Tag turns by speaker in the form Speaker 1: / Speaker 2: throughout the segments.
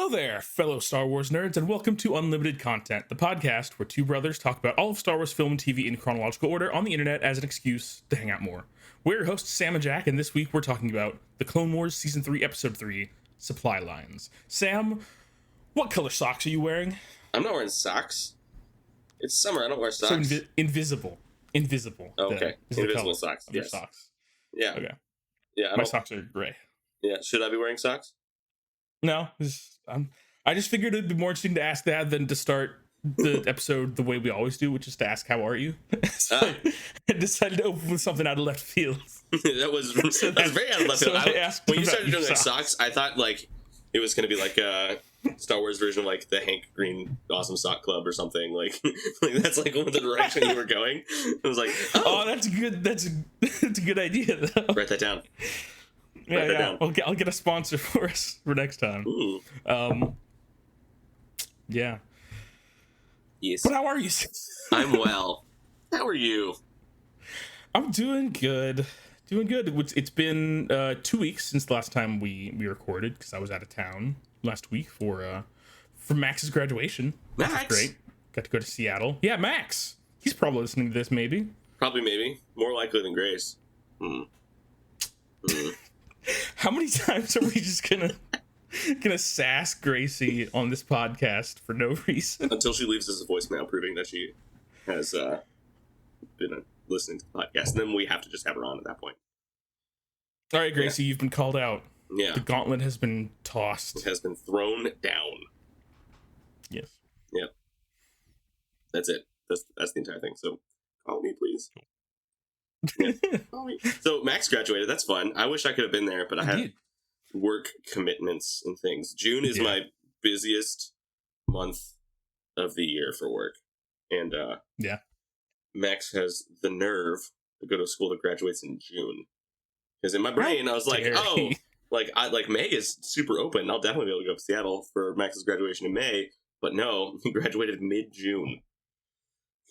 Speaker 1: Hello there, fellow Star Wars nerds, and welcome to Unlimited Content, the podcast where two brothers talk about all of Star Wars film and TV in chronological order on the internet as an excuse to hang out more. We're your hosts, Sam and Jack, and this week we're talking about the Clone Wars Season 3, Episode 3, Supply Lines. Sam, what color socks are you wearing?
Speaker 2: I'm not wearing socks. It's summer, I don't wear socks.
Speaker 1: So invisible. Oh,
Speaker 2: okay. Invisible socks, yes.
Speaker 1: Socks.
Speaker 2: Yeah.
Speaker 1: Okay.
Speaker 2: Yeah.
Speaker 1: My socks are gray.
Speaker 2: Yeah, should I be wearing socks?
Speaker 1: No, I just figured it'd be more interesting to ask that than to start the episode the way we always do, which is to ask, how are you? So I decided to open with something out of left field.
Speaker 2: that was very out of left field. When you started doing like socks, I thought like it was going to be like a Star Wars version of like the Hank Green Awesome Sock Club or something. Like that's like the direction you were going. It was like,
Speaker 1: oh, that's good. That's a good idea, though.
Speaker 2: Write that down.
Speaker 1: Yeah. I'll get a sponsor for us for next time.
Speaker 2: Ooh.
Speaker 1: Yeah.
Speaker 2: Yes.
Speaker 1: But how are you?
Speaker 2: I'm well. How are you?
Speaker 1: I'm doing good. It's been 2 weeks since the last time we recorded, because I was out of town last week for Max's graduation.
Speaker 2: Max?
Speaker 1: Which was great. Got to go to Seattle. Yeah, Max. He's probably listening to this, maybe.
Speaker 2: Probably, maybe. More likely than Grace.
Speaker 1: How many times are we just gonna sass Gracie on this podcast for no reason?
Speaker 2: Until she leaves us a voicemail proving that she has been listening to the podcast. And then we have to just have her on at that point.
Speaker 1: All right, Gracie, You've been called out.
Speaker 2: Yeah.
Speaker 1: The gauntlet has been tossed.
Speaker 2: It has been thrown down.
Speaker 1: Yes.
Speaker 2: Yep. That's it. That's the entire thing. So call me, please. Yeah. Call me. So Max graduated. That's fun. I wish I could have been there, but I had work commitments and things. June is my busiest month of the year for work. And Max has the nerve to go to a school that graduates in June. Because in my brain, I was like, May is super open. I'll definitely be able to go to Seattle for Max's graduation in May. But no, he graduated mid-June.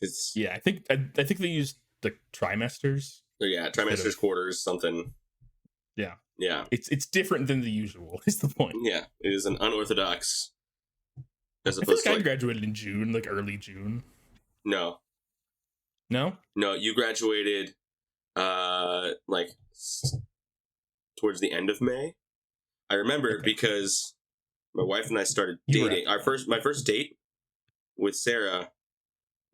Speaker 1: I think they used the trimesters.
Speaker 2: Yeah, trimesters, quarters, something.
Speaker 1: Yeah.
Speaker 2: Yeah.
Speaker 1: It's different than the usual, is the point.
Speaker 2: Yeah, it is an unorthodox. As
Speaker 1: opposed to I graduated in June, like early June.
Speaker 2: No, you graduated towards the end of May. I remember because my wife and I started dating. My first date with Sarah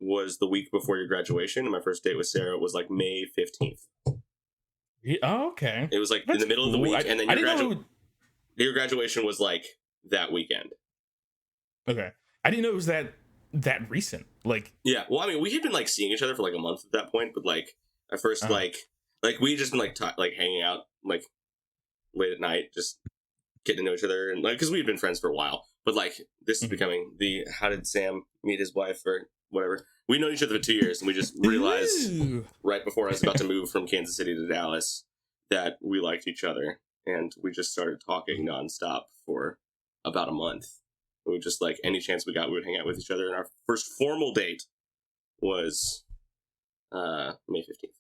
Speaker 2: was the week before your graduation, and my first date with Sarah was like May 15th.
Speaker 1: Oh, okay.
Speaker 2: It was like in the middle of the week, and then your graduation was like that weekend.
Speaker 1: Okay. I didn't know it was that recent. Like,
Speaker 2: yeah, well, I mean, we had been like seeing each other for like a month at that point, but like at first, like we had just been like hanging out like late at night, just getting to know each other, and like because we had been friends for a while. But like this is becoming the how did Sam meet his wife or whatever. We'd known each other for 2 years, and we just realized right before I was about to move from Kansas City to Dallas that we liked each other, and we just started talking nonstop for about a month. We would just like any chance we got, we would hang out with each other. And our first formal date was May 15th.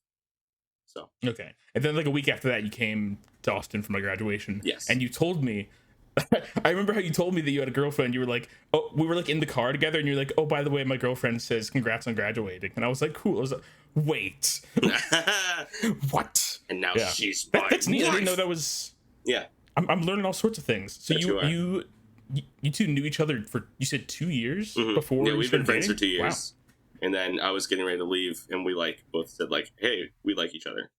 Speaker 2: So
Speaker 1: okay, and then like a week after that, you came to Austin for my graduation.
Speaker 2: Yes,
Speaker 1: and you told me. I remember how you told me that you had a girlfriend. You were like, oh, we were like in the car together, and you're like, oh, by the way, my girlfriend says congrats on graduating. And I was like, cool. I was like, wait, what?
Speaker 2: And now she's
Speaker 1: that's neat. I didn't know that was.
Speaker 2: Yeah,
Speaker 1: I'm learning all sorts of things. So you two knew each other for, you said 2 years before.
Speaker 2: Yeah, we've been friends
Speaker 1: dating?
Speaker 2: for 2 years.
Speaker 1: Wow.
Speaker 2: And then I was getting ready to leave, and we like both said like, hey, we like each other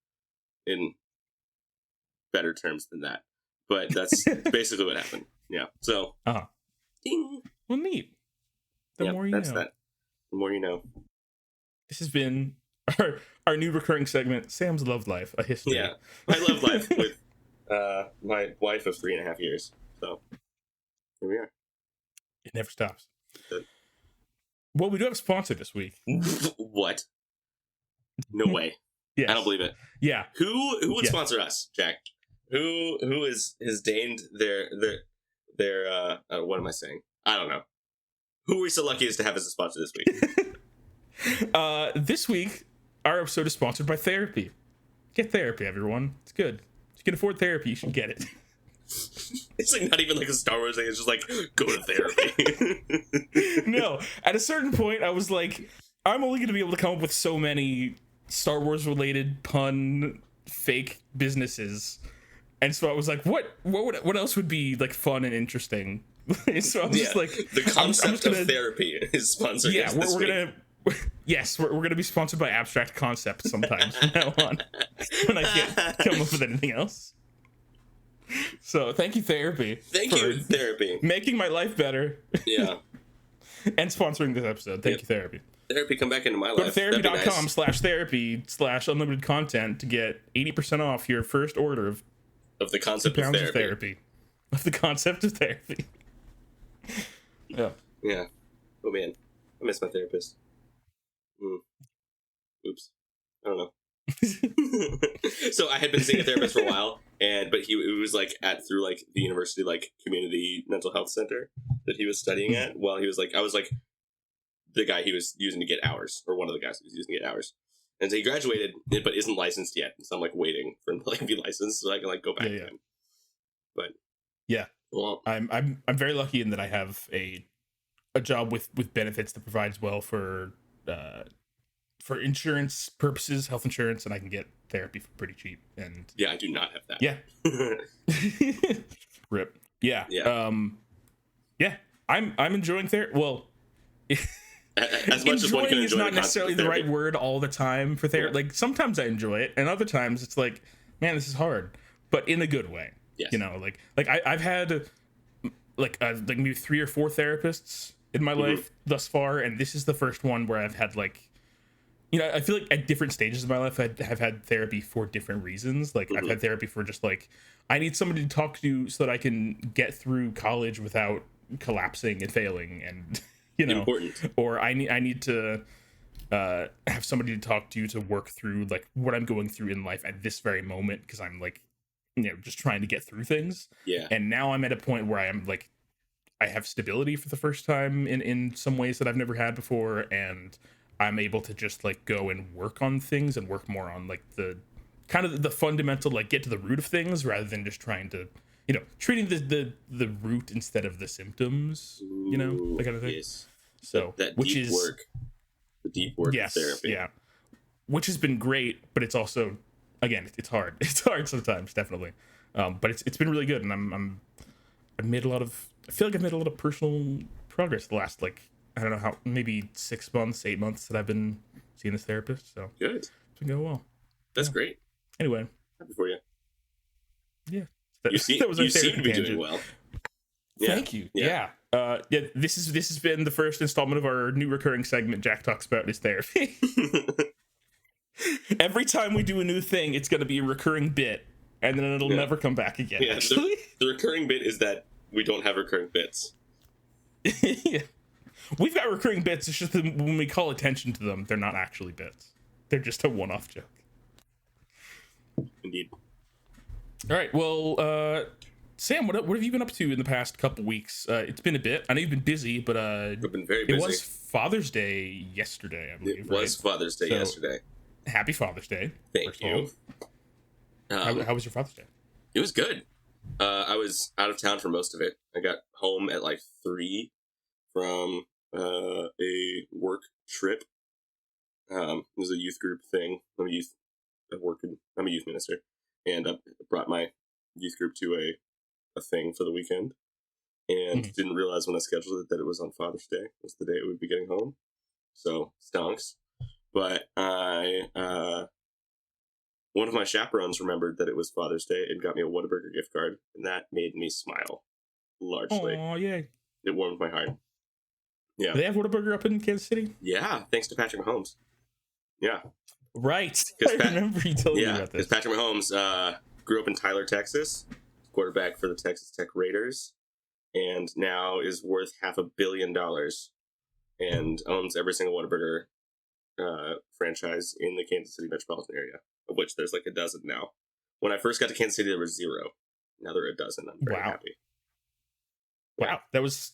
Speaker 2: in better terms than that. But that's basically what happened. Yeah. So. Ding.
Speaker 1: Well, neat. The more you know.
Speaker 2: The more you know.
Speaker 1: This has been our new recurring segment, Sam's Love Life, a history.
Speaker 2: Yeah. My love life with my wife of 3.5 years. So here we are.
Speaker 1: It never stops. Well, we do have a sponsor this week.
Speaker 2: What? No way.
Speaker 1: Yes.
Speaker 2: I don't believe it.
Speaker 1: Yeah.
Speaker 2: Who would sponsor us, Jack? Who has deigned their what am I saying? I don't know. Who are we so lucky as to have as a sponsor this week?
Speaker 1: This week, our episode is sponsored by Therapy. Get therapy, everyone. It's good. If you can afford therapy, you should get it.
Speaker 2: It's like not even like a Star Wars thing. It's just like go to therapy.
Speaker 1: No, at a certain point, I was like, I'm only going to be able to come up with so many Star Wars related pun fake businesses, and so I was like, what else would be like fun and interesting? So I was just like,
Speaker 2: the concept of therapy is sponsored.
Speaker 1: Yeah, we're gonna. Yes, we're gonna be sponsored by Abstract Concepts sometimes from now on when I can't come up with anything else. So thank you, therapy.
Speaker 2: Thank you, therapy.
Speaker 1: Making my life better.
Speaker 2: Yeah.
Speaker 1: And sponsoring this episode. Thank you, therapy.
Speaker 2: Therapy, come back into my life.
Speaker 1: Go to therapy.com/therapy/unlimited content to get 80% off your first order of
Speaker 2: the concept of therapy.
Speaker 1: Of the concept of therapy. Yeah.
Speaker 2: Yeah. Oh man, I miss my therapist. Oops. I don't know. So I had been seeing a therapist for a while, but it was like through like the university like community mental health center that he was studying at. While he was like, I was like the guy he was using to get hours, or one of the guys he was using to get hours. And so he graduated, but isn't licensed yet. So I'm like waiting for him to like be licensed so I can like go back to him. But
Speaker 1: yeah,
Speaker 2: well,
Speaker 1: I'm very lucky in that I have a job with benefits that provides well for insurance purposes, health insurance, and I can get therapy for pretty cheap. And
Speaker 2: yeah, I do not have that.
Speaker 1: Yeah. Rip. Yeah.
Speaker 2: Yeah.
Speaker 1: Yeah. I'm enjoying therapy. Well,
Speaker 2: as much as one can enjoy
Speaker 1: is not necessarily the right word all the time for therapy.
Speaker 2: Yeah.
Speaker 1: Like sometimes I enjoy it, and other times it's like, man, this is hard, but in a good way.
Speaker 2: Yes.
Speaker 1: You know, like I've had like maybe 3 or 4 therapists in my life thus far, and this is the first one where I've had like, you know, I feel like at different stages of my life I have had therapy for different reasons. Like I've had therapy for just like, I need somebody to talk to so that I can get through college without collapsing and failing, and you know,
Speaker 2: important.
Speaker 1: Or I need to have somebody to talk to work through like what I'm going through in life at this very moment, because I'm like, you know, just trying to get through things.
Speaker 2: Yeah.
Speaker 1: And now I'm at a point where I am like, I have stability for the first time in some ways that I've never had before, and I'm able to just like go and work on things and work more on like the kind of the fundamental, like get to the root of things rather than just trying to, you know, treating the root instead of the symptoms, you know, that kind of thing.
Speaker 2: Yes.
Speaker 1: So
Speaker 2: that
Speaker 1: which
Speaker 2: deep
Speaker 1: is
Speaker 2: work, the deep work
Speaker 1: yes,
Speaker 2: of therapy.
Speaker 1: Yeah, which has been great, but it's also, again, it's hard. It's hard sometimes, definitely. But it's been really good, and I've made a lot of, I feel like I've made a lot of personal progress the last, like, I don't know how, maybe 6 months, 8 months that I've been seeing this therapist. So
Speaker 2: good.
Speaker 1: It's been going well.
Speaker 2: That's great.
Speaker 1: Anyway,
Speaker 2: happy for you.
Speaker 1: Yeah,
Speaker 2: you seem to be doing well. Yeah.
Speaker 1: Thank you. Yeah. This has been the first installment of our new recurring segment. Jack talks about his therapy. Every time we do a new thing, it's going to be a recurring bit, and then it'll never come back again.
Speaker 2: Yeah, the recurring bit is that we don't have recurring bits.
Speaker 1: Yeah. We've got recurring bits. It's just that when we call attention to them, they're not actually bits. They're just a one-off joke.
Speaker 2: Indeed.
Speaker 1: All right. Well, Sam, what have you been up to in the past couple weeks? It's been a bit. I know you've been busy, but
Speaker 2: I've been very busy.
Speaker 1: It was Father's Day yesterday, I believe.
Speaker 2: It was Father's Day yesterday.
Speaker 1: Happy Father's Day.
Speaker 2: Thank you.
Speaker 1: How was your Father's Day?
Speaker 2: It was good. I was out of town for most of it. I got home at like 3 from a work trip. It was a youth group thing. I'm a youth minister, and I brought my youth group to a thing for the weekend, and didn't realize when I scheduled it that it was on Father's Day. It was the day I would be getting home, so stonks. But one of my chaperones remembered that it was Father's Day and got me a Whataburger gift card, and that made me smile largely.
Speaker 1: Oh, yay.
Speaker 2: It warmed my heart. Yeah.
Speaker 1: Do they have Whataburger up in Kansas City?
Speaker 2: Yeah, thanks to Patrick Mahomes. Yeah.
Speaker 1: Right. I remember you telling me about this.
Speaker 2: Because Patrick Mahomes grew up in Tyler, Texas, quarterback for the Texas Tech Raiders, and now is worth $500 million and owns every single Whataburger franchise in the Kansas City metropolitan area, of which there's like a dozen now. When I first got to Kansas City, there were 0. Now there are a dozen. I'm very happy.
Speaker 1: Wow, that's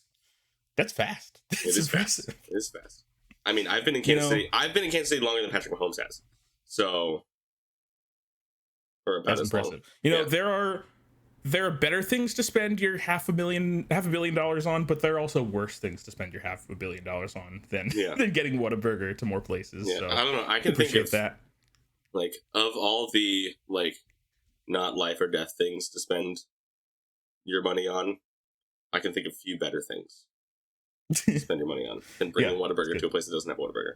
Speaker 1: fast.
Speaker 2: It is fast. It is fast. I mean, I've been in Kansas City. I've been in Kansas City longer than Patrick Mahomes has. So,
Speaker 1: that's impressive. You know, there there are better things to spend your half a billion dollars on, but there are also worse things to spend your $500 million on than than getting Whataburger to more places.
Speaker 2: Yeah,
Speaker 1: so
Speaker 2: I don't know. I can think of
Speaker 1: that.
Speaker 2: Like, of all the like not life or death things to spend your money on, I can think of few better things to spend your money on than bringing Whataburger to a place that doesn't have Whataburger.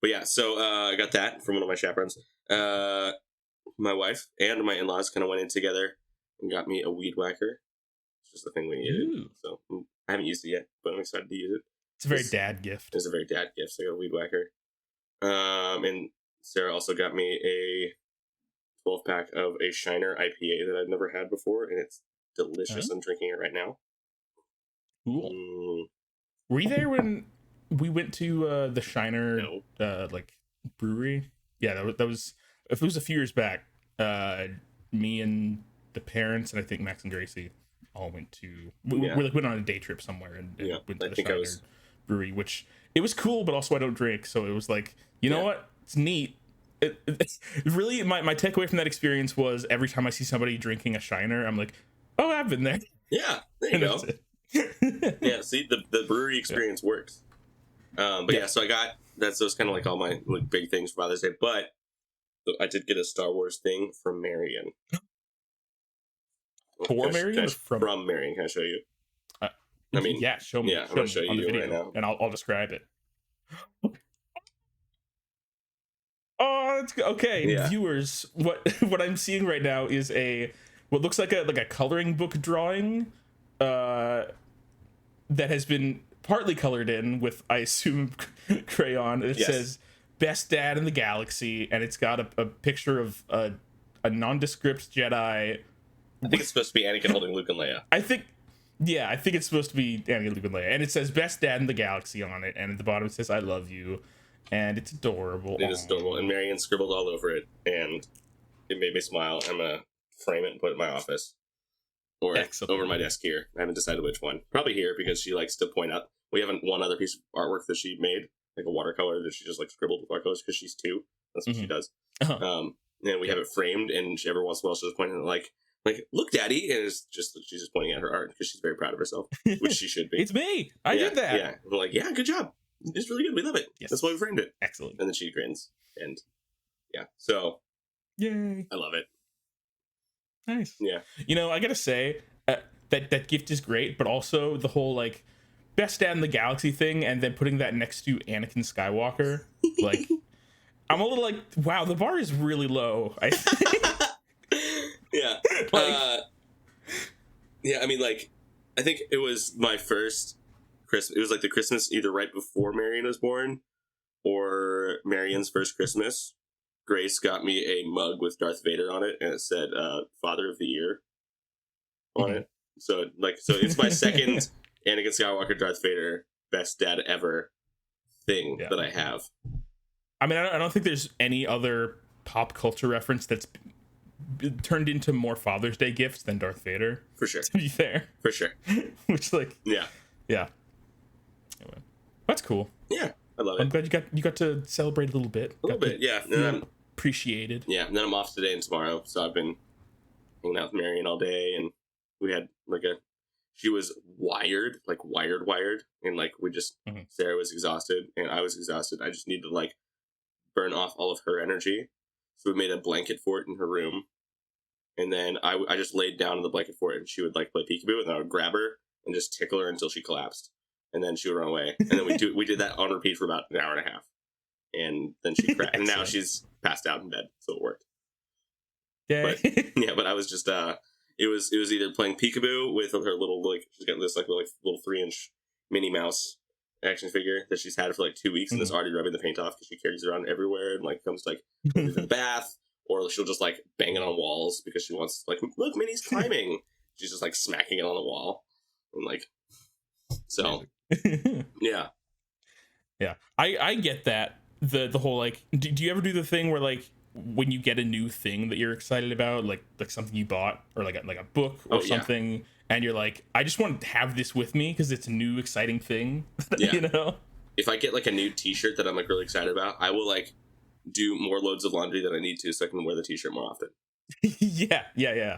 Speaker 2: But yeah, so I got that from one of my chaperones. My wife and my in-laws kind of went in together and got me a weed whacker. It's just a thing we needed. So I haven't used it yet, but I'm excited to use it.
Speaker 1: It's a very dad gift.
Speaker 2: It's a very dad gift, so I got a weed whacker. And Sarah also got me a 12-pack of a Shiner IPA that I've never had before, and it's delicious. I'm drinking it right now.
Speaker 1: Cool. Were you there when we went to the Shiner like brewery? Yeah, that was if it was a few years back. Me and the parents and I think Max and Gracie all went to we went on a day trip somewhere and went to the Shiner brewery, which it was cool, but also I don't drink, so it was like, you know what, it's neat. It's really my takeaway from that experience was every time I see somebody drinking a Shiner, I'm like, oh, I've been there.
Speaker 2: Yeah, there you go. Yeah, see, the brewery experience works. But so I got those kind of like all my like big things for Father's Day, but I did get a Star Wars thing from Marion.
Speaker 1: Marion?
Speaker 2: From Marion. Can I show you?
Speaker 1: I mean, show me.
Speaker 2: Yeah, I'm going to show you on the video right now.
Speaker 1: And I'll describe it. Oh, that's good. Okay, viewers, what I'm seeing right now is what looks like a coloring book drawing that has been partly colored in with, I assume, crayon. It says "Best Dad in the Galaxy," and it's got a picture of a nondescript Jedi.
Speaker 2: I think it's supposed to be Anakin holding Luke and Leia.
Speaker 1: I think it's supposed to be Anakin, Luke, and Leia, and it says "Best Dad in the Galaxy" on it, and at the bottom it says "I love you." And it's adorable.
Speaker 2: It is adorable. And Marion scribbled all over it, and it made me smile. I'm going to frame it and put it in my office. Or over my desk here. I haven't decided which one. Probably here, because she likes to point out. We have one other piece of artwork that she made, like a watercolor that she just like scribbled with watercolors, because she's 2. That's what she does. And we have it framed, and every once in a while she'll just point at it like, look, Daddy. And she's just pointing at her art, because she's very proud of herself, which she should be.
Speaker 1: It's me. I did that.
Speaker 2: Yeah. I'm like, yeah, good job. It's really good. We love it. Yes. That's why we framed it.
Speaker 1: Excellent.
Speaker 2: And then she grins. And so
Speaker 1: yay.
Speaker 2: I love it.
Speaker 1: Nice.
Speaker 2: Yeah.
Speaker 1: You know, I gotta say that gift is great, but also the whole like best dad in the galaxy thing, and then putting that next to Anakin Skywalker, like I'm a little like, wow, the bar is really low. I think.
Speaker 2: Yeah. I mean, like, I think it was my first Christmas. It was like the Christmas either right before Marion was born or Marion's first Christmas. Grace got me a mug with Darth Vader on it, and it said Father of the Year on it. So it's my second Anakin Skywalker, Darth Vader, best dad ever thing that I have.
Speaker 1: I mean, I don't think there's any other pop culture reference that's turned into more Father's Day gifts than Darth Vader.
Speaker 2: For sure.
Speaker 1: To be fair.
Speaker 2: For sure.
Speaker 1: Which, like...
Speaker 2: Yeah.
Speaker 1: Anyway, that's cool.
Speaker 2: Yeah, I love it.
Speaker 1: I'm glad you got to celebrate a little bit.
Speaker 2: A little bit, yeah.
Speaker 1: Appreciated. Yeah,
Speaker 2: and then I'm off today and tomorrow, so I've been hanging out with Marion all day, and we had she was wired, and like we just Sarah was exhausted and I was exhausted. I just needed to like burn off all of her energy, so we made a blanket fort in her room, and then I just laid down in the blanket fort, and she would like play peekaboo, and I would grab her and just tickle her until she collapsed. And then she would run away. And then we did that on repeat for about an hour and a half. And then she crashed. And now she's passed out in bed, so it worked.
Speaker 1: Yeah.
Speaker 2: But I was just it was either playing peekaboo with her little she's got this little 3-inch Minnie Mouse action figure that she's had for like 2 weeks and is already rubbing the paint off because she carries it around everywhere and like comes to the bath, or she'll just like bang it on walls because she wants like, look, Minnie's climbing. She's just like smacking it on the wall. And like so yeah
Speaker 1: I get that the whole like do you ever do the thing where like when you get a new thing that you're excited about, like something you bought or like a book or something, and you're like, I just want to have this with me because it's a new exciting thing. You know,
Speaker 2: if I get like a new t-shirt that I'm like really excited about, I will like do more loads of laundry than I need to so I can wear the t-shirt more often.
Speaker 1: Yeah.
Speaker 2: Yeah.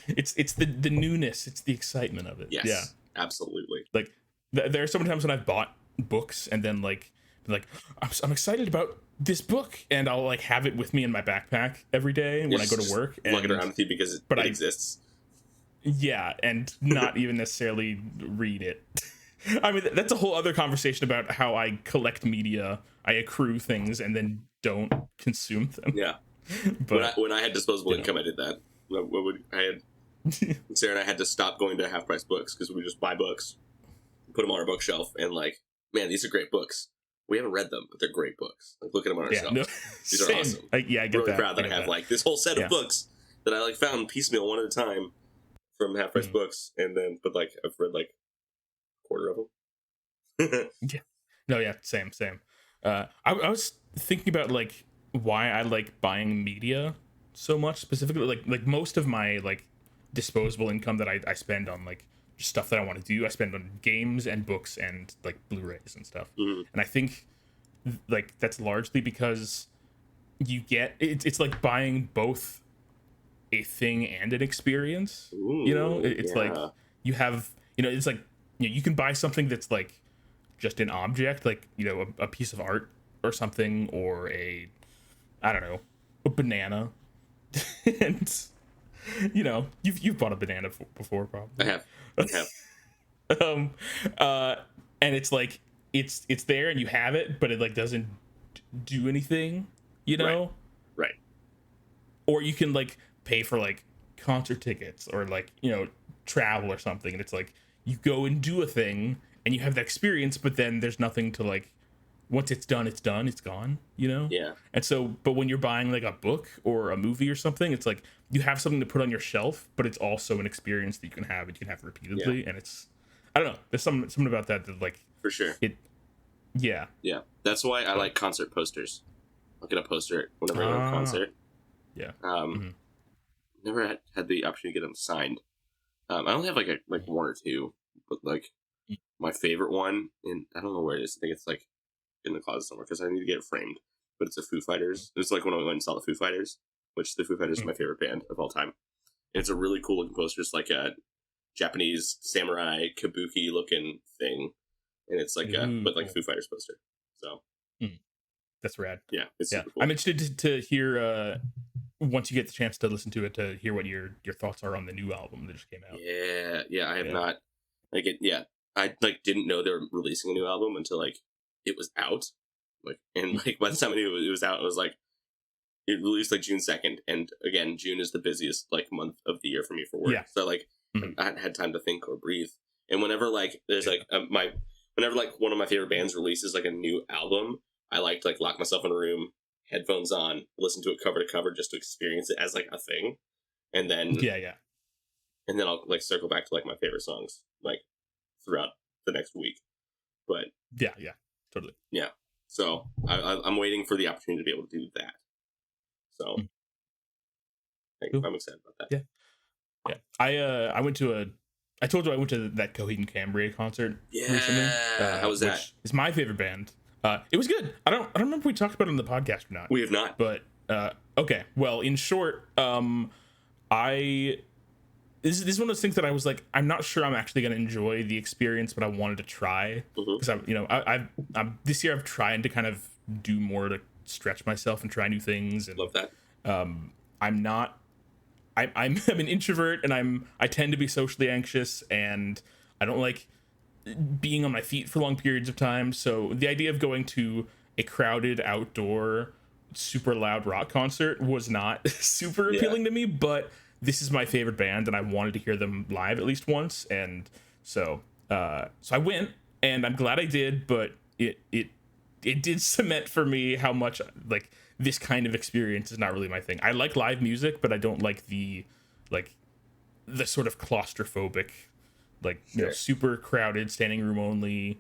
Speaker 1: It's the newness, it's the excitement of it.
Speaker 2: Yes.
Speaker 1: Yeah.
Speaker 2: Absolutely.
Speaker 1: Like there are so many times when I've bought books and then like I'm excited about this book, and I'll like have it with me in my backpack every day when I go to work, and
Speaker 2: lug it around with you because it exists.
Speaker 1: Yeah, and not even necessarily read it. I mean, that's a whole other conversation about how I collect media. I accrue things and then don't consume them.
Speaker 2: Yeah.
Speaker 1: But
Speaker 2: when I had disposable income, I did that. Sarah and I had to stop going to half price books because we just buy books, put them on our bookshelf, and like, man, these are great books. We haven't read them, but they're great books. Like, look at them on our shelf. No, these are awesome.
Speaker 1: I get
Speaker 2: really
Speaker 1: that.
Speaker 2: proud that I have like this whole set of books that I like found piecemeal one at a time from half price books, and then but like I've read like a quarter of them.
Speaker 1: Same. I was thinking about like why I like buying media so much, specifically like most of my like disposable income that I spend on like stuff that I want to do, I spend on games and books and like Blu-rays and stuff. And I think like that's largely because you get it's like buying both a thing and an experience.
Speaker 2: Ooh,
Speaker 1: it's like you have, it's like, you can buy something that's like just an object, like, a piece of art or something, or a banana. And you've bought a banana before, probably.
Speaker 2: I have.
Speaker 1: And it's like it's there and you have it, but it like doesn't do anything,
Speaker 2: Right.
Speaker 1: Or you can like pay for like concert tickets or like travel or something, and it's like you go and do a thing and you have that experience, but then there's nothing to like, once it's done, it's gone,
Speaker 2: Yeah.
Speaker 1: And so, but when you're buying like a book or a movie or something, it's like you have something to put on your shelf, but it's also an experience that you can have repeatedly. And it's, I don't know, there's something about that like,
Speaker 2: for sure,
Speaker 1: yeah
Speaker 2: that's why I like concert posters. I'll get a poster whenever I go to a concert. Never had the opportunity to get them signed. I only have like one or two, but like my favorite one, and I don't know where it is. I think it's like in the closet somewhere because I need to get it framed. But it's a Foo Fighters. It's like when I went and saw the Foo Fighters, which the Foo Fighters is my favorite band of all time. And it's a really cool looking poster. It's like a Japanese samurai kabuki looking thing, and it's like but like Foo Fighters poster. So
Speaker 1: that's rad.
Speaker 2: Yeah, it's super cool.
Speaker 1: I'm interested to hear once you get the chance to listen to it, to hear what your thoughts are on the new album that just came out.
Speaker 2: Yeah, I have not like it. Yeah, I like didn't know they were releasing a new album until like it was out. Like, and like by the time I knew it was out, it was like it released like June 2nd, and again, June is the busiest like month of the year for me for work.
Speaker 1: Yeah.
Speaker 2: So like I hadn't had time to think or breathe. And whenever like there's like whenever like one of my favorite bands releases like a new album, I like to like lock myself in a room, headphones on, listen to it cover to cover just to experience it as like a thing. And then and then I'll like circle back to like my favorite songs like throughout the next week. But
Speaker 1: yeah, totally.
Speaker 2: Yeah. So I'm waiting for the opportunity to be able to do that. So I'm excited about that.
Speaker 1: Yeah. I went to I told you I went to that Coheed and Cambria concert recently.
Speaker 2: How was that?
Speaker 1: It's my favorite band. It was good. I don't remember if we talked about it on the podcast or not.
Speaker 2: We have not.
Speaker 1: But okay. Well, in short, this is one of those things that I was like, I'm not sure I'm actually going to enjoy the experience, but I wanted to try because I'm this year I've tried to kind of do more to stretch myself and try new things. And
Speaker 2: love that.
Speaker 1: I'm an introvert, and I tend to be socially anxious, and I don't like being on my feet for long periods of time. So the idea of going to a crowded outdoor super loud rock concert was not super appealing to me, but this is my favorite band and I wanted to hear them live at least once. And so I went, and I'm glad I did, but it did cement for me how much like this kind of experience is not really my thing. I like live music, but I don't like the sort of claustrophobic, super crowded, standing room only.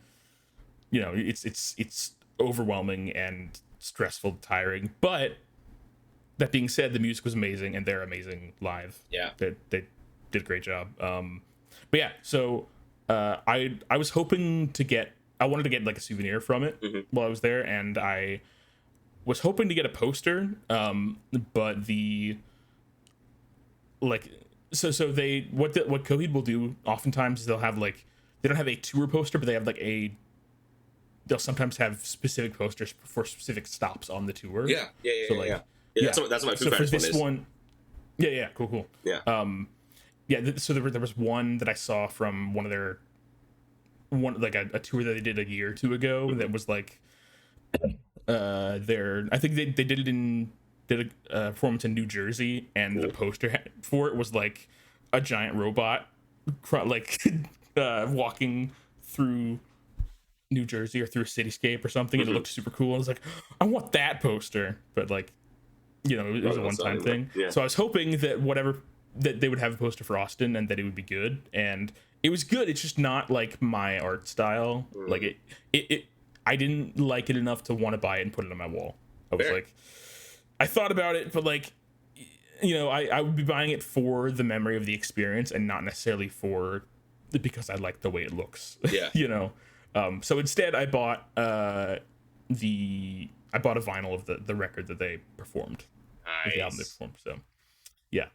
Speaker 1: It's overwhelming and stressful, tiring. But that being said, the music was amazing, and they're amazing live.
Speaker 2: Yeah,
Speaker 1: they did a great job. But yeah, so I was hoping to get. I wanted to get like a souvenir from it while I was there, and I was hoping to get a poster. But like so they what Coheed will do oftentimes is they'll have like they don't have a tour poster, but they have like they'll sometimes have specific posters for specific stops on the tour.
Speaker 2: Yeah. That's what my Foo
Speaker 1: so
Speaker 2: Fighters
Speaker 1: for this
Speaker 2: one is.
Speaker 1: Cool.
Speaker 2: Yeah.
Speaker 1: So there was one that I saw from one of their a tour that they did a year or two ago that was like I think they did a performance in New Jersey, and the poster for it was like a giant robot like walking through New Jersey or through a cityscape or something, and it looked super cool. I was like, I want that poster, but like, you know, it was a one-time thing.
Speaker 2: Yeah.
Speaker 1: So I was hoping that they would have a poster for Austin and that it would be good, and it was good. It's just not like my art style. Like it I didn't like it enough to want to buy it and put it on my wall. I was like, I thought about it, but like, you know, I would be buying it for the memory of the experience and not necessarily because I like the way it looks.
Speaker 2: Yeah.
Speaker 1: You know. So instead I bought a vinyl of the record that they performed.
Speaker 2: Nice.
Speaker 1: The album they performed. So yeah.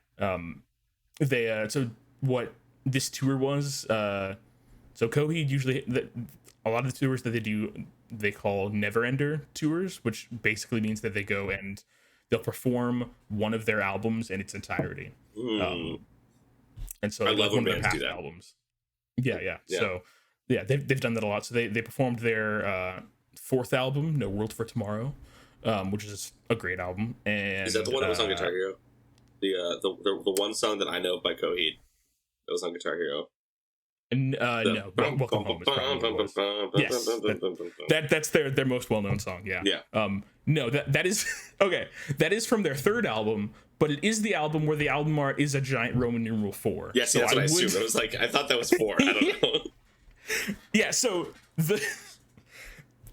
Speaker 1: So what this tour was, so Coheed usually a lot of the tours that they do they call never ender tours, which basically means that they go and they'll perform one of their albums in its entirety. And so
Speaker 2: I love when
Speaker 1: one of their
Speaker 2: bands do
Speaker 1: past
Speaker 2: that.
Speaker 1: albums. Yeah. So yeah, they've done that a lot. So they performed their fourth album, No World for Tomorrow, which is a great album. And
Speaker 2: is that the one that was on Guitar Hero? The one song that I know by Coheed that was on Guitar Hero.
Speaker 1: No, but Welcome Home is probably what it was. Yes, that's their most well-known song. Yeah. No, that is okay. That is from their third album, but it is the album where the album art is a giant Roman numeral 4.
Speaker 2: Yes, so that's what I assumed. I was like, I thought that was 4. I don't know.
Speaker 1: Yeah, so they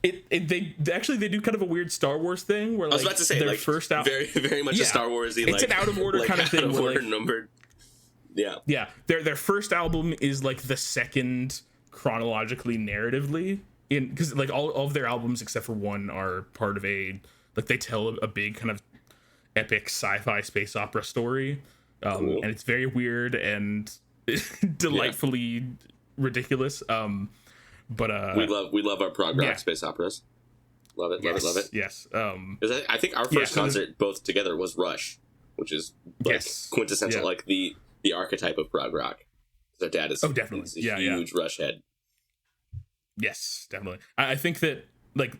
Speaker 1: do kind of a weird Star Wars thing where like
Speaker 2: I was about to say
Speaker 1: their
Speaker 2: like
Speaker 1: first album
Speaker 2: very much a Star Wars-y,
Speaker 1: it's
Speaker 2: like
Speaker 1: an out of order
Speaker 2: like
Speaker 1: kind of thing.
Speaker 2: Out of order
Speaker 1: like,
Speaker 2: numbered. Yeah.
Speaker 1: Their first album is like the second chronologically narratively because like all of their albums except for one are part of a like they tell a big kind of epic sci-fi space opera story,
Speaker 2: cool.
Speaker 1: and it's very weird and delightfully ridiculous. But
Speaker 2: we love our prog rock space operas. Love it.
Speaker 1: Yes.
Speaker 2: I think our first concert both together was Rush, which is like quintessential, like the archetype of prog rock. Our dad is
Speaker 1: definitely
Speaker 2: a huge Rush head.
Speaker 1: Yes, definitely. I think that like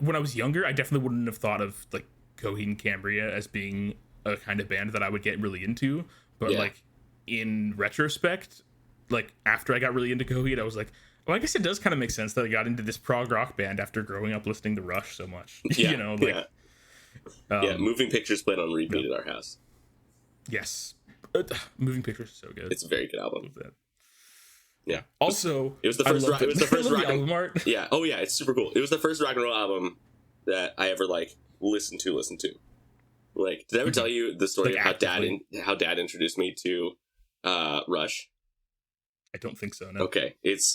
Speaker 1: when I was younger, I definitely wouldn't have thought of like Coheed and Cambria as being a kind of band that I would get really into. But like in retrospect, like after I got really into Coheed, I was like, well, I guess it does kind of make sense that I got into this prog rock band after growing up listening to Rush so much. You know, like
Speaker 2: Moving Pictures played on repeat at our house.
Speaker 1: Yes, Moving Pictures is so good.
Speaker 2: It's a very good album. Yeah.
Speaker 1: Also,
Speaker 2: it was the first rock
Speaker 1: album art.
Speaker 2: Yeah. Oh yeah, it's super cool. It was the first rock and roll album that I ever like listened to. Like, did I ever tell you the story
Speaker 1: like
Speaker 2: of how dad introduced me to Rush?
Speaker 1: I don't think so. No.
Speaker 2: Okay, it's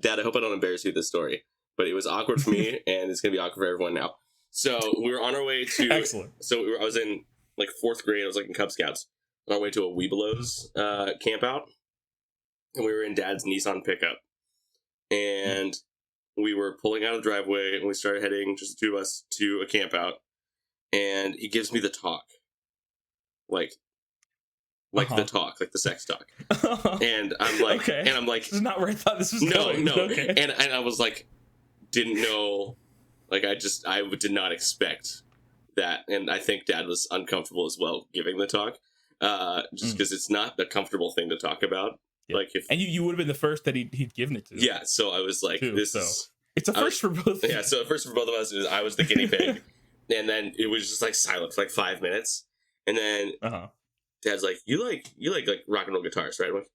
Speaker 2: Dad. I hope I don't embarrass you with this story, but it was awkward for me, and it's gonna be awkward for everyone now. So we were on our way to
Speaker 1: excellent.
Speaker 2: So I was in like 4th grade. I was like in Cub Scouts. On our way to a Webelos camp out, and we were in Dad's Nissan pickup, and we were pulling out of the driveway, and we started heading, just the two of us, to a camp out, and he gives me the talk, like the talk, like the sex talk, and I'm like,
Speaker 1: okay.
Speaker 2: and I'm like,
Speaker 1: this is not where I thought this was going.
Speaker 2: No,
Speaker 1: okay.
Speaker 2: and I was like, didn't know, like I did not expect that, and I think Dad was uncomfortable as well giving the talk, just because it's not a comfortable thing to talk about. Yeah. Like if
Speaker 1: you would have been the first that he'd given it to.
Speaker 2: Yeah, so I was like,
Speaker 1: it's a first for both.
Speaker 2: Yeah, so first for both of us, I was the guinea pig, and then it was just like silent for like 5 minutes, and then Dad's like, you like rock and roll guitars, right? I'm like,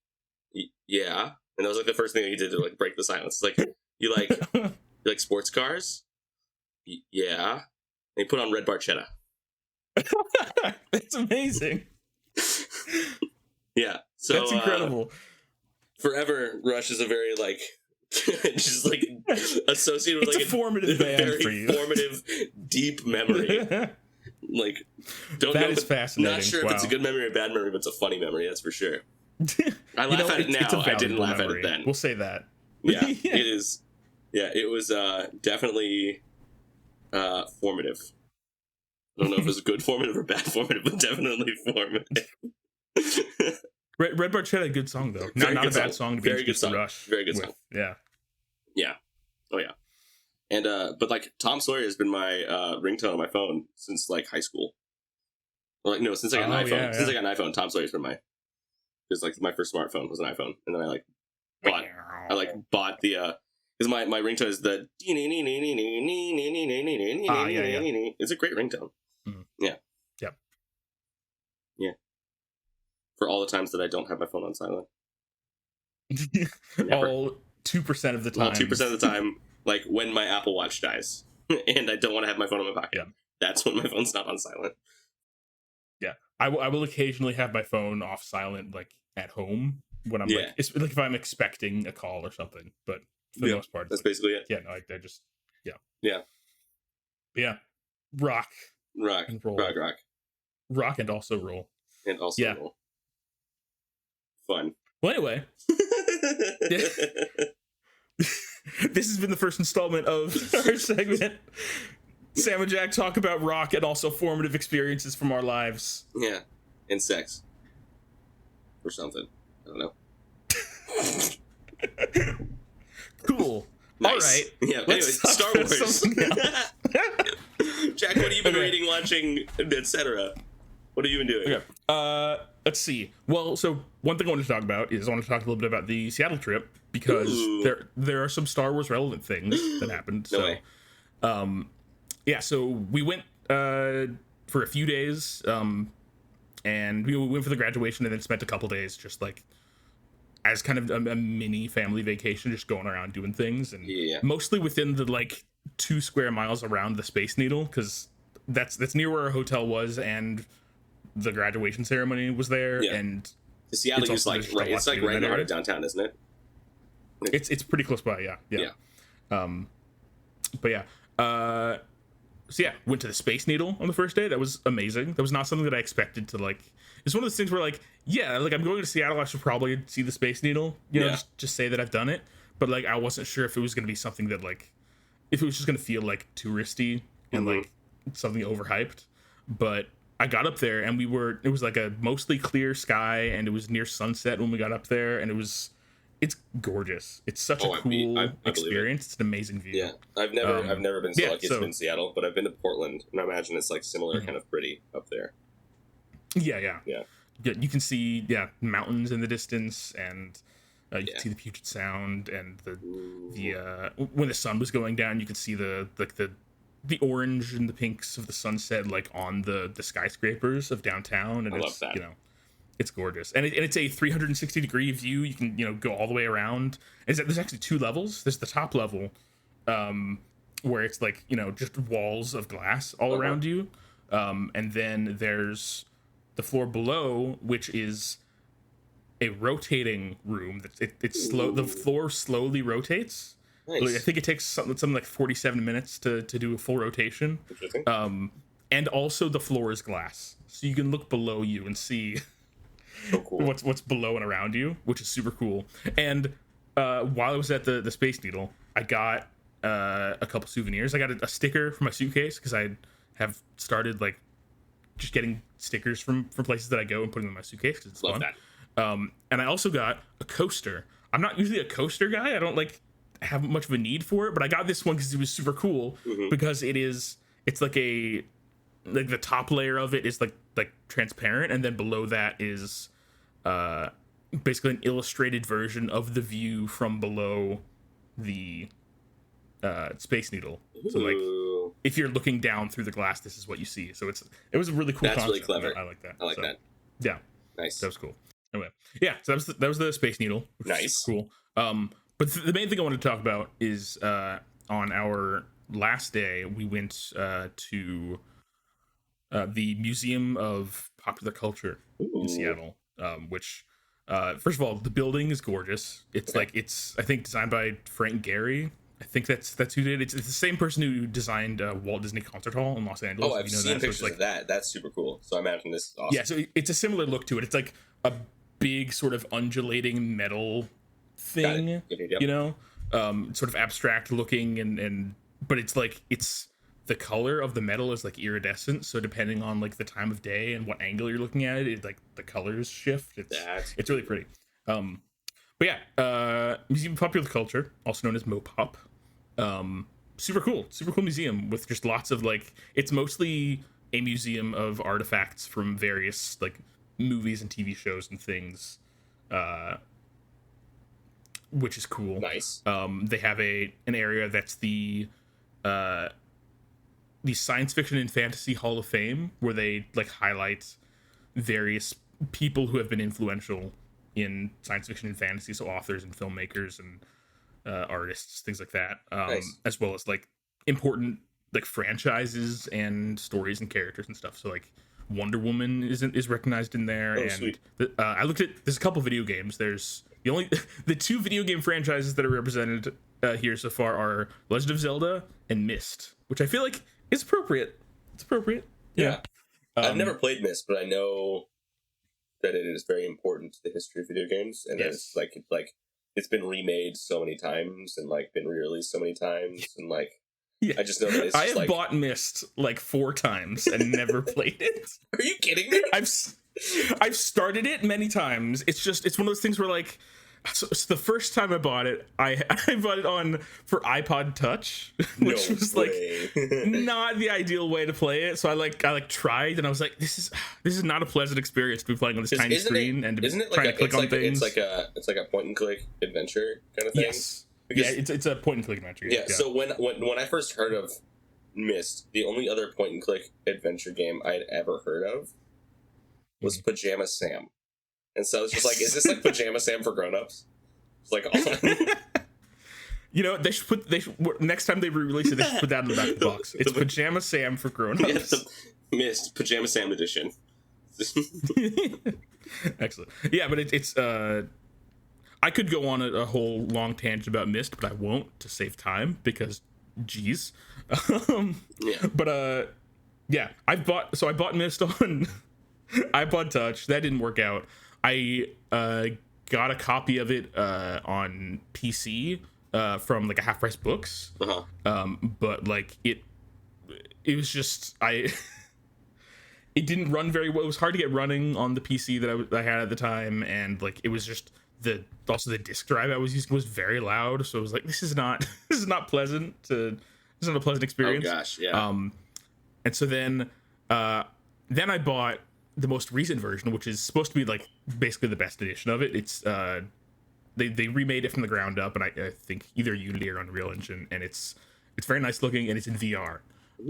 Speaker 2: yeah, and that was like the first thing that he did to like break the silence. It's like, you like sports cars? Yeah, and he put on Red Barchetta.
Speaker 1: That's amazing.
Speaker 2: Yeah, so
Speaker 1: that's incredible.
Speaker 2: Forever, Rush is a very like just like associated with
Speaker 1: it's
Speaker 2: like
Speaker 1: a formative band
Speaker 2: very
Speaker 1: for you.
Speaker 2: Formative, deep memory. Like, don't
Speaker 1: that
Speaker 2: know.
Speaker 1: is fascinating.
Speaker 2: Not sure if it's a good memory or a bad memory, but it's a funny memory. That's for sure. I
Speaker 1: You
Speaker 2: laugh
Speaker 1: know,
Speaker 2: at it now. I didn't laugh
Speaker 1: memory.
Speaker 2: at it then.
Speaker 1: We'll say that.
Speaker 2: Yeah, it is. Yeah, it was definitely formative. I don't know if it was good formative or bad formative, but definitely formative.
Speaker 1: Red Barchetta, a good song though. Not a bad song to be
Speaker 2: very good song.
Speaker 1: Rush.
Speaker 2: Very good song.
Speaker 1: Yeah.
Speaker 2: Yeah. Oh yeah. And but like Tom Sawyer has been my ringtone on my phone since like high school. Well, like no, since I got an iPhone.
Speaker 1: Yeah,
Speaker 2: since I got an iPhone, Tom Sawyer's been my. Because like my first smartphone was an iPhone, and then I bought the because my ringtone is the It's a great ringtone.
Speaker 1: Mm-hmm.
Speaker 2: Yeah.
Speaker 1: Yep.
Speaker 2: Yeah. For all the times that I don't have my phone on silent.
Speaker 1: All 2% of the time.
Speaker 2: Well, 2% of the time, like when my Apple Watch dies, and I don't want to have my phone in my pocket.
Speaker 1: Yeah.
Speaker 2: That's when my phone's not on silent.
Speaker 1: Yeah, I will occasionally have my phone off silent, like at home when I'm like, it's like if I'm expecting a call or something. But for the most part,
Speaker 2: that's basically it.
Speaker 1: Yeah, no, I just
Speaker 2: yeah.
Speaker 1: Rock
Speaker 2: and roll,
Speaker 1: rock and also roll,
Speaker 2: roll. Fun.
Speaker 1: Well, anyway, this has been the first installment of our segment. Sam and Jack talk about rock and also formative experiences from our lives.
Speaker 2: Yeah, and sex. Or something. I don't know.
Speaker 1: Cool.
Speaker 2: Nice.
Speaker 1: All right.
Speaker 2: Yeah, anyway, Star Wars. Jack, what have you been reading, watching, etc.? What have you been doing?
Speaker 1: Okay. Let's see. Well, so one thing I wanted to talk about is I want to talk a little bit about the Seattle trip because there are some Star Wars relevant things that happened.
Speaker 2: No way.
Speaker 1: Yeah, so we went for a few days, and we went for the graduation and then spent a couple days just like as kind of a mini family vacation, just going around doing things, and mostly within the like 2 square miles around the Space Needle, because that's near where our hotel was and the graduation ceremony was there. And
Speaker 2: Seattle is like right. It's like right in the heart of downtown, isn't it?
Speaker 1: It's pretty close by. Yeah. But yeah. So yeah, went to the Space Needle on the first day. That was amazing. That was not something that I expected to like. It's one of those things where like, yeah, like I'm going to Seattle, I should probably see the Space Needle. You know, just say that I've done it. But like, I wasn't sure if it was going to be something that like, if it was just going to feel like touristy and like something overhyped. But I got up there and it was like a mostly clear sky and it was near sunset when we got up there, and it's gorgeous. It's such a cool experience. It's an amazing view.
Speaker 2: Yeah, I've never been so lucky to be in Seattle, but I've been to Portland, and I imagine it's like similar, kind of pretty up there.
Speaker 1: Yeah. You can see mountains in the distance, and you can see the Puget Sound, and the when the sun was going down, you could see the orange and the pinks of the sunset like on the skyscrapers of downtown, and I love that. It's gorgeous, and it's a 360-degree view. You can go all the way around. There's actually 2 levels. There's the top level, where it's like just walls of glass all around you, and then there's the floor below, which is a rotating room. It's slow. The floor slowly rotates. Nice. I think it takes something like 47 minutes to do a full rotation.
Speaker 2: Interesting.
Speaker 1: And also the floor is glass, so you can look below you and see.
Speaker 2: So cool.
Speaker 1: What's below and around you, which is super cool. And while I was at the Space Needle, I got a couple souvenirs. I got a sticker for my suitcase because I have started like just getting stickers from places that I go and putting them in my suitcase because it's fun. That. And I also got a coaster. I'm not usually a coaster guy. I don't like have much of a need for it, but I got this one because it was super cool because it's like the top layer of it is like transparent, and then below that is basically an illustrated version of the view from below the Space Needle.
Speaker 2: Ooh.
Speaker 1: So like if you're looking down through the glass, this is what you see. So it was a really cool.
Speaker 2: That's
Speaker 1: concept.
Speaker 2: really clever.
Speaker 1: I like that.
Speaker 2: I like that.
Speaker 1: Yeah,
Speaker 2: nice.
Speaker 1: That was cool. Anyway, yeah. So that was the Space Needle. Which
Speaker 2: nice.
Speaker 1: Cool. But the main thing I wanted to talk about is on our last day we went to the Museum of Popular Culture in Seattle, which first of all, the building is gorgeous. It's I think designed by Frank Gehry, I think that's who did it. It's the same person who designed Walt Disney Concert Hall in Los Angeles.
Speaker 2: Oh, I've seen pictures of that. That's super cool. So I imagine this is awesome.
Speaker 1: Yeah, so it's a similar look to it. It's like a big sort of undulating metal thing, you know, sort of abstract looking, and but it's like the color of the metal is like iridescent. So depending on like the time of day and what angle you're looking at it, like the colors shift. It's really pretty. But yeah, Museum of Popular Culture, also known as Mopop. Super cool museum with just lots of like, it's mostly a museum of artifacts from various like movies and TV shows and things, which is cool.
Speaker 2: Nice.
Speaker 1: They have an area that's the Science Fiction and Fantasy Hall of Fame, where they like highlight various people who have been influential in science fiction and fantasy, so authors and filmmakers and artists, things like that,
Speaker 2: nice.
Speaker 1: As well as like important like franchises and stories and characters and stuff. So like Wonder Woman is recognized in there. And
Speaker 2: sweet.
Speaker 1: I looked at, there's a couple video games. There's the two video game franchises that are represented here so far are Legend of Zelda and Myst, which I feel like is appropriate. It's appropriate.
Speaker 2: Yeah. I've never played Myst, but I know that it is very important to the history of video games, and yes. It's like it's been remade so many times and like been re-released so many times, and like yeah. I just know that I have
Speaker 1: bought Myst like 4 times and never played it.
Speaker 2: Are you kidding me?
Speaker 1: I've started it many times. It's one of those things where like, so the first time I bought it, I bought it on for iPod Touch, which was like not the ideal way to play it. So I tried, and I was like, this is not a pleasant experience to be playing on this tiny screen and to try to click on things.
Speaker 2: It's like a point and click adventure kind of thing.
Speaker 1: Yes. Because, yeah, it's a point and click adventure.
Speaker 2: Yeah. So when I first heard of Myst, the only other point and click adventure game I'd ever heard of was Pajama Sam. And so it's just like, is this like Pajama Sam for grown-ups? It's like,
Speaker 1: you know, next time they re-release it, they should put that in the back of the box. It's Pajama Sam for grown-ups.
Speaker 2: Yeah, Myst Pajama Sam edition.
Speaker 1: Excellent. Yeah, but it's I could go on a whole long tangent about Myst, but I won't to save time because, geez.
Speaker 2: Yeah.
Speaker 1: But yeah, I bought Myst on iPod Touch. That didn't work out. I got a copy of it on PC from like a Half Price Books. But like it was just it didn't run very well. It was hard to get running on the PC that I had at the time, and like it was just the disk drive I was using was very loud. So it was like, this is not pleasant. This is not a pleasant experience.
Speaker 2: Oh gosh, yeah.
Speaker 1: And so then I bought the most recent version, which is supposed to be like basically the best edition of it. It's they remade it from the ground up, and I think either Unity or Unreal Engine, and it's very nice looking, and it's in VR.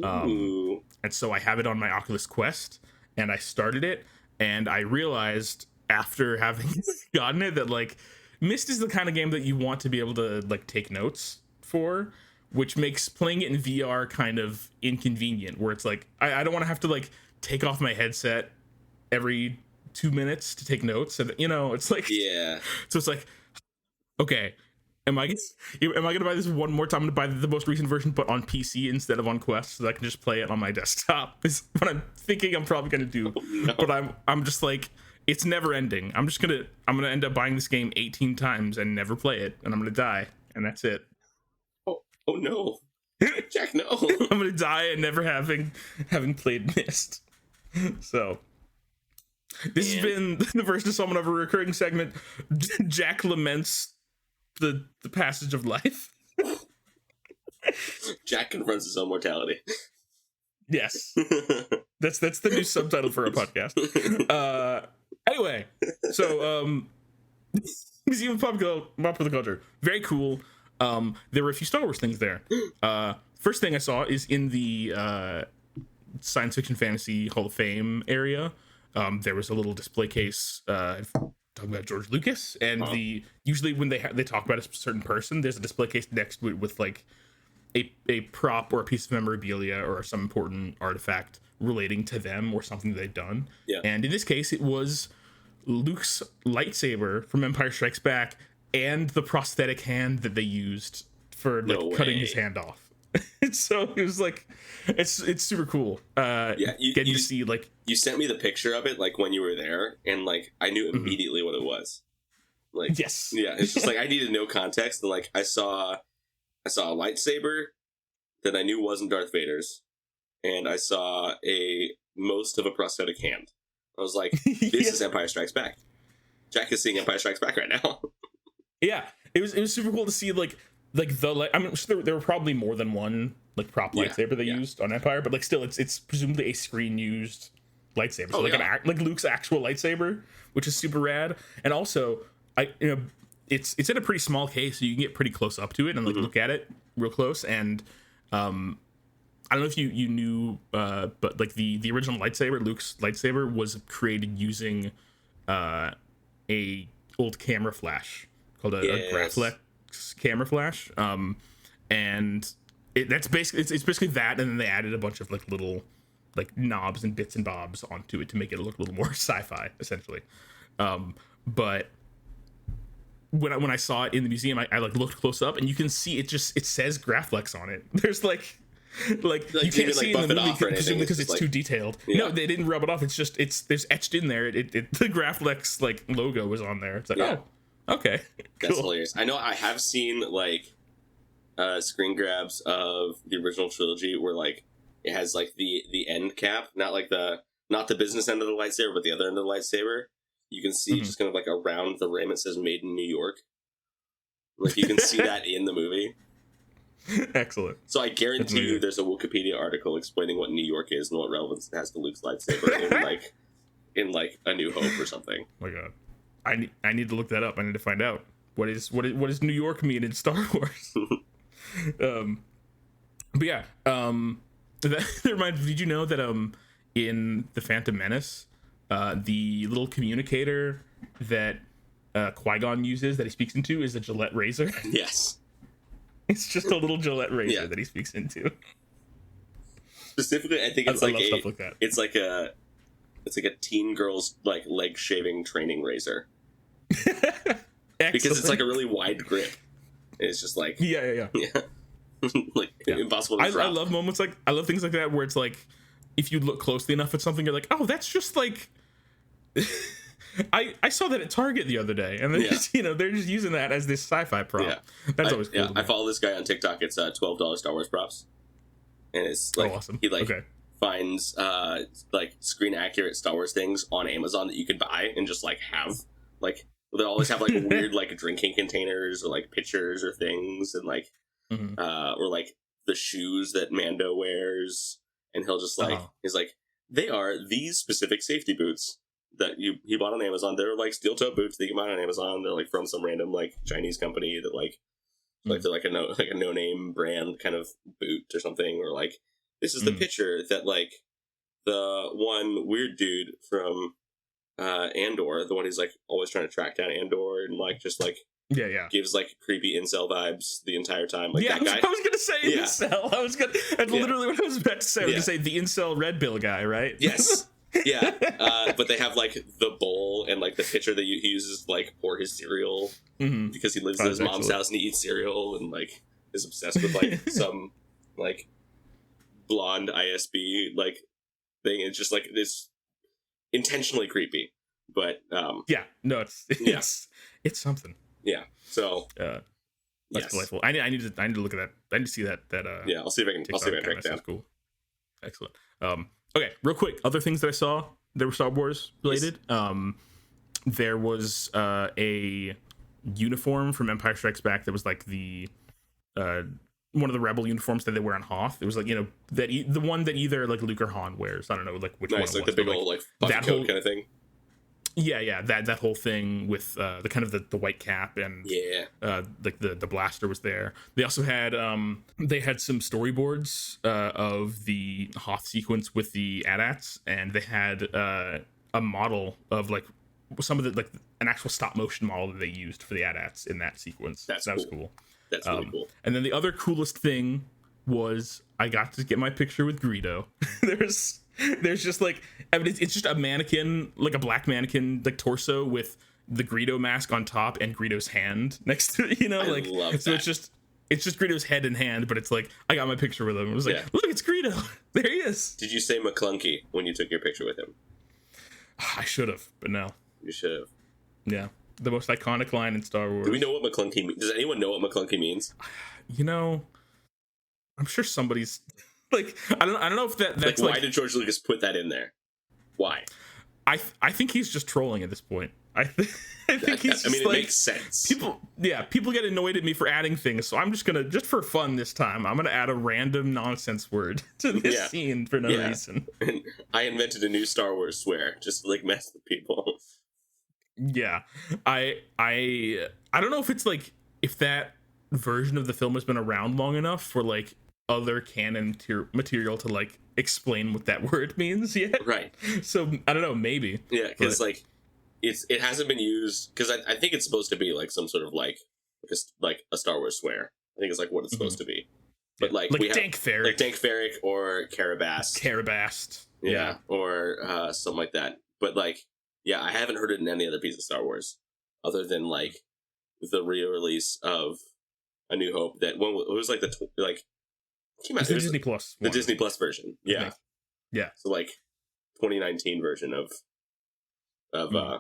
Speaker 1: And so I have it on my Oculus Quest, and I started it, and I realized after having gotten it that like Myst is the kind of game that you want to be able to like take notes for, which makes playing it in VR kind of inconvenient, where it's like I don't want to have to like take off my headset every 2 minutes to take notes, and you know, it's like, yeah. So it's like, okay, am I gonna buy this one more time? I'm gonna buy the most recent version, but on PC instead of on Quest, so that I can just play it on my desktop. Is what I'm thinking I'm probably gonna do. Oh, no. But I'm just like, it's never ending. I'm gonna end up buying this game 18 times and never play it, and I'm gonna die, and that's it.
Speaker 2: Oh no, Jack, no!
Speaker 1: I'm gonna die and never having played Myst. So this has been the first installment of a recurring segment. Jack laments the passage of life.
Speaker 2: Jack confronts his own mortality.
Speaker 1: Yes. That's the new subtitle for our podcast. Anyway, so Museum of Popular Culture, very cool. There were a few Star Wars things there. First thing I saw is in the Science Fiction Fantasy Hall of Fame area. There was a little display case talking about George Lucas, and usually when they talk about a certain person, there's a display case next to it with like a prop or a piece of memorabilia or some important artifact relating to them or something they've done.
Speaker 2: Yeah.
Speaker 1: And in this case, it was Luke's lightsaber from Empire Strikes Back and the prosthetic hand that they used for like
Speaker 2: No
Speaker 1: cutting
Speaker 2: way.
Speaker 1: his hand off. So it was like, it's super cool. Getting to see like,
Speaker 2: you sent me the picture of it like when you were there, and like I knew immediately what it was. Like,
Speaker 1: yes,
Speaker 2: yeah, it's just like I needed no context, and like I saw a lightsaber that I knew wasn't Darth Vader's, and I saw most of a prosthetic hand. I was like, this is Empire Strikes Back. Jack is seeing Empire Strikes Back right now.
Speaker 1: Yeah, it was super cool to see like I'm sure there were probably more than one like prop lightsaber they used on Empire, but like still it's presumably a screen used lightsaber, so like Luke's actual lightsaber, which is super rad. And also it's in a pretty small case, so you can get pretty close up to it and like look at it real close. And I don't know if you knew, but like the original lightsaber, Luke's lightsaber, was created using a old camera flash called a Graflex camera flash, and that's basically it's basically that, and then they added a bunch of like little like knobs and bits and bobs onto it to make it look a little more sci-fi, essentially. But when I saw it in the museum, I like looked close up, and you can see it says Graflex on it. There's like you can't see it in the movie presumably because it's too detailed. Yeah. No, they didn't rub it off. There's etched in there. The Graflex like logo was on there. It's like, oh, okay,
Speaker 2: that's
Speaker 1: cool.
Speaker 2: hilarious. I know I have seen like screen grabs of the original trilogy where like it has like the end cap, not the business end of the lightsaber, but the other end of the lightsaber. You can see just kind of like around the rim it says "Made in New York." Like you can see that in the movie.
Speaker 1: Excellent.
Speaker 2: So I guarantee you there's a Wikipedia article explaining what New York is and what relevance it has to Luke's lightsaber in A New Hope or something.
Speaker 1: Oh my god. I need to look that up. I need to find out what does New York mean in Star Wars. But yeah, that reminds me, did you know that in The Phantom Menace, the little communicator that Qui-Gon uses that he speaks into is a Gillette razor?
Speaker 2: Yes.
Speaker 1: It's just a little Gillette razor that he speaks into.
Speaker 2: Specifically, I think it's I love
Speaker 1: stuff like that.
Speaker 2: It's like a teen girl's like leg shaving training razor. Because it's like a really wide grip. And it's just like
Speaker 1: yeah.
Speaker 2: like impossible to drop.
Speaker 1: I love moments I love things like that where it's like if you look closely enough at something, you're like, oh, that's just like I saw that at Target the other day, and they're just they're just using that as this sci-fi prop. Yeah. That's always cool.
Speaker 2: I follow this guy on TikTok. It's $12 Star Wars props, and it's like
Speaker 1: awesome.
Speaker 2: He finds like screen accurate Star Wars things on Amazon that you could buy and just like have like they always have like weird like drinking containers or like pitchers or things and like or like the shoes that Mando wears, and he'll just like he's like they are these specific safety boots that he bought on Amazon. They're like steel toe boots that you can buy on Amazon. They're like from some random like Chinese company that like they're like a no name brand kind of boot or something. Or like this is the picture that like the one weird dude from Andor, the one who's like always trying to track down Andor and like just like gives like creepy incel vibes the entire time. Like that guy.
Speaker 1: I was gonna say incel. That's literally what I was about to say. I was gonna say the incel red bill guy, right?
Speaker 2: Yes. Yeah, but they have like the bowl and like the pitcher that he uses to like pour his cereal because he lives at his mom's house and he eats cereal and like is obsessed with like some like blonde ISB like thing. It's just like this intentionally creepy, but it's
Speaker 1: something.
Speaker 2: Yeah, so
Speaker 1: that's delightful. I need to look at that. I need to see that.
Speaker 2: I'll see if I can track that.
Speaker 1: Cool, excellent. Okay, real quick, other things that I saw that were Star Wars related. Yes. There was a uniform from Empire Strikes Back that was like the one of the rebel uniforms that they wear on Hoth. It was like the one that either like Luke or Han wears. I don't know like which one. Nice,
Speaker 2: like the big old like puffy coat kind of thing.
Speaker 1: Yeah, that whole thing with the kind of the white cap and like the blaster was there. They also had they had some storyboards of the Hoth sequence with the AT-ATs, and they had a model of like some of the like an actual stop motion model that they used for the AT-ATs in that sequence. That was cool.
Speaker 2: That's really cool.
Speaker 1: And then the other coolest thing was I got to get my picture with Greedo. There's just like, I mean, it's just a mannequin, like a black mannequin, like torso with the Greedo mask on top and Greedo's hand next to it,
Speaker 2: I love that.
Speaker 1: So it's just it's just Greedo's head in hand, but it's like I got my picture with him. It was like, look, it's Greedo. There he is.
Speaker 2: Did you say McClunky when you took your picture with him?
Speaker 1: I should have, but no.
Speaker 2: You should have.
Speaker 1: Yeah, the most iconic line in Star Wars.
Speaker 2: Do we know what McClunky means? Does anyone know what McClunky means?
Speaker 1: You know, I'm sure somebody's like I don't know if that's
Speaker 2: like why did George Lucas put that in there? Why?
Speaker 1: I think he's just trolling at this point. I think he's.
Speaker 2: I mean,
Speaker 1: it
Speaker 2: makes sense.
Speaker 1: People get annoyed at me for adding things, so I'm just gonna, just for fun this time, I'm gonna add a random nonsense word to this scene for no reason.
Speaker 2: I invented a new Star Wars swear, just to, like, mess with people.
Speaker 1: Yeah, I don't know if it's like if that version of the film has been around long enough for like other canon material to like explain what that word means yet.
Speaker 2: Right.
Speaker 1: So I don't know, maybe.
Speaker 2: Yeah, because like it hasn't been used because I think it's supposed to be like some sort of like just like a Star Wars swear. I think it's like what it's supposed to be. But like we
Speaker 1: Dank Ferric.
Speaker 2: like Dank Ferric or Carabast.
Speaker 1: Yeah.
Speaker 2: Or something like that. But like, yeah, I haven't heard it in any other piece of Star Wars other than like the re-release of A New Hope. That one it was like came out,
Speaker 1: the Disney Plus
Speaker 2: the Disney Plus version. Yeah.
Speaker 1: Yeah.
Speaker 2: So like 2019 version of A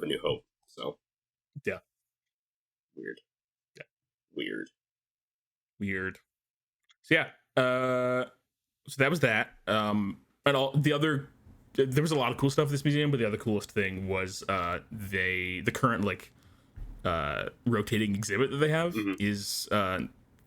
Speaker 2: New Hope. So
Speaker 1: yeah.
Speaker 2: Weird.
Speaker 1: Yeah. Weird. So yeah. So that was that. And all the other, there was a lot of cool stuff at this museum, but the other coolest thing was the current like rotating exhibit that they have is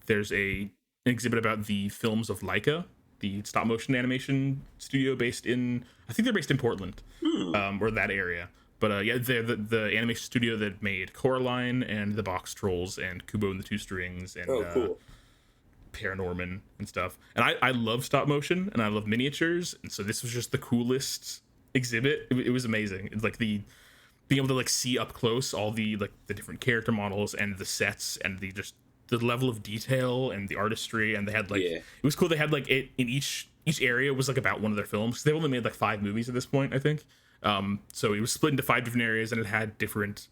Speaker 1: there's an exhibit about the films of Laika, the stop motion animation studio based in, I think they're based in Portland, or that area. But yeah, they're the animation studio that made Coraline and the Box Trolls and Kubo and the Two Strings and
Speaker 2: cool.
Speaker 1: Paranorman and stuff. And I love stop motion and I love miniatures, and so this was just the coolest exhibit. It was amazing. It's like being able to like see up close all the like the different character models and the sets and the level of detail and the artistry. And they had like it was cool. They had like it in each area was like about one of their films. They only made like 5 movies at this point, I think. So it was split into 5 different areas, and it had different,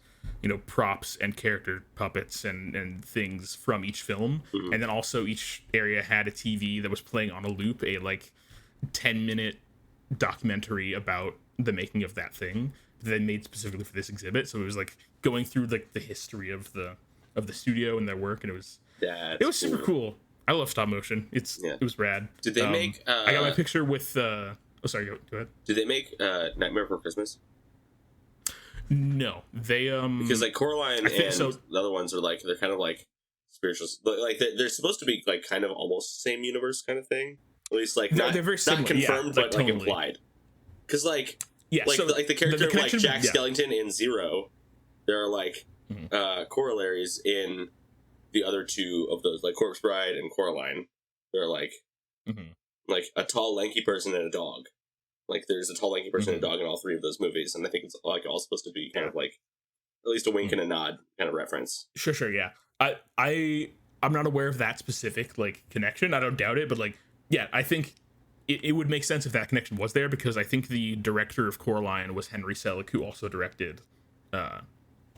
Speaker 1: props and character puppets and things from each film. And then also each area had a TV that was playing on a loop, a like 10-minute documentary about the making of that thing that they made specifically for this exhibit. So it was like going through like the history of the studio and their work, and it was super cool. I love stop motion. It was rad.
Speaker 2: Did they make?
Speaker 1: I got my picture with. Oh, sorry. Go ahead.
Speaker 2: Did they make Nightmare Before Christmas?
Speaker 1: No, they
Speaker 2: because like Coraline and the other ones are like they're kind of like spiritual. Like they're supposed to be like kind of almost same universe kind of thing. At least like
Speaker 1: they're very similar.
Speaker 2: Not confirmed, but
Speaker 1: totally.
Speaker 2: like implied. Because like
Speaker 1: so
Speaker 2: the character
Speaker 1: the
Speaker 2: like Jack Skellington in Zero, there are like corollaries in the other 2 of those, like Corpse Bride and Coraline. They're like like a tall lanky person and a dog. Like there's a tall lanky person and a dog in all 3 of those movies, and I think it's like all supposed to be kind of like at least a wink and a nod kind of reference.
Speaker 1: Sure, yeah. I'm not aware of that specific like connection. I don't doubt it, but like yeah, I think it would make sense if that connection was there, because I think the director of Coraline was Henry Selick, who also directed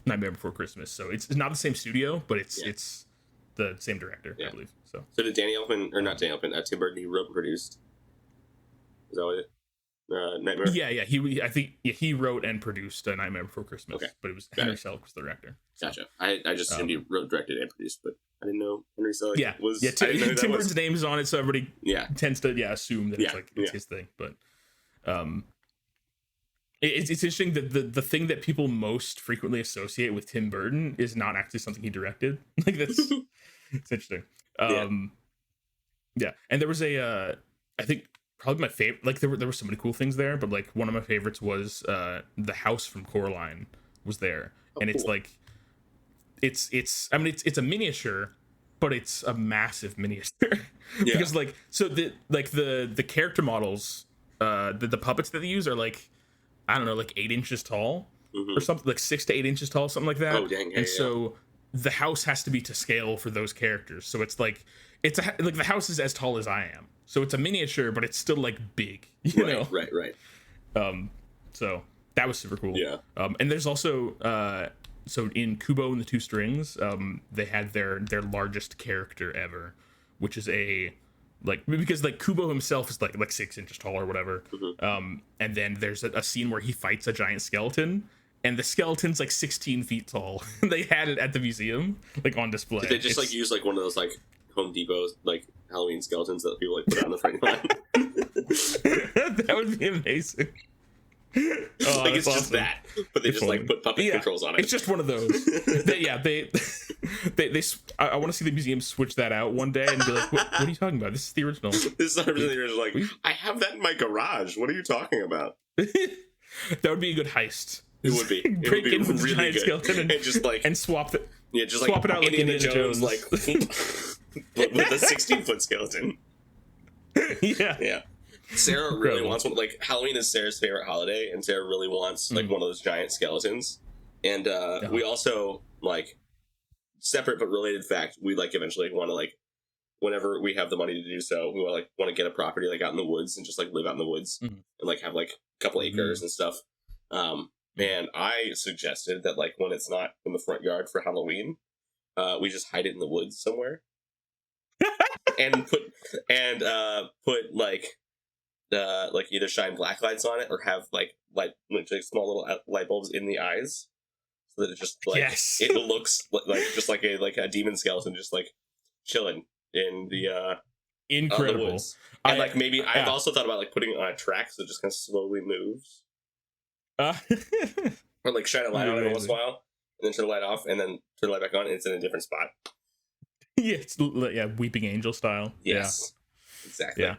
Speaker 1: Nightmare Before Christmas. So it's not the same studio, but it's the same director, I believe. So
Speaker 2: did Danny Elfman, or not Danny Elfman, Tim Burton, he wrote and produced? Is that what it? Nightmare?
Speaker 1: Yeah. I think he wrote and produced Nightmare Before Christmas, but it was Henry Selick was the director. So.
Speaker 2: Gotcha. I just assumed he wrote, directed, and produced, but I didn't know Henry Selick was. Yeah,
Speaker 1: Tim Burton's name is on it, so everybody tends to assume that it's his thing. But it's interesting that the thing that people most frequently associate with Tim Burton is not actually something he directed. Like that's it's interesting. Yeah, and there was I think probably my favorite. Like there were so many cool things there, but like one of my favorites was the house from Coraline was there, and it's like it's I mean it's a miniature, but it's a massive miniature because like so the character models, the puppets that they use are like I don't know, like 8 inches tall or something, like 6 to 8 inches tall, something like that.
Speaker 2: Oh dang!
Speaker 1: And so the house has to be to scale for those characters. So it's like like the house is as tall as I am. So it's a miniature, but it's still like big, you know?
Speaker 2: Right.
Speaker 1: So that was super cool.
Speaker 2: Yeah.
Speaker 1: And there's also so in Kubo and the Two Strings, they had their largest character ever, which is a like, because like Kubo himself is like 6 inches tall or whatever. And then there's a scene where he fights a giant skeleton, and the skeleton's like 16 feet tall. They had it at the museum, like on display.
Speaker 2: Did they just like use like one of those like Home Depot like Halloween skeletons that people like put out on the front line?
Speaker 1: That would be amazing. Oh,
Speaker 2: like it's
Speaker 1: awesome.
Speaker 2: just that, but they just like put puppet controls on it.
Speaker 1: It's just one of those. I want to see the museum switch that out one day and be like, what are you talking about? This is the original.
Speaker 2: This is not really the original. Like, I have that in my garage. What are you talking about?
Speaker 1: That would be a good heist.
Speaker 2: It would be. It
Speaker 1: Break
Speaker 2: would be
Speaker 1: in with the giant
Speaker 2: good.
Speaker 1: skeleton
Speaker 2: and just like
Speaker 1: and swap it.
Speaker 2: Yeah, just
Speaker 1: swap
Speaker 2: like
Speaker 1: it out like Indiana Jones.
Speaker 2: like with a 16-foot skeleton. Yeah. Sarah really wants one. Like, Halloween is Sarah's favorite holiday, and Sarah really wants like one of those giant skeletons. And we also like, separate but related fact, we like eventually want to like, whenever we have the money to do so, we want to get a property like out in the woods and just like live out in the woods and like have like a couple acres and stuff. And I suggested that like when it's not in the front yard for Halloween, we just hide it in the woods somewhere and put like either shine black lights on it or have like small little light bulbs in the eyes, so that it just like it looks like just like a demon skeleton just like chilling in the
Speaker 1: incredible
Speaker 2: the woods. And like maybe I've also thought about like putting it on a track so it just kind of slowly moves. Or like shine a light on it once in a while and then turn the light off and then turn the light back on and it's in a different spot.
Speaker 1: It's Weeping Angel style.
Speaker 2: Yes. Exactly.
Speaker 1: Yeah.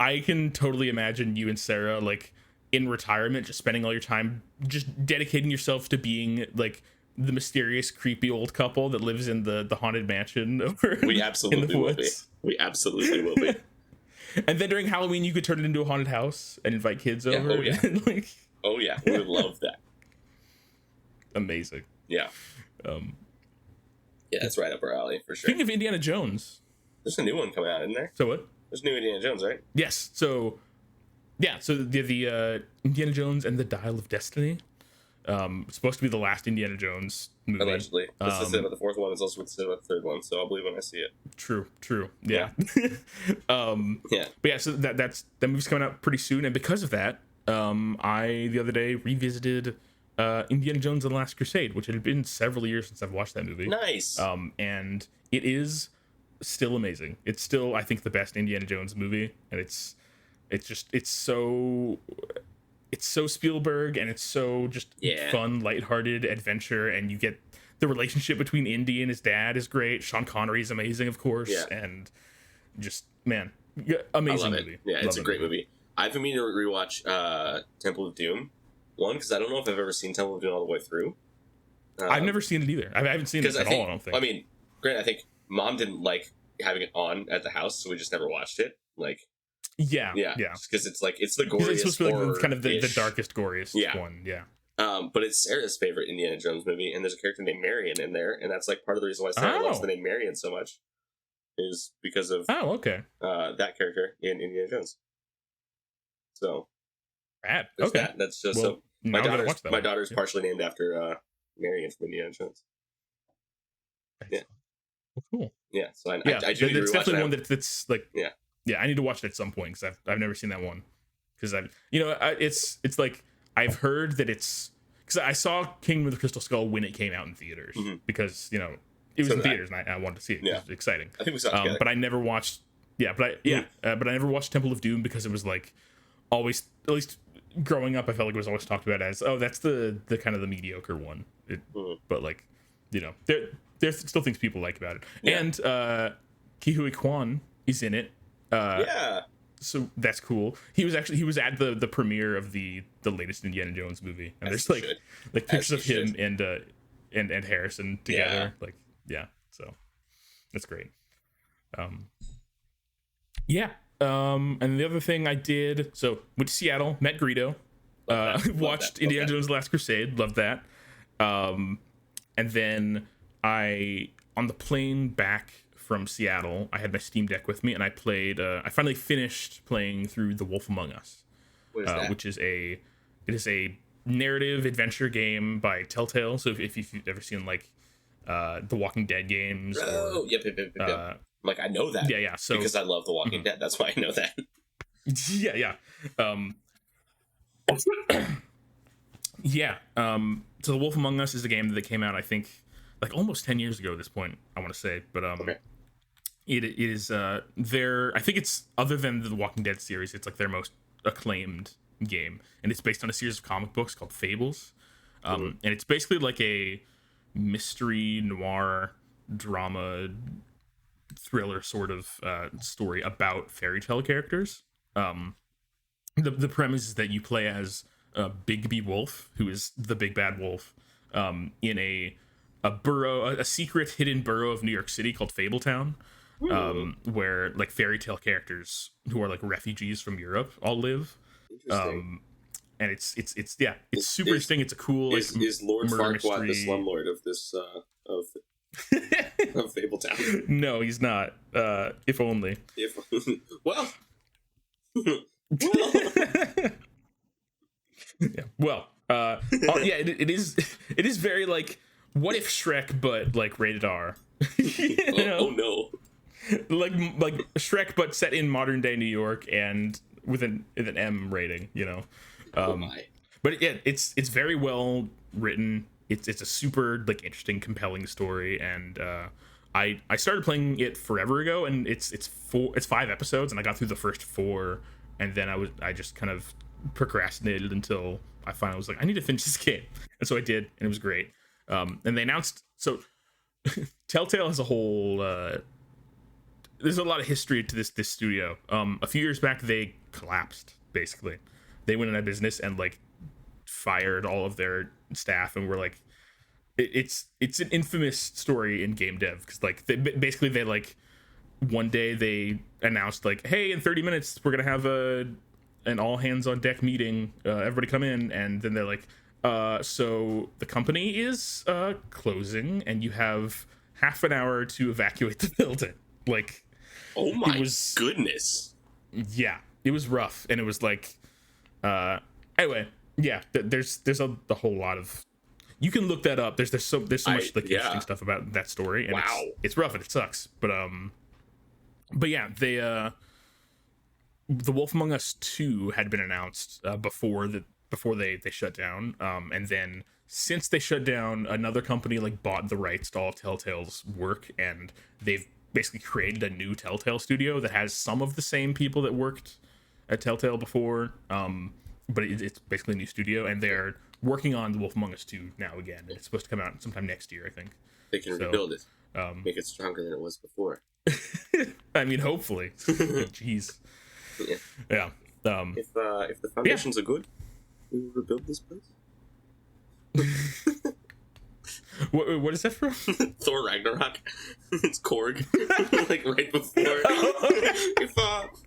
Speaker 1: I can totally imagine you and Sarah like in retirement just spending all your time just dedicating yourself to being like the mysterious creepy old couple that lives in the haunted mansion over
Speaker 2: we absolutely
Speaker 1: in the
Speaker 2: will
Speaker 1: woods.
Speaker 2: Be. We absolutely will be.
Speaker 1: And then during Halloween you could turn it into a haunted house and invite kids over.
Speaker 2: Oh yeah.
Speaker 1: And, like,
Speaker 2: oh yeah, we would love that.
Speaker 1: Amazing.
Speaker 2: Yeah. Yeah, that's right up our alley for sure.
Speaker 1: Speaking of Indiana Jones,
Speaker 2: there's a new one coming out, isn't there?
Speaker 1: So what?
Speaker 2: There's new Indiana Jones, right?
Speaker 1: Yes. So the Indiana Jones and the Dial of Destiny. It's supposed to be the last Indiana Jones movie.
Speaker 2: Allegedly. This is about the fourth one. It's also about the third one, so I'll believe when I see it.
Speaker 1: True. Yeah.
Speaker 2: Yeah.
Speaker 1: But yeah, so that movie's coming out pretty soon, and because of that, I the other day revisited Indiana Jones and the Last Crusade, which had been several years since I've watched that movie.
Speaker 2: Nice.
Speaker 1: And it is still amazing. It's still, I think, the best Indiana Jones movie, and it's so Spielberg, and it's so just fun, lighthearted adventure, and you get the relationship between Indy and his dad is great. Sean Connery is amazing, of course, and just amazing movie.
Speaker 2: Yeah, it's a great movie. I've been meaning to rewatch Temple of Doom. One, because I don't know if I've ever seen Temple of Doom all the way through.
Speaker 1: I've never seen it either. I haven't seen it at all, I don't think.
Speaker 2: I mean, granted, I think Mom didn't like having it on at the house, so we just never watched it. Like, yeah. Because it's like, it's the goriest
Speaker 1: it's supposed to be like kind of the darkest, goriest one,
Speaker 2: but it's Sarah's favorite Indiana Jones movie, and there's a character named Marion in there, and that's like part of the reason why Sarah loves the name Marion so much, is because of that character in Indiana Jones. So,
Speaker 1: okay.
Speaker 2: That's just my daughter's partially named after Marion from Indiana Jones.
Speaker 1: Excellent. Well, cool.
Speaker 2: Yeah, so I do need to rewatch
Speaker 1: it's definitely
Speaker 2: that.
Speaker 1: one that's like I need to watch it at some point because I've never seen that one, because it's like I've heard that it's, because I saw Kingdom of the Crystal Skull when it came out in theaters, because it was in theaters and I wanted to see it. It was exciting.
Speaker 2: I think we saw it together.
Speaker 1: But I never watched but I never watched Temple of Doom because it was like always, at least growing up, I felt like it was always talked about as, that's the kind of the mediocre one. But like, there's still things people like about it. And Ke Huy Quan is in it. So that's cool. He was at the premiere of the latest Indiana Jones movie, and there's like pictures of him and Harrison together. So that's great. And the other thing I did, so went to Seattle, met Greedo, watched Indiana Jones: The Last Crusade, loved that. And then on the plane back from Seattle, I had my Steam Deck with me, and I played. I finally finished playing through The Wolf Among Us,
Speaker 2: what is that?
Speaker 1: which is a narrative adventure game by Telltale. So if you've ever seen like the Walking Dead games,
Speaker 2: Yep. Like, I know that.
Speaker 1: Yeah. So
Speaker 2: because I love The Walking Dead. That's why I know that.
Speaker 1: Yeah. So The Wolf Among Us is a game that came out, I think, like almost 10 years ago at this point, I want to say. But
Speaker 2: Okay.
Speaker 1: it is their, I think it's, other than the Walking Dead series, it's like their most acclaimed game, and it's based on a series of comic books called Fables. And it's basically like a mystery noir drama thriller sort of story about fairy tale characters. The premise is that you play as Bigby Wolf, who is the big bad wolf, in a burrow, a secret hidden borough of New York City called Fabletown, where like fairy tale characters who are like refugees from Europe all live. And it's super interesting. It's a cool
Speaker 2: is Lord Farquaad the slumlord of this of Fabletown?
Speaker 1: No, he's not. If only.
Speaker 2: Well.
Speaker 1: It is very like, what if Shrek but like rated R.
Speaker 2: Oh no.
Speaker 1: like Shrek but set in modern day New York and with an M rating,
Speaker 2: Oh my.
Speaker 1: But yeah, it's very well written. It's a super like interesting, compelling story, and I started playing it forever ago, and it's 5 episodes, and I got through the first 4, and then I just kind of procrastinated until I finally was like, I need to finish this game, and so I did, and it was great. And they announced, so Telltale as a whole, there's a lot of history to this studio. A few years back, they collapsed. Basically, they went out of business and like fired all of their staff, and were like, it's an infamous story in game dev, because like they like one day they announced like, hey, in 30 minutes we're gonna have an all hands on deck meeting, everybody come in, and then they're like, so the company is closing and you have half an hour to evacuate the building. Like,
Speaker 2: oh my goodness.
Speaker 1: Yeah, it was rough, and it was like, anyway, yeah. There's a whole lot of, you can look that up. There's so much like interesting stuff about that story, and it's rough and it sucks. But yeah, they The Wolf Among Us 2 had been announced before they shut down, and then since they shut down, another company like bought the rights to all of Telltale's work, and they've basically created a new Telltale studio that has some of the same people that worked at Telltale before, but it's basically a new studio, and they're working on The Wolf Among Us 2 now again, and it's supposed to come out sometime next year, I think.
Speaker 2: They can rebuild it, make it stronger than it was before.
Speaker 1: I mean, hopefully. Jeez. Yeah.
Speaker 2: If the foundations are good, we will rebuild this place.
Speaker 1: What is that from?
Speaker 2: Thor Ragnarok. It's Korg. Like right before. If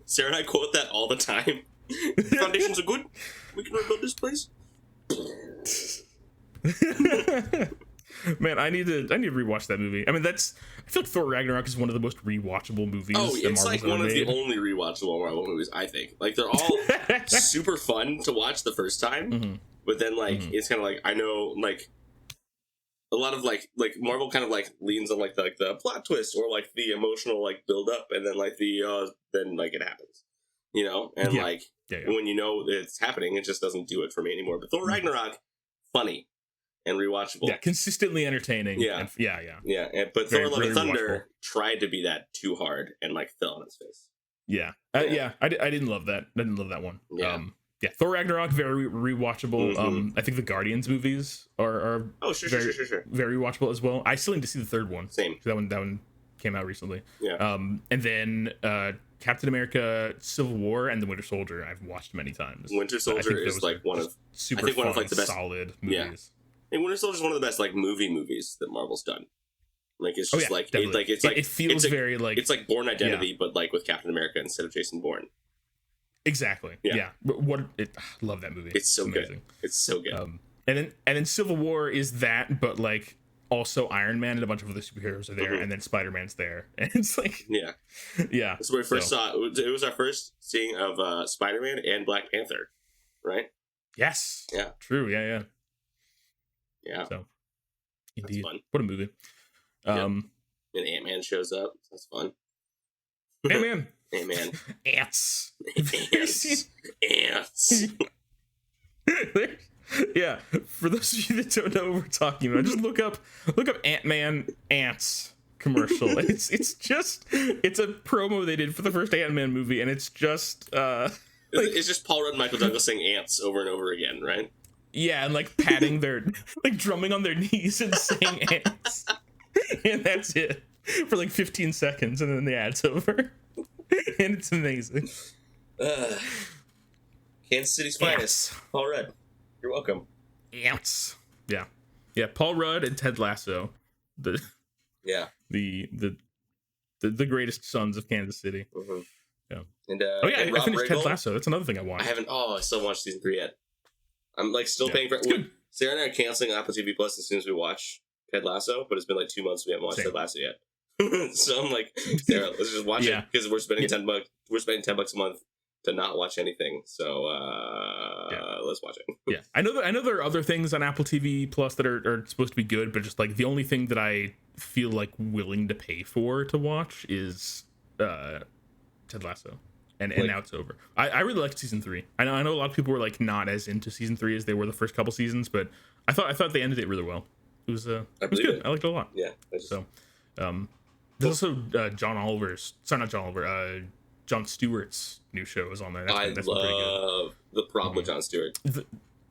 Speaker 2: Sarah and I quote that all the time. If the foundations are good, we can rebuild this place.
Speaker 1: Man, I need to rewatch that movie. I mean, I feel like Thor Ragnarok is one of the most rewatchable movies.
Speaker 2: Oh, it's
Speaker 1: Marvel's
Speaker 2: like one of
Speaker 1: made.
Speaker 2: the only rewatchable Marvel movies, I think. Like, they're all super fun to watch the first time, but then like it's kind of like, I know, like a lot of like Marvel kind of like leans on like the plot twist or like the emotional like build up, and then like then like it happens, and when you know it's happening, it just doesn't do it for me anymore. But Thor Ragnarok, funny and rewatchable.
Speaker 1: Yeah, consistently entertaining.
Speaker 2: Yeah. But Thor: Love and Thunder tried to be that too hard and like fell on its face.
Speaker 1: Yeah. I didn't love that. I didn't love that one. Yeah. Thor Ragnarok, very rewatchable. I think the Guardians movies are
Speaker 2: sure.
Speaker 1: very rewatchable as well. I still need to see the third one.
Speaker 2: Same.
Speaker 1: That one came out recently.
Speaker 2: Yeah.
Speaker 1: And then Captain America: Civil War and The Winter Soldier I've watched many times.
Speaker 2: Winter Soldier is like one of
Speaker 1: one of like the best solid movies.
Speaker 2: Yeah. And Winter Soldier is one of the best like movies that Marvel's done. Like, it's just
Speaker 1: it feels very like,
Speaker 2: it's like Bourne Identity, but like with Captain America instead of Jason Bourne.
Speaker 1: Exactly. Yeah. Love that movie.
Speaker 2: It's so amazing. Good. It's so good.
Speaker 1: And then Civil War is that, but like also Iron Man and a bunch of other superheroes are there, and then Spider-Man's there, and it's like yeah.
Speaker 2: That's where we first saw it. It was our first seeing of Spider-Man and Black Panther, right?
Speaker 1: Yes.
Speaker 2: Yeah.
Speaker 1: True. Yeah.
Speaker 2: Yeah.
Speaker 1: So, indeed.
Speaker 2: That's fun.
Speaker 1: What a movie.
Speaker 2: And Ant-Man shows up. That's fun.
Speaker 1: Ant-Man.
Speaker 2: Ant-Man.
Speaker 1: Ants.
Speaker 2: Ants.
Speaker 1: Yeah. For those of you that don't know what we're talking about, just look up Ant-Man ants commercial. It's a promo they did for the first Ant-Man movie, and it's just
Speaker 2: it's just Paul Rudd and Michael Douglas saying ants over and over again, right?
Speaker 1: Yeah, and like patting their drumming on their knees and saying ants. And that's it for like 15 seconds, and then the ad's over. And it's amazing.
Speaker 2: Kansas City's finest. Paul Rudd. You're welcome.
Speaker 1: Ants. Yeah. Paul Rudd and Ted Lasso, the greatest sons of Kansas City.
Speaker 2: Mm-hmm.
Speaker 1: Yeah.
Speaker 2: And
Speaker 1: I finished Ted Lasso. That's another thing I watched.
Speaker 2: I haven't. I still haven't watched season 3 yet. I'm like still paying for. Sarah and I are canceling Apple TV Plus as soon as we watch Ted Lasso, but it's been like 2 months we haven't watched Ted Lasso yet. So I'm like, Sarah, let's just watch it because we're spending $10. We're spending $10 a month to not watch anything. So let's watch it.
Speaker 1: Yeah, I know there are other things on Apple TV Plus that are supposed to be good, but just like the only thing that I feel like willing to pay for to watch is Ted Lasso. And now it's over. I really liked season 3. I know a lot of people were like not as into season 3 as they were the first couple seasons, but I thought they ended it really well. It was good. I liked it a lot.
Speaker 2: Yeah.
Speaker 1: There's also Jon Stewart's new show is on there.
Speaker 2: I love The Prog with Jon Stewart.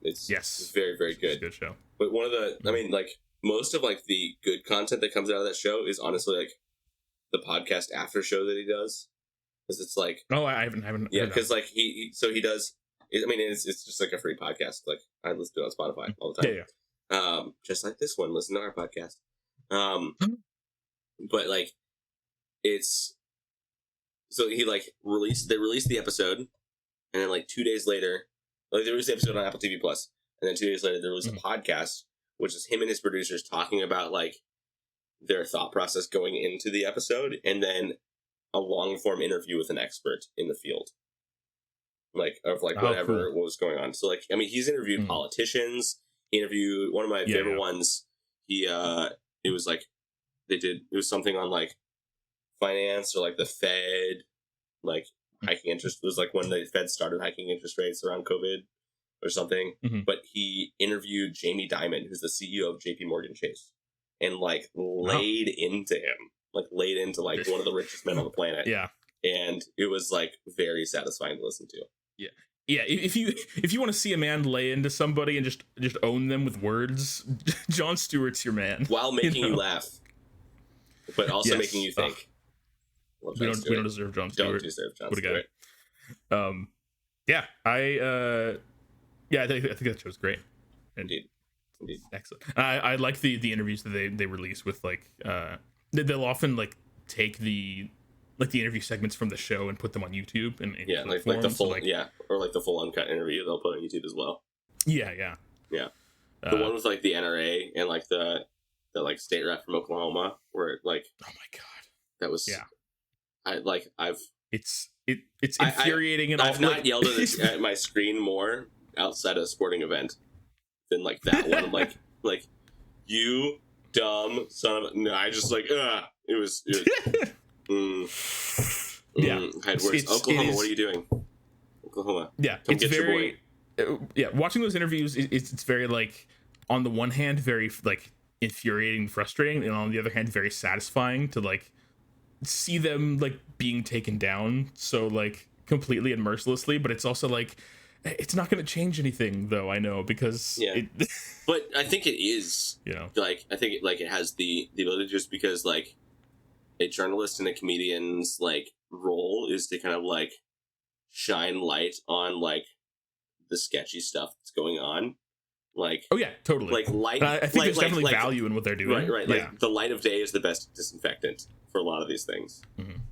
Speaker 2: It's very, very good.
Speaker 1: It's a good show.
Speaker 2: But one of the, I mean, like most of like the good content that comes out of that show is honestly like the podcast after show that he does. Because it's like,
Speaker 1: I haven't.
Speaker 2: Yeah, because like he does. I mean, it's just like a free podcast. Like I listen to it on Spotify all the time. Yeah. Just like this one, listen to our podcast. But like, it's so he like they released the episode, and then like 2 days later, like they released the episode on Apple TV Plus, and then 2 days later they released a podcast, which is him and his producers talking about like their thought process going into the episode, and then a long form interview with an expert in the field, like of like whatever what was going on. So like, I mean, he's interviewed politicians. He interviewed one of my favorite ones. It was like it was something on like finance or like the Fed, like hiking interest. It was like when the Fed started hiking interest rates around COVID or something. But he interviewed Jamie Dimon, who's the CEO of JP Morgan Chase, and like laid into him. Like laid into like one of the richest men on the planet. Yeah. And it was like very satisfying to listen to.
Speaker 1: Yeah. Yeah. If you want to see a man lay into somebody and just own them with words, Jon Stewart's your man.
Speaker 2: While making you laugh. But also making you think.
Speaker 1: We don't deserve Jon Stewart.
Speaker 2: Don't deserve Jon Stewart.
Speaker 1: I think that show's great.
Speaker 2: Indeed.
Speaker 1: Excellent. I like the interviews that they release with like they'll often like take the interview segments from the show and put them on YouTube and
Speaker 2: like the full or like the full uncut interview they'll put on YouTube as well.
Speaker 1: Yeah.
Speaker 2: The one with like the NRA and like the like state rep from Oklahoma where like, oh my god, that was
Speaker 1: it's infuriating. And
Speaker 2: I've not yelled at my screen more outside of a sporting event than like that one. like you dumb son of a... No, I just like it was head worse. Oklahoma, what are you doing? Oklahoma.
Speaker 1: Yeah,
Speaker 2: come get your boy.
Speaker 1: Watching those interviews, it's very like on the one hand very like infuriating and frustrating, and on the other hand very satisfying to like see them like being taken down so like completely and mercilessly. But it's also like it's not going to change anything though, I know, because
Speaker 2: but I think it is, like I think it has the ability, just because like a journalist and a comedian's like role is to kind of like shine light on like the sketchy stuff that's going on. Like, oh yeah, totally. Like light.
Speaker 1: I think there's definitely value in what they're doing.
Speaker 2: Right. Like the light of day is the best disinfectant for a lot of these things.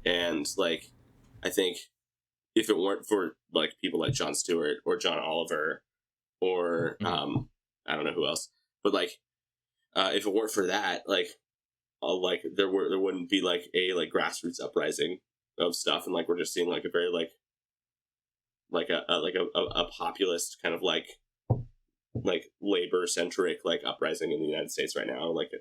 Speaker 2: And like, I think if it weren't for like people like Jon Stewart or John Oliver or I don't know who else, but like if it weren't for that, like there wouldn't be like a like grassroots uprising of stuff, and like we're just seeing like a very like a populist kind of like like labor centric like uprising in the United States right now. Like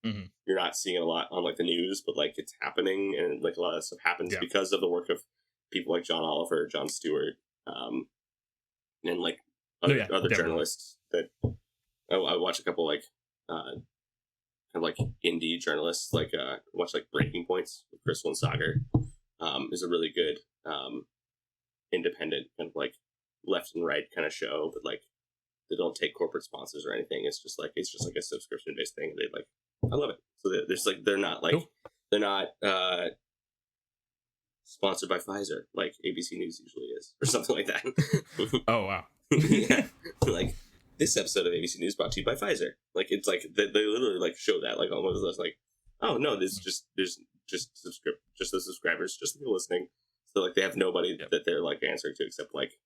Speaker 1: Mhm.
Speaker 2: you're not seeing it a lot on like the news, but like it's happening, and like a lot of stuff happens
Speaker 1: Yeah.
Speaker 2: because of the work of people like John Oliver, John Stewart, and like other
Speaker 1: Definitely.
Speaker 2: journalists that I watch a couple like kind of like indie journalists like watch like Breaking Points with Crystal and Sagar. Is a really good independent kind of like left and right kind of show, but like they don't take corporate sponsors or anything. It's just like a subscription based thing. They like, I love it. So there's like they're not like they're not sponsored by Pfizer like ABC News usually is or something like that.
Speaker 1: Oh wow.
Speaker 2: Yeah. Like this episode of ABC News brought to you by Pfizer. Like it's like they literally like show that like almost like, oh no, this just there's just the subscribers, just the people listening. So like they have nobody that they're like answering to except like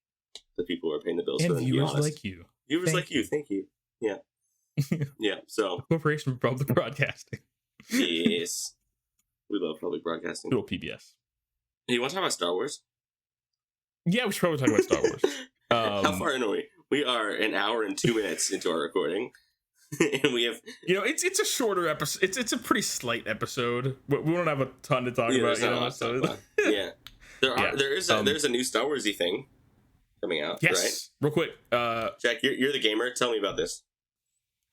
Speaker 2: the people who are paying the bills
Speaker 1: And
Speaker 2: for them.
Speaker 1: viewers like you.
Speaker 2: Viewers like you. Thank you. Yeah. Yeah. So
Speaker 1: Corporation for Public Broadcasting.
Speaker 2: yes, we love public broadcasting.
Speaker 1: Little PBS.
Speaker 2: Hey, you want to talk about Star Wars?
Speaker 1: Yeah, we should probably talk about Star Wars.
Speaker 2: How far in are we? We are an hour and 2 minutes into our recording, and we have
Speaker 1: it's a shorter episode. It's a pretty slight episode. We don't have a ton to talk about.
Speaker 2: Yeah, there's a new Star Warsy thing coming out.
Speaker 1: Yes,
Speaker 2: right?
Speaker 1: Real quick,
Speaker 2: Jack, you're the gamer. Tell me about this.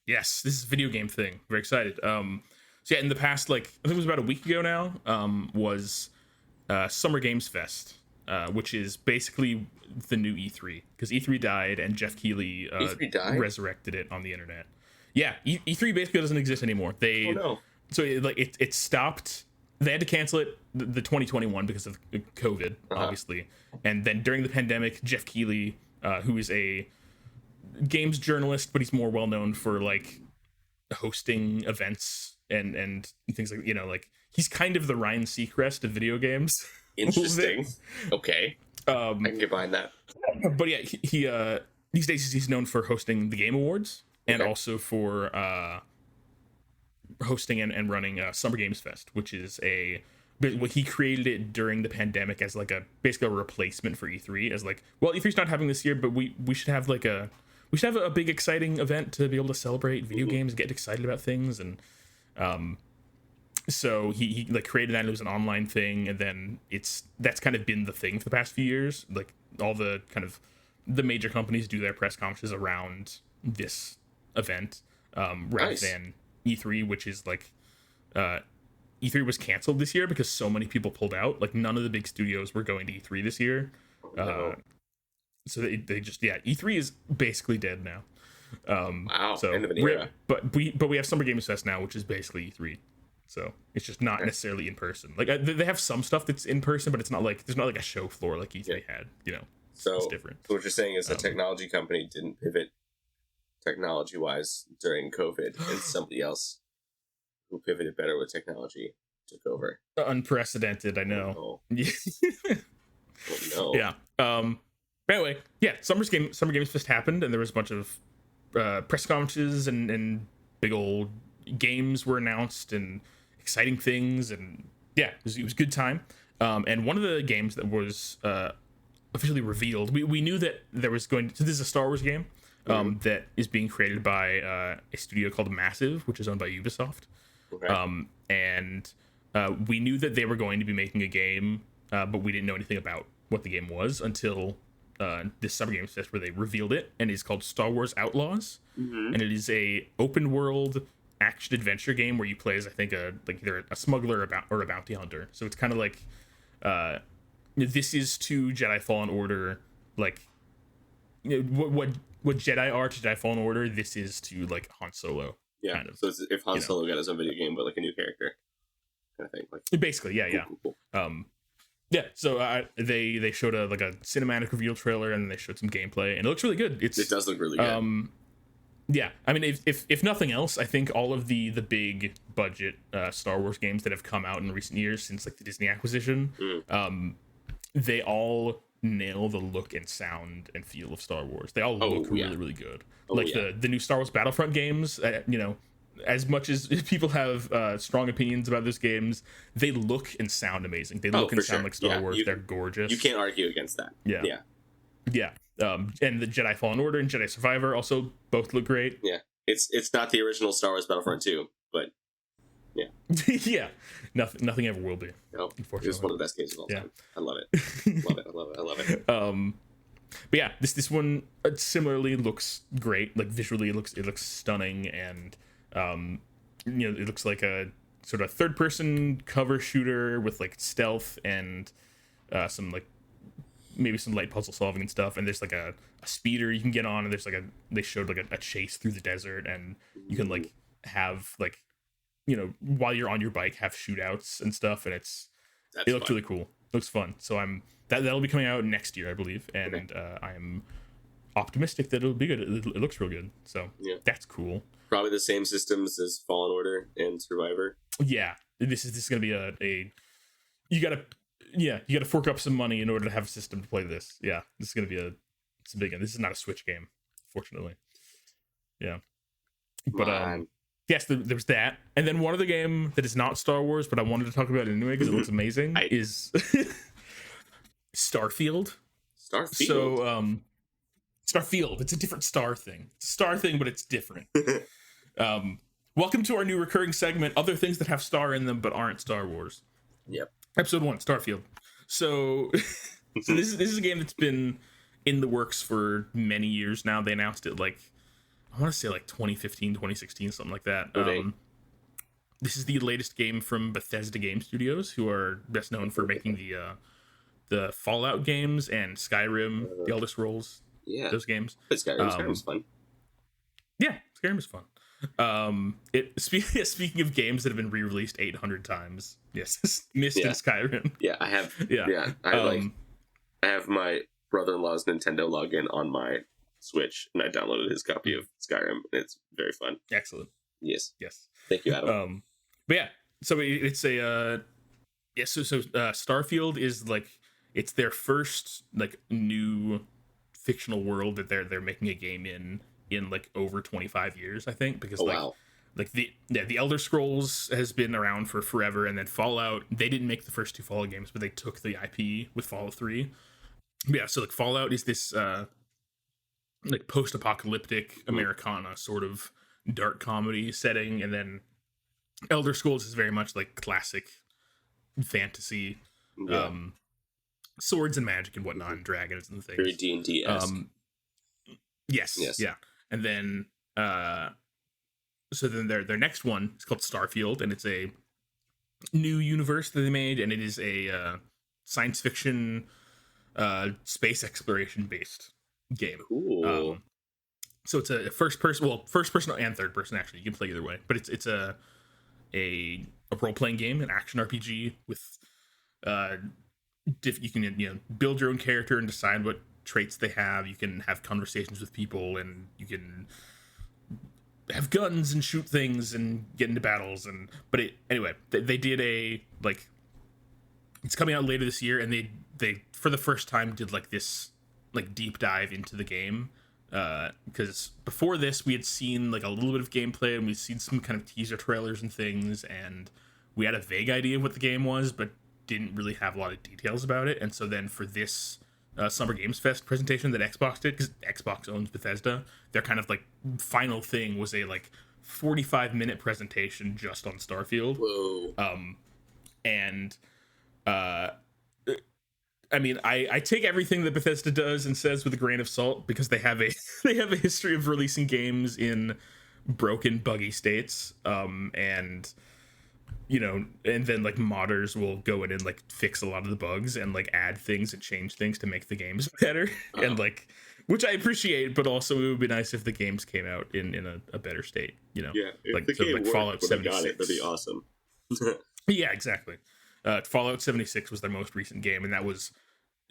Speaker 1: Yes, this is a video game thing. Very excited. So yeah, in the past, like I think it was about a week ago now, was Summer Games Fest, which is basically the new E3 because E3 died and Jeff Keighley resurrected it on the internet. Yeah, E3 basically doesn't exist anymore. So it stopped. They had to cancel it the 2021 because of COVID, obviously, and then during the pandemic, Jeff Keighley, who is a games journalist, but he's more well known for like hosting events and things like like he's kind of the Ryan Seacrest of video games.
Speaker 2: Interesting. Okay. I can get behind that.
Speaker 1: But yeah, he these days he's known for hosting the Game Awards and also for hosting and running Summer Games Fest, which is he created it during the pandemic as like basically a replacement for E3 as like, well, E3's not having this year, but we should have like a big exciting event to be able to celebrate video games and get excited about things. And so he like created that, and it was an online thing, and then that's kind of been the thing for the past few years. Like all the kind of the major companies do their press conferences around this event rather than E3, which is like E3 was canceled this year because so many people pulled out. Like none of the big studios were going to E3 this year. So they just E3 is basically dead now.
Speaker 2: Wow.
Speaker 1: So
Speaker 2: end of an era.
Speaker 1: But we have Summer Games Fest now, which is basically E3. So it's just not necessarily in person. Like they have some stuff that's in person, but it's not like there's not like a show floor like E3 had.
Speaker 2: So
Speaker 1: it's different.
Speaker 2: So what you're saying is the technology company didn't pivot technology wise during COVID, and somebody else who pivoted better with technology took over.
Speaker 1: Unprecedented, I know.
Speaker 2: Oh, no. Oh, no.
Speaker 1: Yeah. But anyway, Summer Games Fest happened, and there was a bunch of press conferences and big old games were announced and exciting things, and it was a good time. And one of the games that was officially revealed, we knew that there was so this is a Star Wars game that is being created by a studio called Massive, which is owned by Ubisoft. Okay. And we knew that they were going to be making a game, but we didn't know anything about what the game was until this Summer Games Fest, where they revealed it, and it's called Star Wars Outlaws, and it is a open world action adventure game where you play as, I think, either a smuggler or a bounty hunter. So it's kind of like this is to Jedi Fallen Order, like what Jedi are to Jedi Fallen Order. This is to like Han Solo.
Speaker 2: Yeah.
Speaker 1: Kind of,
Speaker 2: so it's if Han Solo got his own video game, but like a new character, kind of thing. Like
Speaker 1: basically, cool. So they showed a cinematic reveal trailer, and they showed some gameplay, and it looks really good. It
Speaker 2: does look really good.
Speaker 1: Yeah, I mean, if nothing else, I think all of the big budget Star Wars games that have come out in recent years since like the Disney acquisition, they all nail the look and sound and feel of Star Wars. They all look really, really good. The new Star Wars Battlefront games, as much as people have strong opinions about those games, they look and sound amazing. They look and sound like Star Wars. They're gorgeous.
Speaker 2: You can't argue against that.
Speaker 1: Yeah. And the Jedi Fallen Order and Jedi Survivor also both look great.
Speaker 2: Yeah, it's not the original Star Wars Battlefront 2, but yeah,
Speaker 1: yeah, nothing ever will be.
Speaker 2: No,
Speaker 1: unfortunately,
Speaker 2: it's one of the best games of all time. I love it. I love it.
Speaker 1: But yeah, this one similarly looks great. Like visually, it looks stunning, and it looks like a sort of third person cover shooter with like stealth and some like maybe some light puzzle solving and stuff. And there's like a speeder you can get on, and there's like they showed like a chase through the desert, and you can like have like while you're on your bike have shootouts and stuff, and it looks really cool. Looks fun. So that'll be coming out next year, I believe, and I'm optimistic that it'll be good. It looks real good, so that's cool.
Speaker 2: Probably the same systems as Fallen Order and Survivor.
Speaker 1: Yeah, this is gonna be you gotta fork up some money in order to have a system to play this. Yeah, this is gonna be it's a big one. This is not a Switch game, fortunately. Yeah, but yes, there was that, and then one other game that is not Star Wars, but I wanted to talk about it anyway because it looks amazing. Is Starfield.
Speaker 2: Starfield.
Speaker 1: So Starfield. It's a different star thing. It's a star thing, but it's different. Welcome to our new recurring segment: other things that have star in them but aren't Star Wars.
Speaker 2: Yep.
Speaker 1: Episode 1, Starfield. So this is a game that's been in the works for many years now. They announced it like I want to say like 2015, 2016, something like that. This is the latest game from Bethesda Game Studios, who are best known for making the Fallout games and Skyrim, the Elder Scrolls.
Speaker 2: Yeah,
Speaker 1: those games.
Speaker 2: But Skyrim's fun.
Speaker 1: Yeah, Skyrim is fun. Speaking of games that have been re-released 800 times, yes, Myst and Skyrim.
Speaker 2: Yeah, I have. Yeah, I have my brother-in-law's Nintendo login on my Switch, and I downloaded his copy of Skyrim, and it's very fun.
Speaker 1: Excellent.
Speaker 2: Yes.
Speaker 1: Thank
Speaker 2: you, Adam.
Speaker 1: But yeah, so it's a Starfield is like it's their first like new fictional world that they're making a game in like over 25 years, I think, because like the Elder Scrolls has been around for forever, and then Fallout, they didn't make the first 2 Fallout games, but they took the IP with Fallout 3. But yeah, so like Fallout is this like post-apocalyptic Americana sort of dark comedy setting, and then Elder Scrolls is very much like classic fantasy, swords and magic and whatnot, and dragons and things.
Speaker 2: Very D&D-esque.
Speaker 1: Yes, yeah. And then so then their next one is called Starfield, and it's a new universe that they made, and it is a science fiction space exploration based game.
Speaker 2: Cool.
Speaker 1: So it's a first person and third person, actually. You can play either way, but it's a role playing game, an action RPG with you can build your own character and decide what traits they have. You can have conversations with people, and you can have guns and shoot things and get into battles. They did it's coming out later this year, and they for the first time did like this like deep dive into the game, because before this we had seen like a little bit of gameplay, and we'd seen some kind of teaser trailers and things, and we had a vague idea of what the game was, but didn't really have a lot of details about it. And so then for this Summer Games Fest presentation that Xbox did, because Xbox owns Bethesda, their kind of like final thing was a like 45-minute presentation just on Starfield.
Speaker 2: Whoa.
Speaker 1: I mean, I take everything that Bethesda does and says with a grain of salt, because they have a history of releasing games in broken, buggy states, and then like modders will go in and like fix a lot of the bugs and like add things and change things to make the games better, and like, which I appreciate, but also it would be nice if the games came out in a better state,
Speaker 2: Yeah,
Speaker 1: like the game like Fallout 76.
Speaker 2: That'd be awesome.
Speaker 1: Yeah, exactly. Fallout 76 was their most recent game, and that was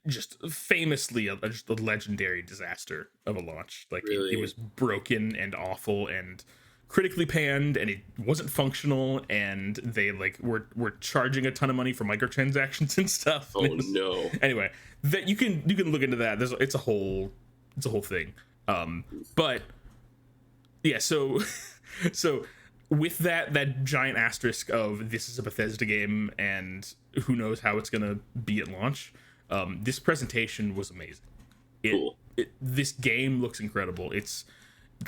Speaker 1: just famously just a legendary disaster of a launch. Like,
Speaker 2: really?
Speaker 1: It was broken and awful and critically panned, and it wasn't functional, and they like were charging a ton of money for microtransactions and stuff.
Speaker 2: Oh no.
Speaker 1: Anyway, that you can look into that. It's a whole thing. But yeah, so with that giant asterisk of this is a Bethesda game and who knows how it's gonna be at launch, this presentation was amazing. It
Speaker 2: Cool.
Speaker 1: this game looks incredible. It's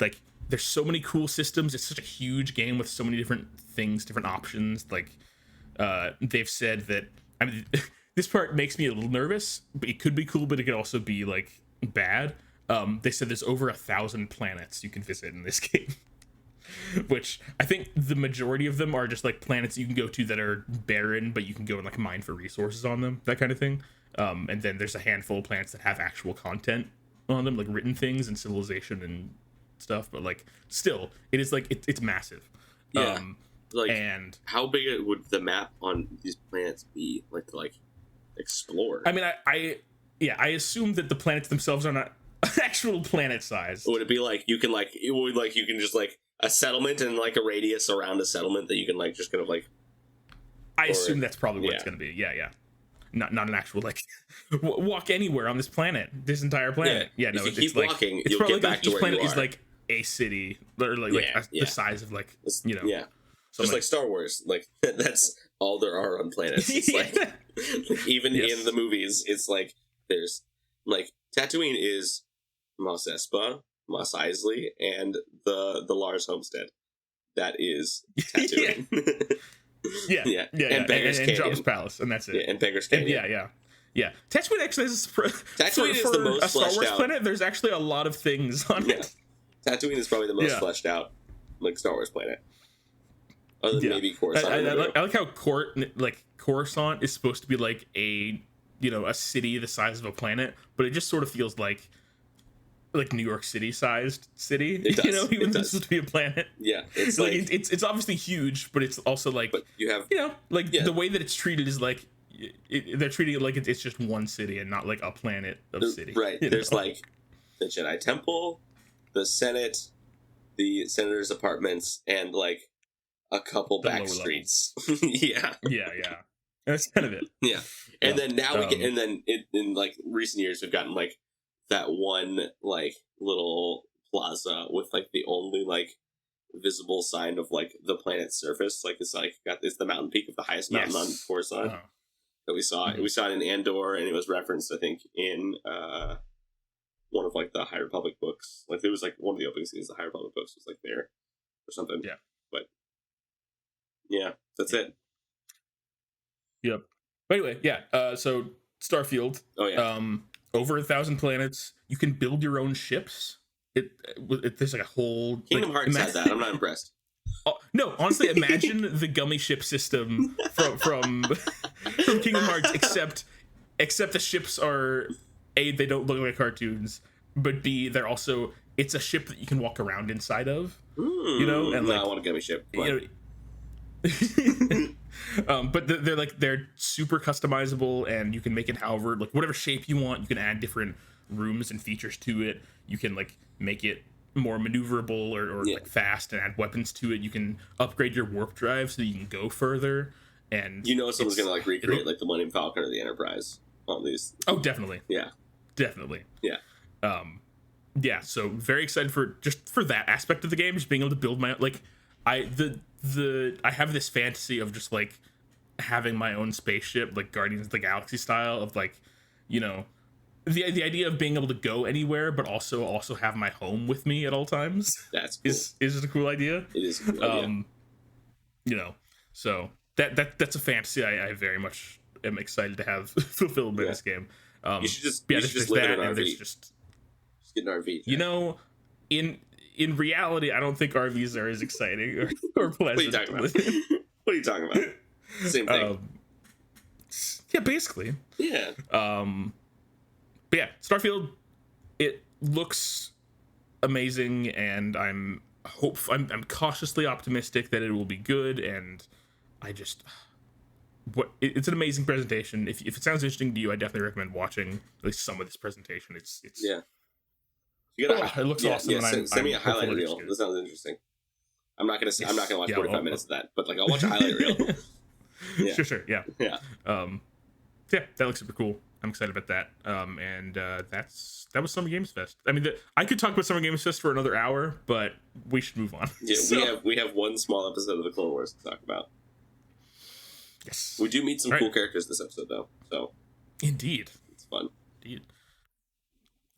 Speaker 1: like there's so many cool systems. It's such a huge game with so many different things, different options. Like they've said that, I mean, this part makes me a little nervous, but it could be cool, but it could also be like bad. They said there's over 1,000 planets you can visit in this game, which I think the majority of them are just like planets you can go to that are barren, but you can go and like mine for resources on them, that kind of thing. And then there's a handful of planets that have actual content on them, like written things and civilization and stuff. But like, still, it is like it's massive.
Speaker 2: Yeah. Like,
Speaker 1: and
Speaker 2: how big would the map on these planets be, like, to like explore?
Speaker 1: I mean, I assume that the planets themselves are not actual planet size.
Speaker 2: Would it be like you can like it would like you can just like a settlement and like a radius around a settlement that you can like just kind of like?
Speaker 1: I assume that's probably what it's going to be. Yeah. Not an actual like walk anywhere on this planet, this entire planet. Yeah, no,
Speaker 2: if you keep walking,
Speaker 1: it's
Speaker 2: you'll
Speaker 1: probably
Speaker 2: get back
Speaker 1: like
Speaker 2: to
Speaker 1: each
Speaker 2: where
Speaker 1: planet
Speaker 2: you are.
Speaker 1: is like a city, or like the size of like, you know.
Speaker 2: Yeah. Just like Star Wars, like that's all there are on planets. It's like even in the movies, it's like there's like Tatooine is Mos Espa, Mos Eisley, and the Lars homestead. That is Tatooine.
Speaker 1: Yeah.
Speaker 2: And Beggar's Canyon.
Speaker 1: Jabba's Palace, and that's it.
Speaker 2: Yeah, and Beggar's Canyon.
Speaker 1: Yeah. Tatooine actually is
Speaker 2: Tatooine is the most
Speaker 1: a Star Wars
Speaker 2: fleshed out
Speaker 1: planet. There's actually a lot of things on it.
Speaker 2: Tatooine is probably the most fleshed out like Star Wars planet. Other than maybe Coruscant.
Speaker 1: I like how Coruscant is supposed to be like a city the size of a planet, but it just sort of feels like New York City sized city.
Speaker 2: It does.
Speaker 1: Even though it's supposed to be a planet.
Speaker 2: Yeah, it's
Speaker 1: like
Speaker 2: like
Speaker 1: it's obviously huge, but it's also like,
Speaker 2: but you have
Speaker 1: the way that it's treated is like they're treating it like it's just one city and not like a planet of city.
Speaker 2: Right. There's like the Jedi Temple, the Senate, the Senator's apartments, and like a couple back streets. Yeah.
Speaker 1: That's kind of it.
Speaker 2: Yeah. And then now we get, and then in like recent years we've gotten like that one like little plaza with like the only like visible sign of like the planet's surface. Like it's the mountain peak of the highest mountain on Coruscant that we saw. Mm-hmm. We saw it in Andor, and it was referenced, I think, in one of like the High Republic books. Like it was like one of the opening scenes of the High Republic books was like there or something.
Speaker 1: Yeah.
Speaker 2: But yeah, that's it.
Speaker 1: Yep. But anyway, so Starfield.
Speaker 2: Oh yeah.
Speaker 1: Over 1,000 planets. You can build your own ships. There's like a whole
Speaker 2: Kingdom Hearts had that. I'm not impressed.
Speaker 1: No, honestly, imagine the gummy ship system from Kingdom Hearts, except the ships are A, they don't look like cartoons, but B, they're also, it's a ship that you can walk around inside of. And
Speaker 2: I want a gummy ship.
Speaker 1: But they're super customizable, and you can make it however, like whatever shape you want. You can add different rooms and features to it. You can like make it more maneuverable or like fast and add weapons to it. You can upgrade your warp drive so you can go further. And
Speaker 2: someone's gonna like recreate like the Millennium Falcon or the Enterprise on these.
Speaker 1: Oh, definitely.
Speaker 2: Yeah,
Speaker 1: definitely.
Speaker 2: Yeah.
Speaker 1: So very excited for that aspect of the game, just being able to build my like I have this fantasy of just like having my own spaceship, like Guardians of the Galaxy style, of like, the idea of being able to go anywhere, but also have my home with me at all times.
Speaker 2: That's cool.
Speaker 1: Is it a cool idea?
Speaker 2: It is a cool idea.
Speaker 1: So that's a fantasy I very much am excited to have fulfilled in this game.
Speaker 2: You should just live in an RV. Just get an RV.
Speaker 1: In reality, I don't think RVs are as exciting or pleasant.
Speaker 2: What are you talking about? Same thing.
Speaker 1: Yeah, basically.
Speaker 2: Yeah.
Speaker 1: But yeah, Starfield, it looks amazing, and I'm cautiously optimistic that it will be good, and it's an amazing presentation. If it sounds interesting to you, I definitely recommend watching at least some of this presentation. It's it looks awesome.
Speaker 2: Yeah, send me a highlight reel. This sounds interesting. I'm not gonna watch 45 minutes of that, but like I'll watch a highlight reel.
Speaker 1: Yeah. Sure. Yeah.
Speaker 2: Yeah.
Speaker 1: That looks super cool. I'm excited about that. That was Summer Games Fest. I mean, I could talk about Summer Games Fest for another hour, but we should move on.
Speaker 2: Yeah, we have one small episode of the Clone Wars to talk about.
Speaker 1: Yes.
Speaker 2: We do meet some cool characters this episode, though. So
Speaker 1: indeed,
Speaker 2: it's fun.
Speaker 1: Indeed.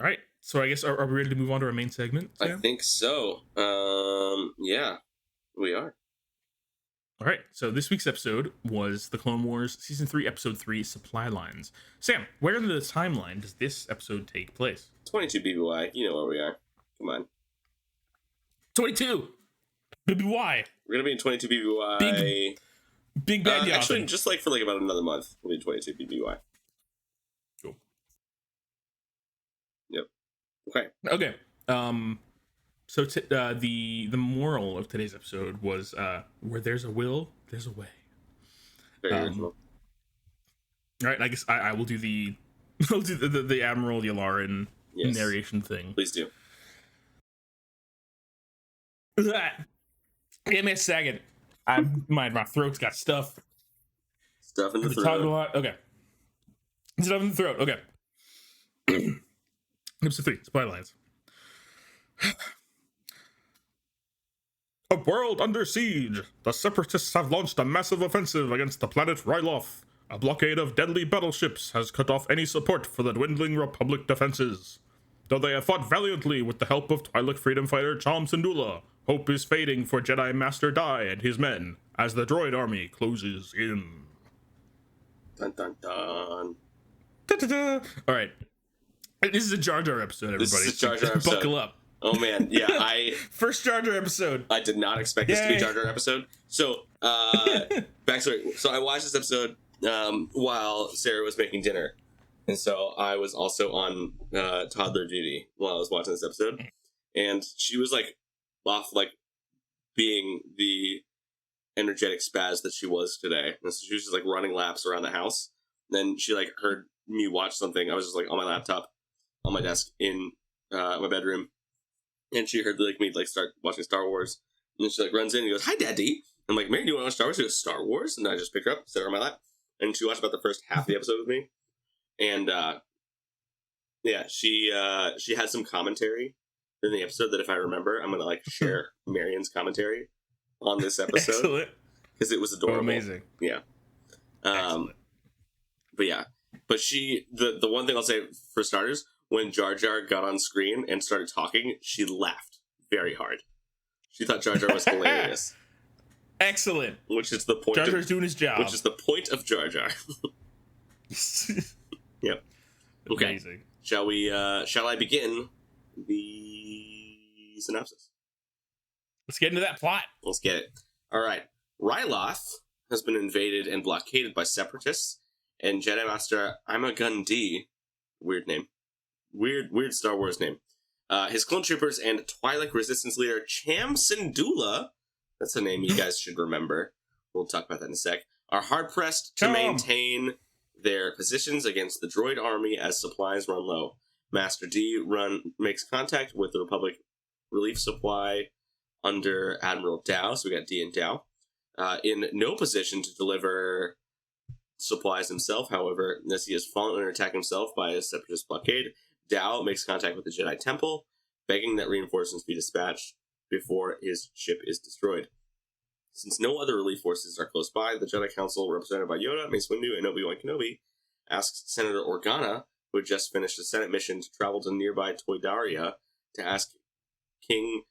Speaker 1: All right. So I guess are we ready to move on to our main segment, Sam?
Speaker 2: I think so. Yeah, we are.
Speaker 1: All right. So this week's episode was the Clone Wars Season 3, Episode 3, Supply Lines. Sam, where in the timeline does this episode take place?
Speaker 2: 22 BBY. You know where we are. Come on.
Speaker 1: 22! BBY!
Speaker 2: We're going to be in 22 BBY.
Speaker 1: Big bad
Speaker 2: actually, just like for like about another month, we'll be in 22 BBY.
Speaker 1: Cool.
Speaker 2: Yep. Okay.
Speaker 1: Okay. So the moral of today's episode was where there's a will, there's a way.
Speaker 2: Very original.
Speaker 1: All right, I guess I will do the I'll do the Admiral Yularen narration thing.
Speaker 2: Please do.
Speaker 1: Give me a second. My throat's got stuff.
Speaker 2: Stuff in the throat.
Speaker 1: Talking a lot. Okay. Stuff in the throat. Okay. Episode 3, Supply Lines. A world under siege. The Separatists have launched a massive offensive against the planet Ryloth. A blockade of deadly battleships has cut off any support for the dwindling Republic defenses. Though they have fought valiantly with the help of Twi'lek freedom fighter Cham Syndulla, hope is fading for Jedi Master Dai and his men as the droid army closes in.
Speaker 2: Dun dun dun.
Speaker 1: Da-da-da. All right. This is a Jar Jar episode, everybody.
Speaker 2: This is a Jar Jar episode.
Speaker 1: Buckle up.
Speaker 2: Oh man, yeah,
Speaker 1: First Jar Jar episode.
Speaker 2: I did not expect this to be a Jar Jar episode. So, backstory. So I watched this episode while Sarah was making dinner. And so I was also on toddler duty while I was watching this episode. And she was like off like being the energetic spaz that she was today. And so she was just like running laps around the house. And then she like heard me watch something. I was just like on my laptop on my desk in my bedroom. And she heard like me like start watching Star Wars. And then she like runs in and goes, "Hi, Daddy." I'm like, "Marion, do you want to watch Star Wars?" She goes, "Star Wars?" And I just picked her up, set her on my lap. And she watched about the first half of the episode with me. And yeah, she had some commentary in the episode that if I remember, I'm gonna like share Marion's commentary on this episode because it was adorable.
Speaker 1: Oh, amazing.
Speaker 2: Yeah. But yeah, but the one thing I'll say for starters, when Jar Jar got on screen and started talking, she laughed very hard. She thought Jar Jar was hilarious.
Speaker 1: Excellent.
Speaker 2: Which is the point.
Speaker 1: Jar Jar's doing his job.
Speaker 2: Which is the point of Jar Jar. Yep. Okay.
Speaker 1: Amazing.
Speaker 2: Shall I begin the synopsis?
Speaker 1: Let's get into that plot.
Speaker 2: Let's get it. All right. Ryloth has been invaded and blockaded by separatists, and Jedi Master Ima D, weird name, weird Star Wars name. His clone troopers and Twi'lek resistance leader Cham Syndulla, that's a name you guys should remember. We'll talk about that in a sec. Are hard pressed to maintain their positions against the droid army as supplies run low. Master D makes contact with the Republic relief supply under Admiral Dao, so we got D and Dao, in no position to deliver supplies himself. However, as he has fallen under attack himself by a separatist blockade, Dao makes contact with the Jedi Temple, begging that reinforcements be dispatched before his ship is destroyed. Since no other relief forces are close by, the Jedi Council, represented by Yoda, Mace Windu, and Obi-Wan Kenobi, asks Senator Organa, who had just finished a Senate mission, to travel to nearby Toydaria to ask King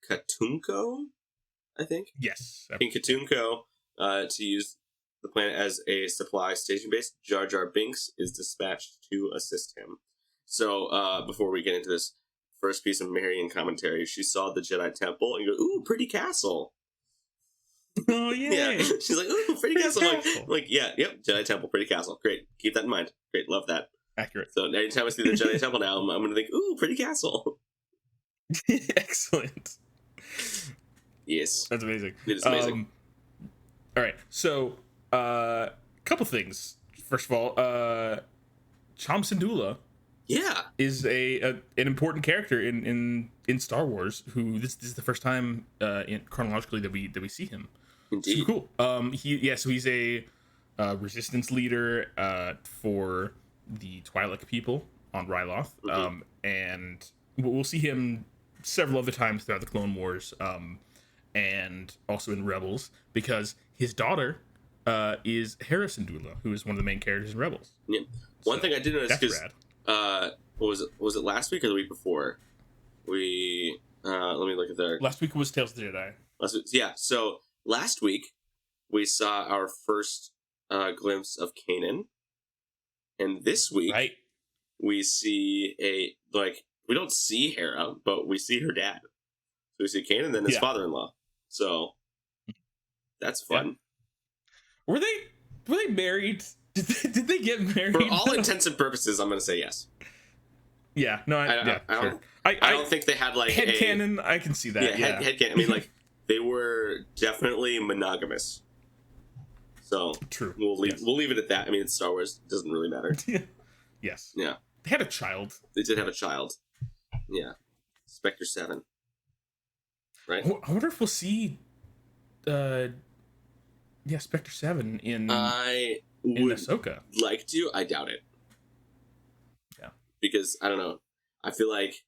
Speaker 2: Katunko, I think?
Speaker 1: Yes.
Speaker 2: King Katunko to use the planet as a supply station base. Jar Jar Binks is dispatched to assist him. So, before we get into this first piece of Marion commentary, she saw the Jedi Temple and goes, "Ooh, pretty castle."
Speaker 1: Oh, yeah.
Speaker 2: Yeah. She's like, "Ooh, pretty castle." Like, yeah, yep, Jedi Temple, pretty castle. Great. Keep that in mind. Great, love that.
Speaker 1: Accurate.
Speaker 2: So anytime I see the Jedi Temple now, I'm going to think, "Ooh, pretty castle."
Speaker 1: Excellent.
Speaker 2: Yes.
Speaker 1: That's amazing.
Speaker 2: It is amazing.
Speaker 1: All right. So, couple things. First of all, Cham Syndulla is an important character in Star Wars. Who this is the first time chronologically that we see him.
Speaker 2: Indeed.
Speaker 1: Super cool. So he's a resistance leader for the Twi'lek people on Ryloth.
Speaker 2: Mm-hmm.
Speaker 1: And we'll see him several other times throughout the Clone Wars, and also in Rebels, because his daughter is Hera Syndulla, who is one of the main characters in Rebels.
Speaker 2: Yeah. One thing I did notice, because what was it? Was it last week or the week before? We let me look at there.
Speaker 1: Last week was Tales of the Jedi.
Speaker 2: Yeah. So last week we saw our first glimpse of Kanan, and this week we see we don't see Hera, but we see her dad. So we see Kanan, then his father-in-law. So that's fun.
Speaker 1: Yeah. Were they married? Did they get married?
Speaker 2: For all intents and purposes, I'm going to say yes.
Speaker 1: Yeah. No. I
Speaker 2: don't think they had like
Speaker 1: headcanon. I can see that.
Speaker 2: Yeah. Headcanon. I mean, like they were definitely monogamous. So
Speaker 1: true.
Speaker 2: We'll leave it at that. I mean, it's Star Wars. It doesn't really matter.
Speaker 1: Yes.
Speaker 2: Yeah.
Speaker 1: They had a child.
Speaker 2: They did have a child. Yeah. Spectre 7. Right.
Speaker 1: I wonder if we'll see. Spectre 7 in Ahsoka.
Speaker 2: Like to. I doubt it.
Speaker 1: Yeah.
Speaker 2: Because I don't know. I feel like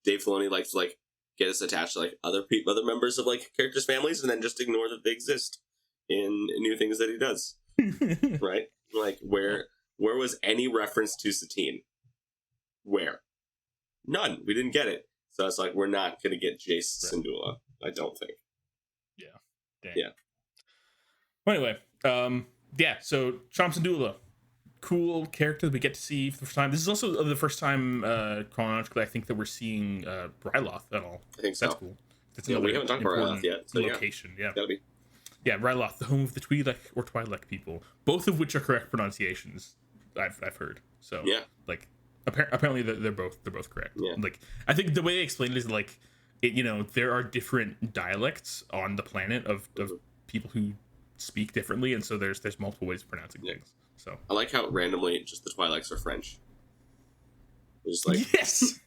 Speaker 2: Dave Filoni likes to like get us attached to like other members of like characters' families, and then just ignore that they exist in new things that he does. Right? Like where was any reference to Satine? Where? None. We didn't get it. So it's like we're not gonna get Jace Syndulla. I don't think.
Speaker 1: Yeah. Dang.
Speaker 2: Yeah.
Speaker 1: Well, anyway, so Cham Syndulla, cool character that we get to see for the first time. This is also the first time chronologically I think that we're seeing Ryloth at all.
Speaker 2: I think so.
Speaker 1: That's cool. That's
Speaker 2: we haven't talked about Ryloth yet. So
Speaker 1: location, yeah.
Speaker 2: Gotta be.
Speaker 1: Yeah, Ryloth, the home of the Twi'lek or Twi'lek people, both of which are correct pronunciations. I've heard. So
Speaker 2: yeah,
Speaker 1: like apparently they're both correct.
Speaker 2: Yeah.
Speaker 1: Like I think the way they explain it is like there are different dialects on the planet of people who speak differently, and so there's multiple ways of pronouncing things. So
Speaker 2: I like how randomly just the Twi'leks are French. They're just like
Speaker 1: yes,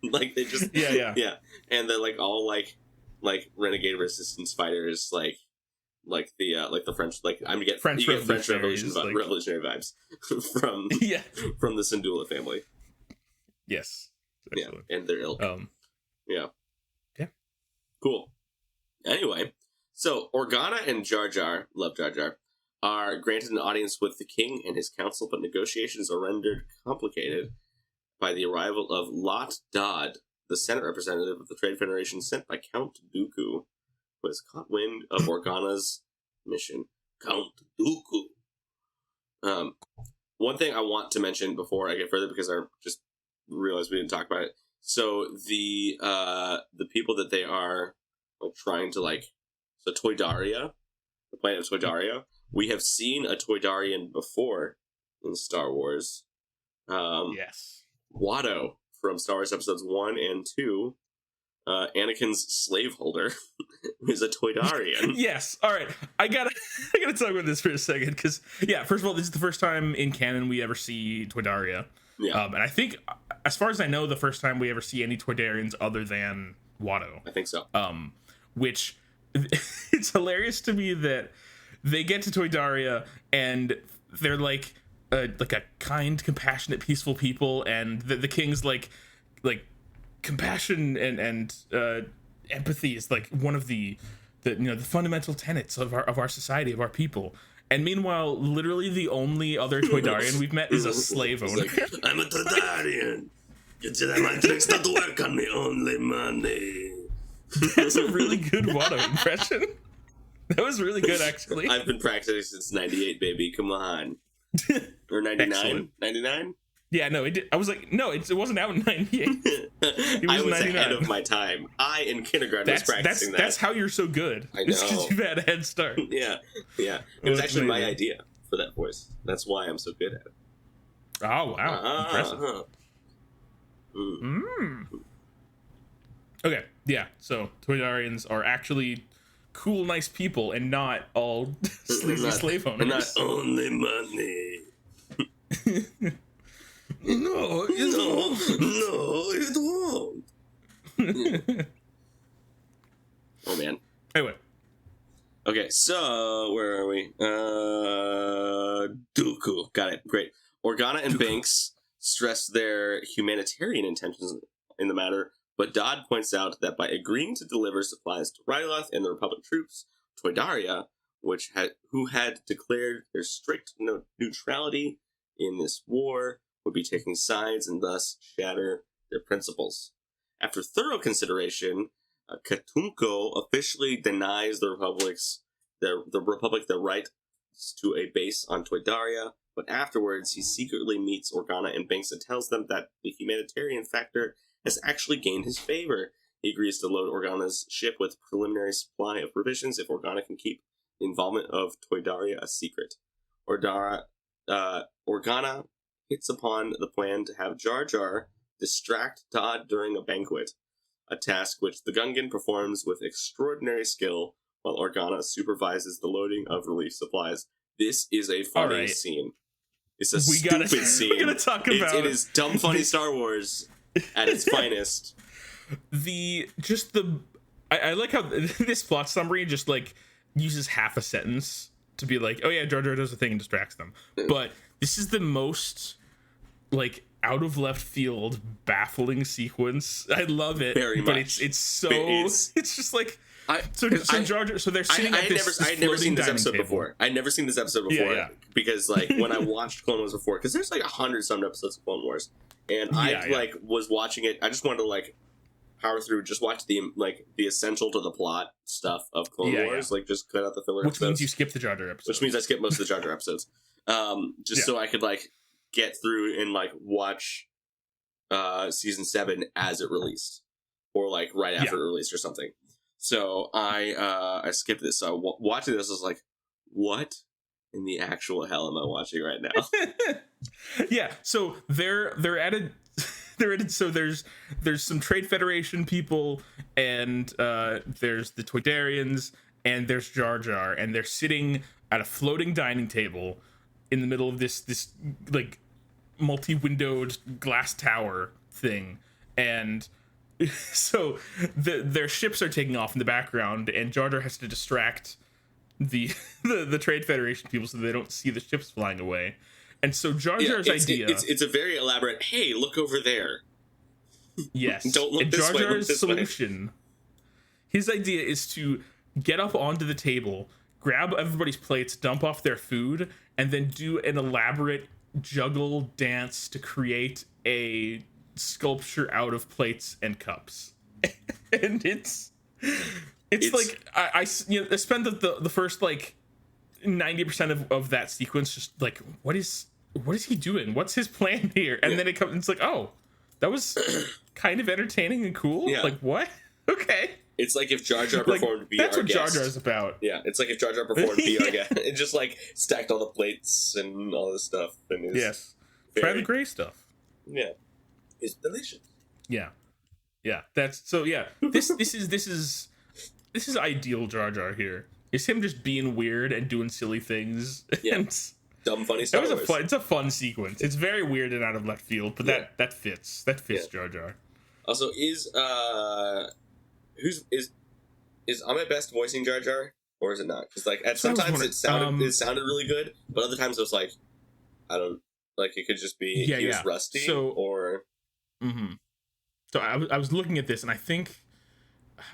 Speaker 2: like they just yeah, and then like all like renegade resistance fighters like the French I'm to get French revolutionary vibes from from the Syndulla family.
Speaker 1: Yes,
Speaker 2: excellent. Yeah, and their ilk. Yeah, cool. Anyway. So, Organa and Jar Jar, love Jar Jar, are granted an audience with the king and his council, but negotiations are rendered complicated by the arrival of Lot Dodd, the Senate representative of the Trade Federation sent by Count Dooku, who has caught wind of Organa's mission. Count Dooku. One thing I want to mention before I get further, because I just realized we didn't talk about it. So, the people that they are trying to so Toydaria, the planet of Toydaria, we have seen a Toydarian before in Star Wars.
Speaker 1: Yes.
Speaker 2: Watto from Star Wars Episodes 1 and 2, Anakin's slaveholder, is a Toydarian.
Speaker 1: Yes. All right. I gotta talk about this for a second, because first of all, this is the first time in canon we ever see Toydaria.
Speaker 2: Yeah.
Speaker 1: And I think, as far as I know, the first time we ever see any Toydarians other than Watto.
Speaker 2: I think so.
Speaker 1: Which it's hilarious to me that they get to Toydaria and they're like a kind, compassionate, peaceful people, and the king's like compassion and empathy is like one of the fundamental tenets of our society, of our people. And meanwhile, literally the only other Toydarian we've met is a slave owner.
Speaker 2: I'm a Toydarian. Your Jedi mind tricks not to work on me, only money.
Speaker 1: That's a really good Watto impression. That was really good, actually.
Speaker 2: I've been practicing since 98, baby. Come on. Or 99? 99?
Speaker 1: Yeah, no, it did. I was like, no, it wasn't out in 98.
Speaker 2: I was ahead of my time. In kindergarten was practicing that.
Speaker 1: That's how you're so good.
Speaker 2: I know.
Speaker 1: It's because you've had a head start.
Speaker 2: Yeah. It was actually my idea for that voice. That's why I'm so good at it.
Speaker 1: Oh, wow. Impressive. Okay, yeah, so Toydarians are actually cool, nice people, and not all sleazy slave owners.
Speaker 2: Not only money.
Speaker 1: No,
Speaker 2: it won't. Oh, man.
Speaker 1: Anyway.
Speaker 2: Okay, so, where are we? Dooku. Got it. Great. Organa and Banks stress their humanitarian intentions in the matter, but Dodd points out that by agreeing to deliver supplies to Ryloth and the Republic troops, Toydaria, who had declared their strict neutrality in this war, would be taking sides and thus shatter their principles. After thorough consideration, Katunko officially denies the Republic the right to a base on Toydaria, but afterwards he secretly meets Organa and Binks and tells them that the humanitarian factor has actually gained his favor. He agrees to load Organa's ship with preliminary supply of provisions if Organa can keep the involvement of Toydaria a secret. Organa hits upon the plan to have Jar Jar distract Todd during a banquet, a task which the Gungan performs with extraordinary skill while Organa supervises the loading of relief supplies. This is a funny scene. It's a stupid scene.
Speaker 1: We gotta talk about
Speaker 2: it is dumb funny Star Wars at its finest.
Speaker 1: I like how this plot summary just like uses half a sentence to be like, oh yeah, Jar Jar does a thing and distracts them. But this is the most like out of left field baffling sequence. I love it.
Speaker 2: Very
Speaker 1: but
Speaker 2: much.
Speaker 1: It's just like Jar Jar, so they're sitting at this
Speaker 2: I had never seen this episode
Speaker 1: table.
Speaker 2: before. I'd never seen this episode before because like when I watched Clone Wars before, because there's like 100-some episodes of Clone Wars, and I was watching it. I just wanted to like power through, just watch the essential to the plot stuff of Clone Wars, like just cut out the filler.
Speaker 1: Which means you skip the Jar Jar episodes.
Speaker 2: Which means I skip most of the Jar Jar episodes, so I could like get through and like watch season 7 as it released, or like right after it released or something. So I skipped this. So watching this, I was like, "What in the actual hell am I watching right now?"
Speaker 1: Yeah. So they're added. So there's some Trade Federation people, and there's the Toydarians, and there's Jar Jar, and they're sitting at a floating dining table in the middle of this like multi-windowed glass tower thing, and so their ships are taking off in the background, and Jar Jar has to distract the Trade Federation people so they don't see the ships flying away. And so Jar Jar's idea...
Speaker 2: It's a very elaborate, hey, look over there.
Speaker 1: Yes.
Speaker 2: Don't look
Speaker 1: and
Speaker 2: this
Speaker 1: Jar
Speaker 2: way,
Speaker 1: Jar's
Speaker 2: look this
Speaker 1: solution, his idea is to get up onto the table, grab everybody's plates, dump off their food, and then do an elaborate juggle dance to create a sculpture out of plates and cups. And it's like I spend the first like 90% of that sequence just like what is he doing? What's his plan here? And then it comes, it's like, oh, that was kind of entertaining and cool.
Speaker 2: Yeah.
Speaker 1: Like, what? Okay.
Speaker 2: It's like if Jar Jar performed
Speaker 1: like,
Speaker 2: Be
Speaker 1: that's
Speaker 2: Our
Speaker 1: what
Speaker 2: Guest.
Speaker 1: Jar Jar's about.
Speaker 2: Yeah, it's like if Jar Jar performed Be Our Guest. It just like stacked all the plates and all this stuff. And
Speaker 1: Try the gray stuff.
Speaker 2: Yeah. It's delicious.
Speaker 1: Yeah. Yeah. That's so yeah. This is ideal Jar Jar here. It's him just being weird and doing silly things.
Speaker 2: Yeah.
Speaker 1: And
Speaker 2: dumb funny Star Wars.
Speaker 1: It's a fun sequence. It's very weird and out of left field, but that fits. That fits Jar Jar.
Speaker 2: Also, is Ahmed Best voicing Jar Jar, or is it not? Because like sometimes it sounded really good, but other times it was like I don't like it could just be he was rusty or.
Speaker 1: Mm-hmm. So I was looking at this, and I think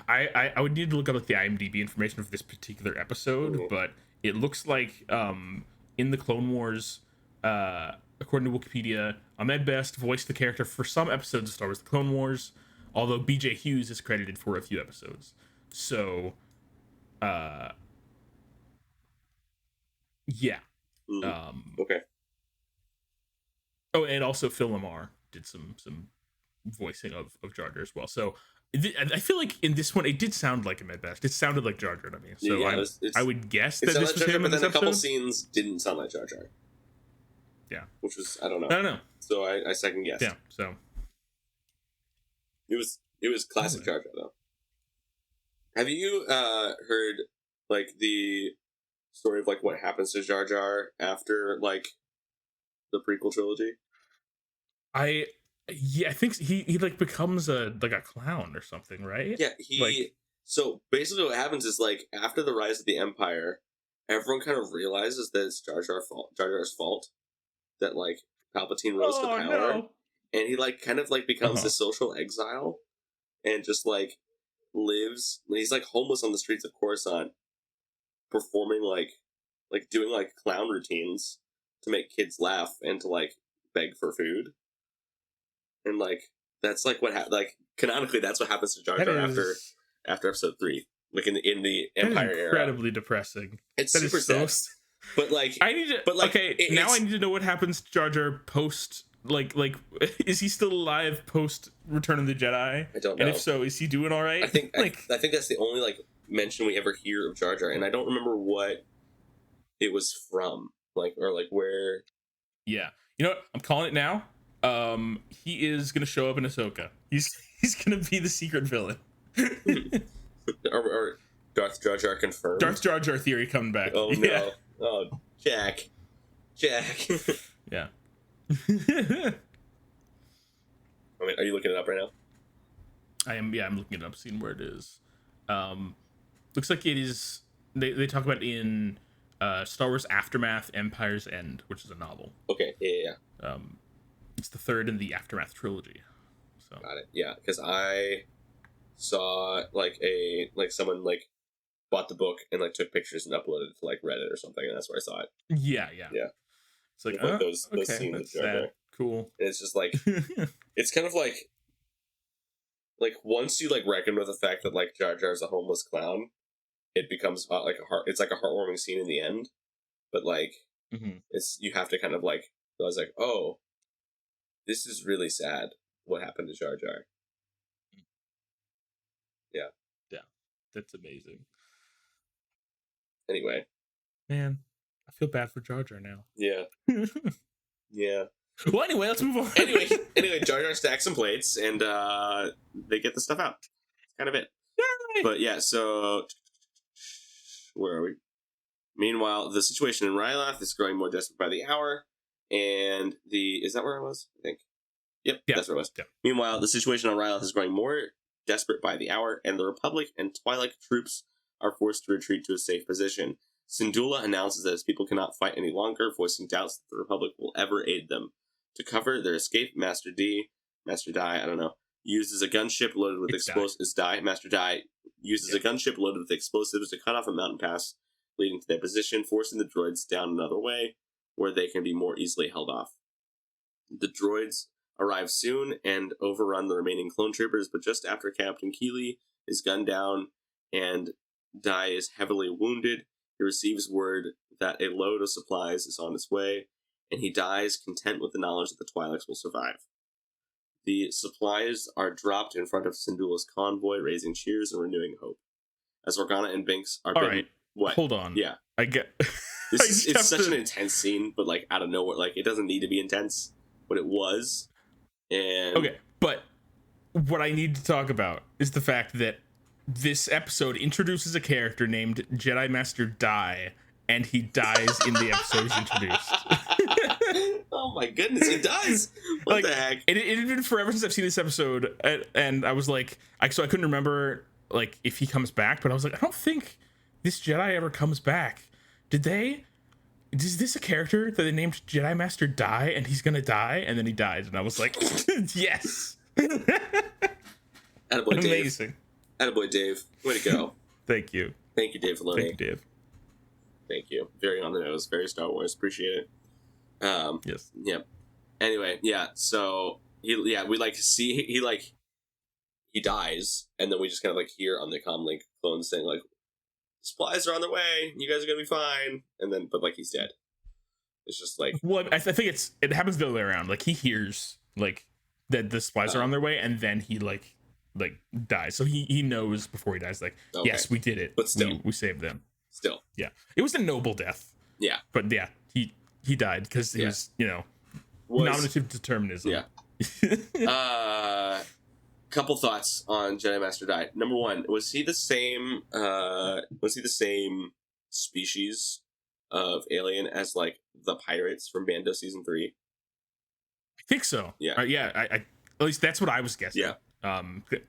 Speaker 1: I would need to look up like the IMDb information for this particular episode, but it looks like in the Clone Wars, according to Wikipedia, Ahmed Best voiced the character for some episodes of Star Wars: The Clone Wars, although B.J. Hughes is credited for a few episodes. So, yeah.
Speaker 2: Okay.
Speaker 1: Oh, and also Phil Lamar did some voicing of Jar Jar as well. So I feel like in this one it did sound like him at best. It sounded like Jar Jar to me. So I would guess that this was him in this episode. But then a couple
Speaker 2: scenes didn't sound like Jar Jar.
Speaker 1: Yeah.
Speaker 2: Which was I don't know. So I second guessed.
Speaker 1: Yeah. So
Speaker 2: it was classic Jar Jar though. Have you heard like the story of like what happens to Jar Jar after like the prequel trilogy?
Speaker 1: I think he like becomes a clown or something, right?
Speaker 2: Yeah, so basically what happens is like after the rise of the Empire, everyone kind of realizes that it's Jar Jar's fault that like Palpatine rose to power. No. And he like kind of like becomes a social exile and just like lives. He's like homeless on the streets of Coruscant, performing like doing like clown routines to make kids laugh and to like beg for food, and like that's like what like canonically that's what happens to Jar Jar after episode 3, like in the Empire era.
Speaker 1: Incredibly depressing.
Speaker 2: It's super sad. But like
Speaker 1: I need to now I need to know what happens to Jar Jar post like is he still alive post Return of the Jedi?
Speaker 2: I don't know.
Speaker 1: And if so, is he doing all right?
Speaker 2: I think I think that's the only like mention we ever hear of Jar Jar, and I don't remember what it was from, like, or like where.
Speaker 1: Yeah, you know what? I'm calling it now. He is gonna show up in Ahsoka. He's gonna be the secret villain.
Speaker 2: or Darth Jar Jar confirmed.
Speaker 1: Darth Jar Jar theory coming back.
Speaker 2: Oh no! Oh, Jack.
Speaker 1: Yeah.
Speaker 2: I mean, are you looking it up right now?
Speaker 1: I am. Yeah, I'm looking it up, seeing where it is. Looks like it is. They talk about it in Star Wars Aftermath: Empire's End, which is a novel.
Speaker 2: Okay. Yeah.
Speaker 1: It's the third in the Aftermath trilogy. So.
Speaker 2: Got it. Yeah, because I saw like someone like bought the book and like took pictures and uploaded it to like Reddit or something, and that's where I saw it.
Speaker 1: Yeah. It's like
Speaker 2: those
Speaker 1: okay,
Speaker 2: scenes
Speaker 1: that's
Speaker 2: of Jar Jar.
Speaker 1: Cool.
Speaker 2: And it's just like it's kind of like once you like reckon with the fact that like Jar Jar's a homeless clown, it becomes like it's like a heartwarming scene in the end. But like it's you have to kind of like I was like, oh, this is really sad. What happened to Jar Jar? Yeah,
Speaker 1: that's amazing.
Speaker 2: Anyway,
Speaker 1: man, I feel bad for Jar Jar now.
Speaker 2: Yeah. Yeah.
Speaker 1: Well, anyway, let's move on.
Speaker 2: anyway, Jar Jar stacks some plates, and they get the stuff out. That's kind of it. Yay! But yeah, so where are we? Meanwhile, the situation in Ryloth is growing more desperate by the hour, and is that where I was? I think. Yep, yeah, that's where I was. Yeah. Meanwhile, the situation on Ryloth is growing more desperate by the hour, and the Republic and Twi'lek troops are forced to retreat to a safe position. Syndulla announces that his people cannot fight any longer, voicing doubts that the Republic will ever aid them. To cover their escape, Master Di, I don't know, uses a gunship loaded with explosives. Master Di uses a gunship loaded with explosives to cut off a mountain pass leading to their position, forcing the droids down another way, where they can be more easily held off. The droids arrive soon and overrun the remaining clone troopers, but just after Captain Keeley is gunned down and Di is heavily wounded, he receives word that a load of supplies is on its way, and he dies content with the knowledge that the Twi'leks will survive. The supplies are dropped in front of Syndulla's convoy, raising cheers and renewing hope. As Organa and Binks are
Speaker 1: All right.
Speaker 2: What?
Speaker 1: Hold on.
Speaker 2: Yeah.
Speaker 1: I get...
Speaker 2: It's such an intense scene, but like out of nowhere, like it doesn't need to be intense, but it was. And
Speaker 1: okay, but what I need to talk about is the fact that this episode introduces a character named Jedi Master Di, and he dies in the episode he's introduced.
Speaker 2: Oh my goodness, he does! What the heck?
Speaker 1: It had been forever since I've seen this episode, and I was like, so I couldn't remember like if he comes back, but I was like, I don't think this Jedi ever comes back. Is this a character that they named Jedi Master Die, and he's gonna die, and then he died, and I was like, yes.
Speaker 2: Attaboy
Speaker 1: Amazing.
Speaker 2: Dave. Attaboy Dave. Way to go.
Speaker 1: Thank you.
Speaker 2: Thank you, Dave Filoni.
Speaker 1: Thank you, Dave.
Speaker 2: Thank you. Very on the nose. Very Star Wars. Appreciate it.
Speaker 1: Yes.
Speaker 2: Yep. Anyway, yeah. So we like see he dies, and then we just kind of like hear on the comlink clones saying like, supplies are on their way. You guys are gonna be fine. And then, but like he's dead. It's just like,
Speaker 1: well, I think it happens the other way around. Like he hears like that the supplies are on their way, and then he like dies. So he knows before he dies. Like, okay. Yes, we did it.
Speaker 2: But still,
Speaker 1: we saved them.
Speaker 2: Still,
Speaker 1: yeah, it was a noble death.
Speaker 2: Yeah,
Speaker 1: but yeah, he died because he was nominative determinism.
Speaker 2: Yeah. Couple thoughts on Jedi Master Di. Number one, was he the same species of alien as like the pirates from Bando season 3?
Speaker 1: I think so.
Speaker 2: Yeah.
Speaker 1: I at least that's what I was guessing.
Speaker 2: Yeah.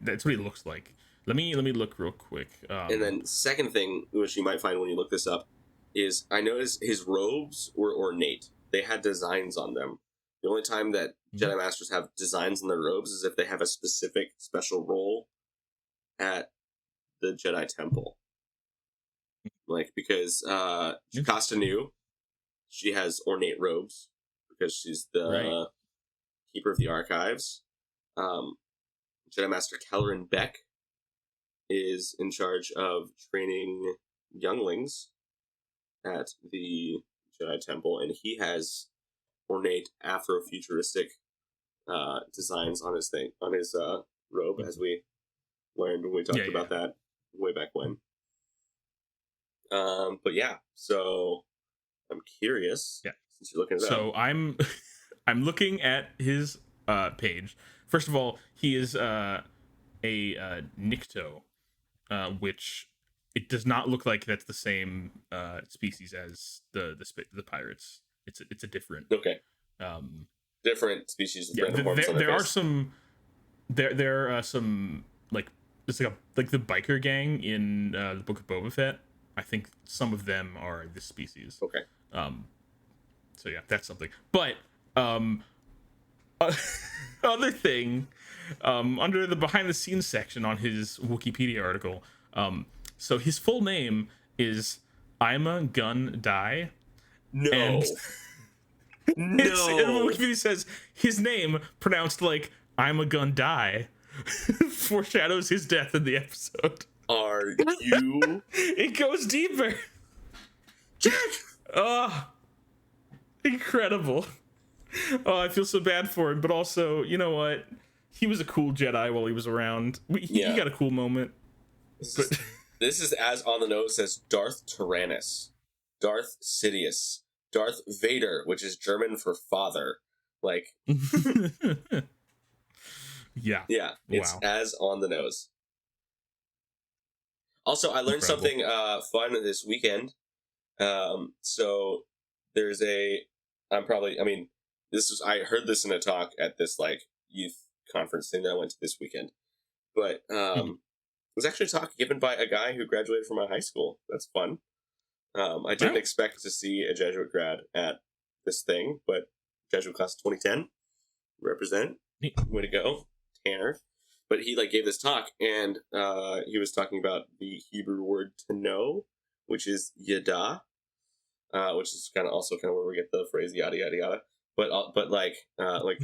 Speaker 1: That's what he looks like. Let me look real quick.
Speaker 2: And then second thing, which you might find when you look this up, is I noticed his robes were ornate. They had designs on them. The only time that Jedi Masters have designs on their robes is if they have a specific special role at the Jedi Temple. Like, because Jocasta Nu, she has ornate robes because she's the
Speaker 1: Right.
Speaker 2: keeper of the archives. Jedi Master Kelleran Beck is in charge of training younglings at the Jedi Temple, and he has ornate Afrofuturistic designs on his robe, as we learned when we talked about that way back when. But yeah, so I'm curious.
Speaker 1: Yeah.
Speaker 2: Since you're looking at
Speaker 1: So I'm looking at his page. First of all, he is a Nikto, which it does not look like that's the same species as the pirates. It's a different.
Speaker 2: Okay. Different species of random forms on their
Speaker 1: there are
Speaker 2: face.
Speaker 1: some there are some like it's like the biker gang in the Book of Boba Fett. I think some of them are this species.
Speaker 2: Okay.
Speaker 1: So yeah, that's something. But other thing, under the behind the scenes section on his Wikipedia article, so his full name is Ima Gun Dai.
Speaker 2: No.
Speaker 1: And
Speaker 2: no.
Speaker 1: Wikipedia says his name, pronounced like I'm a gun die, foreshadows his death in the episode.
Speaker 2: Are you?
Speaker 1: It goes deeper.
Speaker 2: Jack!
Speaker 1: Oh, incredible. Oh, I feel so bad for him, but also, you know what? He was a cool Jedi while he was around. He got a cool moment.
Speaker 2: This is as on the nose as Darth Tyrannus, Darth Sidious, Darth Vader, which is German for father. Like,
Speaker 1: yeah,
Speaker 2: it's as on the nose. Also, I learned something fun this weekend. So there's I heard this in a talk at this like youth conference thing that I went to this weekend, but it was actually a talk given by a guy who graduated from my high school. That's fun. I didn't expect to see a Jesuit grad at this thing, but Jesuit class of 2010 represent. Way to go, Tanner. But he like gave this talk, and he was talking about the Hebrew word to know, which is yada, which is kind of where we get the phrase yada yada yada. But like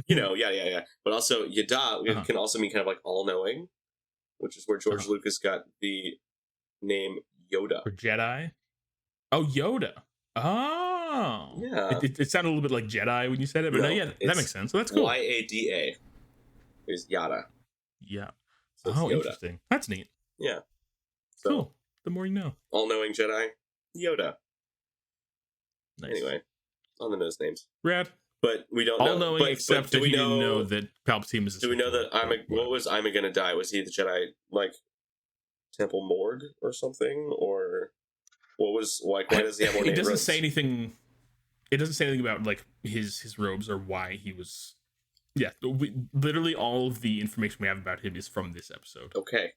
Speaker 2: you know yada yada yada. But also yada can also mean kind of like all knowing, which is where George Lucas got the name Yoda.
Speaker 1: For Jedi. Oh, Yoda. Oh,
Speaker 2: yeah.
Speaker 1: It sounded a little bit like Jedi when you said it, but that makes sense. So that's cool.
Speaker 2: Yada is yada.
Speaker 1: Yeah.
Speaker 2: So
Speaker 1: Yoda. Interesting. That's neat.
Speaker 2: Yeah. So,
Speaker 1: cool. The more you know.
Speaker 2: All-knowing Jedi, Yoda.
Speaker 1: Nice.
Speaker 2: Anyway, on the nose names.
Speaker 1: Rad.
Speaker 2: But we don't know.
Speaker 1: All-knowing, except that we didn't know that Palpatine was.
Speaker 2: Do we know that what was Ima gonna die? Was he the Jedi like Temple Morgue or something, or what was like? Why does he have more? It doesn't
Speaker 1: say anything. It doesn't say anything about like his robes or why he was. Yeah, literally all of the information we have about him is from this episode.
Speaker 2: Okay.